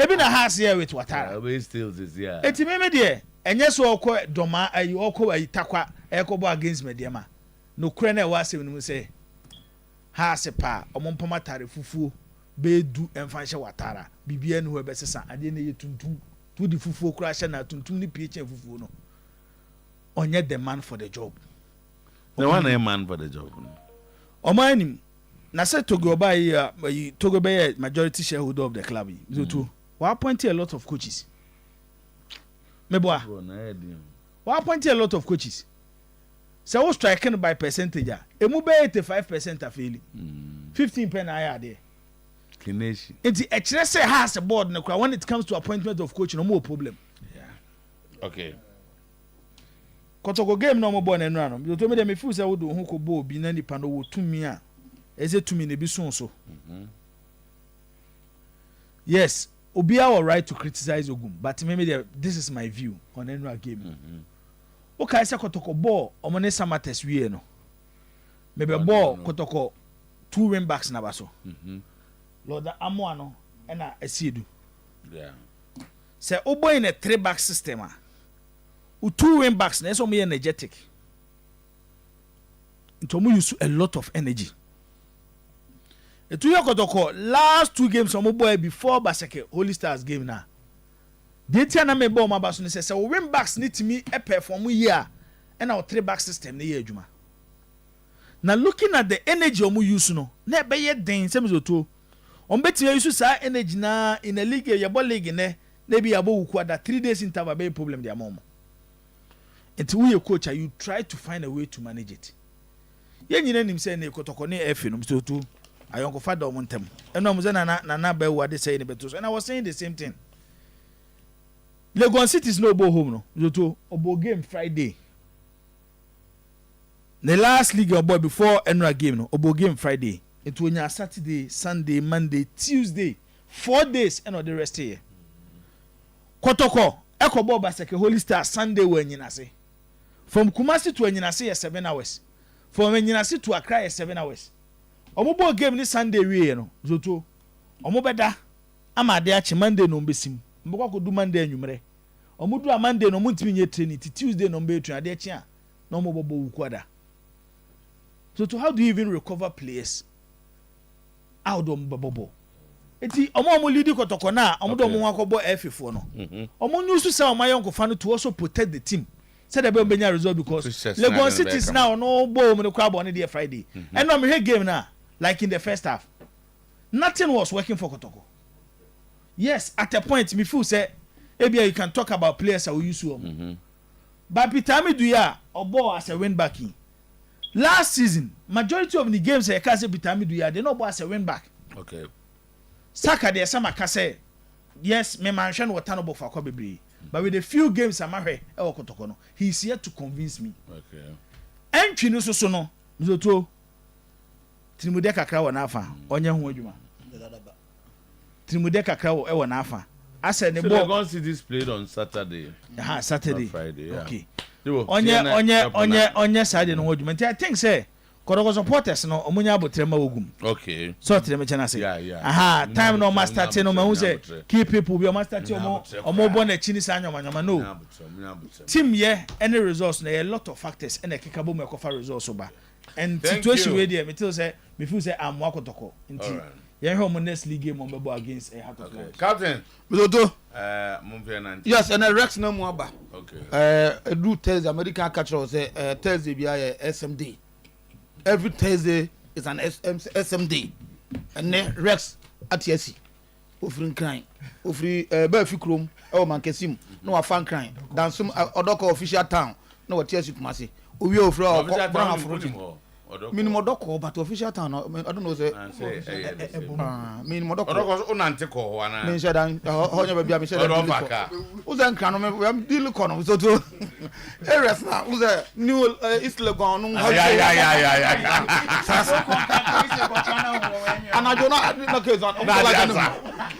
Even a house here with Watara. We still this year. It's me, dear. And yes, all quite Doma, you all call a Takwa, Echo against me, dear ma. No crane was when we say, has a pa, or Mompamatari fufu, be do and find Watara, BBN who best son, I didn't need to the fufu crash and to the pitch and fufu. No. On yet the man for the job. The one a man for the job. O mine na said to go by majority shareholder of the club. So too. We appoint a lot of coaches. Meboa. We appoint a lot of coaches. So we striking by percentage. E mu be 85% are failing. 15% are there. Kineshi. It's a chance has a board when it comes to appointment of coach no more problem. Yeah. Okay. Kotoko game no mo born enra no. You told me dem feel say we do hu ko bo bi na nipa no wo tumi a. Eze tumi na bi so. Yes, obi are right to criticize Ogum, but maybe this is my view on enra game. Okay, say Kotoko ball omone Samates wie no. Maybe ball Kotoko 2 wing backs na baso. Lord Amo no na Asiedu. Yeah. Say obo in a 3 back system a. 2 wing backs na so me energetic. Into mo use a lot of energy. The 2 year Kotoko last 2 games on boy before Baseke Holy Stars game na. The tia na me ball ma baso ne say wing backs need to me e perform here and our 3 back system na ye adwuma. Now looking at the energy omo use no na be ye den sem so to. On beti use sa energy na in a league ye ball league ne na be abo wuku ada 3 days interval be problem dia mom. Until we a coach, you try to find a way to manage it. Yen you name say ne Kotoko ne efe no so too. I yonko father omontem. Eno mo na be what they say in betos. And I was saying the same thing. Legon City is no bo home no. So too obo game Friday. The last league boy before Enra game no obo game Friday. It will Saturday, Sunday, Monday, Tuesday. 4 days and the rest here. Kotoko Eko bo Baseke Holy Star Sunday when you say. From Kumasi to Enyinase 7 hours. From Enyinase to Accra 7 hours. Omo ball game ni Sunday we no. Zoto. Omo beda. Ama de achi Monday no mbesim. Mbokwa ko du Monday anwumre. Omo du Monday no muntimi nye training. Tuesday no mbe tru ade achi a. No omo bobo wukwada. So how do you even recover players? How do bobo? Eti omo lead Kotoko na omo do omo akobo F4 no. Omo nyusu say omo yonko fa no to also protect the team. Said the Benya result because Legon City is now no ball in the crowd on the Friday. And no me game now, like in the first half. Nothing was working for Kotoko. Yes, at a point, me feel say, maybe you can talk about players I will use to. But Pitami Duya or ball as a win back in. Last season, majority of the games I can say Pitami Duya, they no ball as a win back. Okay. Saka de sama kase. Yes, me mention what Tanobo for Kobe. But with a few games I'm married, he's here to convince me. Okay. And Chino so no, Zoto Trimudeka Crow and Alpha, Onya Hujuma. Trimudeka Crow, Ewan Alpha. I said the ball. Going to see this played on Saturday. Saturday. Friday. Yeah. Okay. Onya side and Hujuma. I think, say, Kotoko supporters no omunya abotrema ogum. Okay. So trema chana say. Yeah. Aha, time no master te no ma say key people be master te omo born a chini sa nyoma no. Team ye any results na a lot of factors and a kickable me cover results oba. And situation where there me tell say me feel say am wa Kotoko. Nti ye hwe mo next league game on be against a Heart of Lions. Captain. Bizoto. Yes, and a Rex no mo aba. Okay. Do Thursday American catcher say Thursday be SMD. Every Thursday is an SMD. And then Rex at Yesi. Offering crying. Offering Berfikrum. Oh, man, Kessim. No, a fan crying. Down some Odoko official town. No, what Yesi Kumasi. We offer a brown fruit. Minimum Doko, but official town. I don't know. Minimum Doko. Unantiko, one. Mention However, be a Michelle. Who's a crown? We have deal con. So to Eres now, who's a new East Legon. And I do not look on.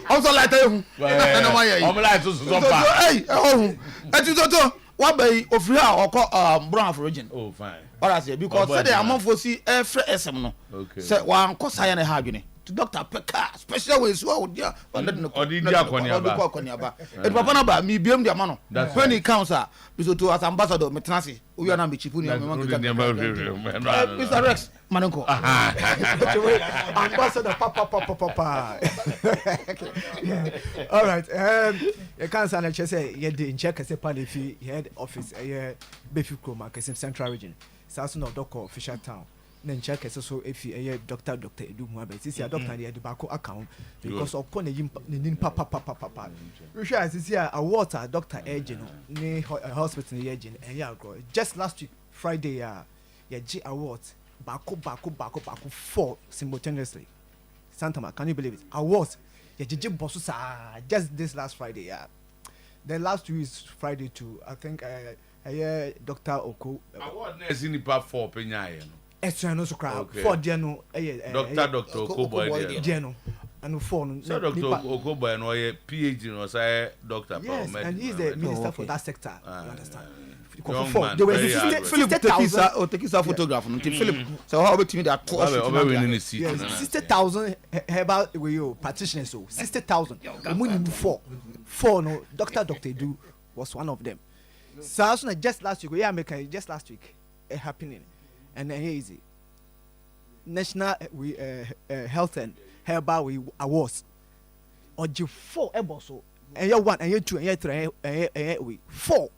Also, like him. Hey, oh, and you don't what by of real or brown region. Oh, fine. What I say because say the amount for see every SM no. Okay. Say one cause I na ha dwene. To Dr. Peka special way so dia odi dia koniaba. E papa na ba mi biem dia ma no. When it counts ah so to as ambassador metenase. O ya na me chipu ni Mr. Rex Manonko. Ambassador papa. All right. You can say na say you dey check say Palefi head office Befi Kroma Kesim Central Region. Sasu no Doko official town. Na check so if Dr. Edu Muabe. This is doctor dey the back account because upon the papa. We sure as this here award Dr. Ejino ni hospital ni Ejin and just last week Friday G awards back 4 simultaneously. Santama, can you believe it? Awards just this last Friday Then last week is Friday too. I think Dr. Oko award na esi nipa 4 penya no. Extra no so crowd 4 dia no Dr. Okoboy dia no and 4 no. So Dr. Okoboy no PhD no say doctor yes, and he's the minister for that sector. You understand? They were Philip take his photograph until Philip so how about me that 60,000 herbal practitioners so 60,000 4 no Dr. Edu was one of them. So just last week just last week happening and easy national health and herbal awards or 4 eboso and 1 and 2 and 3 4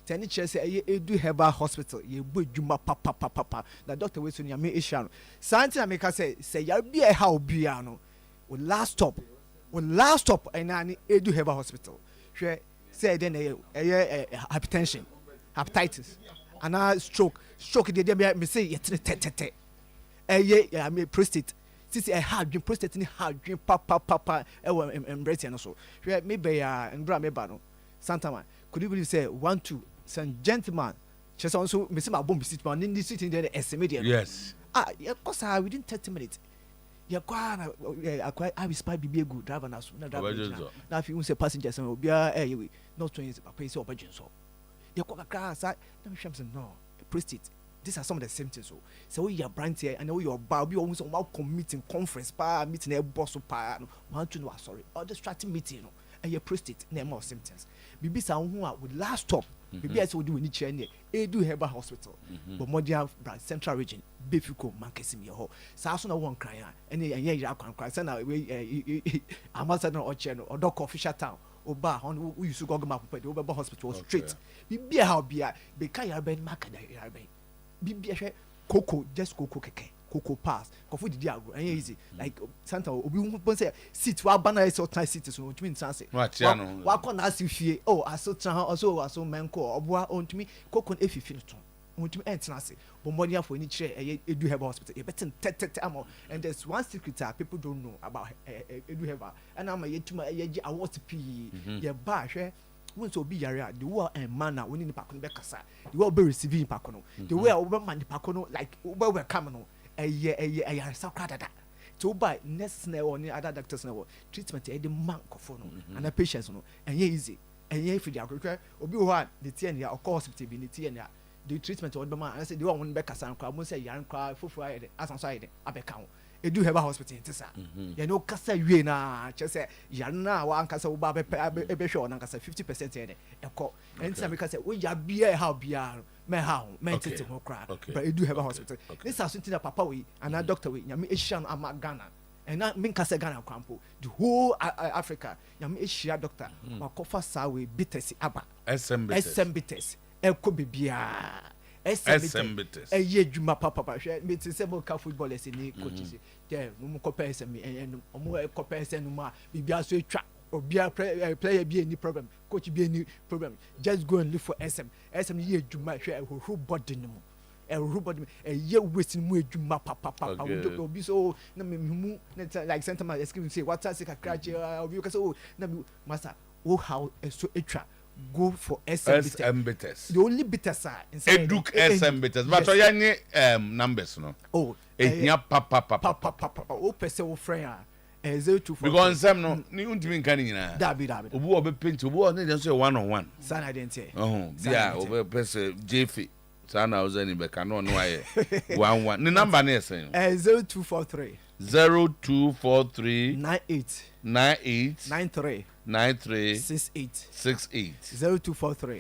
tani say Edu Herbal Hospital ye bu djuma papa na doctor we so nyame ehia no santi na make say ya bia ha obia no we last stop enani Edu Herbal Hospital hwe say then hypertension hepatitis and stroke dey me say ye tete me prostate sisi hard prostate ni hard papa embrace no so hwe me be ya nbra me ba no Santama could you believe say 1-2 some gentleman just also me say my bomb sit man in the sitting there estimate yes cause within 30 minutes ya kwa na I spy be good driver na so na driver na if you say passengers so obia we not 20 papa say obagin so ya kwa kakra sa na me hwem no prostate. These are some of the symptoms so we are brand here and we are about we almost meeting conference meeting a boss want to know sorry or distracting meeting and your prostate name of symptoms bibi sa who would last stop bibi as we do ni chair Edu Herbal Hospital but Managerial Central Region Befuko Mankesim your ho sa so na one cry and ya cry say na we ambassador or chair or doc official town oba on we used to go map Oba Hospital straight bibi how bia be kai ya ben makada ya ben bibi hwe cocoa just cocoa pass kofu didi agro and easy like Santa obi won say seat wa bana is all seat so ntumi ntanse wa ko na asifie aso tran also aso menko oboa ontumi cocoa efifi no to ontumi entanse but money for any chair Edu Herbal Hospital e betin tete amo and there's one secret that people don't know about Edu Herbal and am yetuma yeji awards p ye ba hwe when so be yare the war and manner when ni pakono be kasa the war be receiving pakono the way we man the pakono like we come no eye sakrada to buy next na or other doctors na treatment e the man kofo no and the patients no enye easy enye if the agro obi ho a the tie na o hospital bi the tie na the treatment or be man I say the one be kasa nkwa mo say yare nkwa fufu aye asanso aye abeka ho Edu Herbal Hospital tisa ya no kasa wie na che say yare na wa nkasa wo ba be hwe na nkasa 50% ene ekọ enti na me kasa wo ya bia ha bia me ha me tete ho kra but Edu Herbal Hospital this is something that papa we and doctor we nyame ehia no ama Ghana and na me nkasa Ghana kwampo the whole Africa nyame ehia doctor wakofa sa we bitters aba SMBTS ekọ bibia SMBTS eye djuma papa hwe me ti se mo ka footballers ni coaches there mo copy SM and mo copy SM ma bibia so etwa obia player bi any problem coach bi any problem just go and look for SM ye djuma hwe who body no who body ye wasting mu djuma papa obi so na me like Sometymer excuse me say what say kakra obi ka so na master how so etwa go for SMBTS. The only bitters are inside Edu SMBTS. But yes. Numbers no. Papa. O pese o friend 024. Because some no ni untimi kan nyina. Dabi. Obu obe paint obu o na dey say one on one. San identity. Yeah, obe pese JF Sana was any back. I know why. 1 The number is saying 0243 0243 98 98 93 93 68 68 0243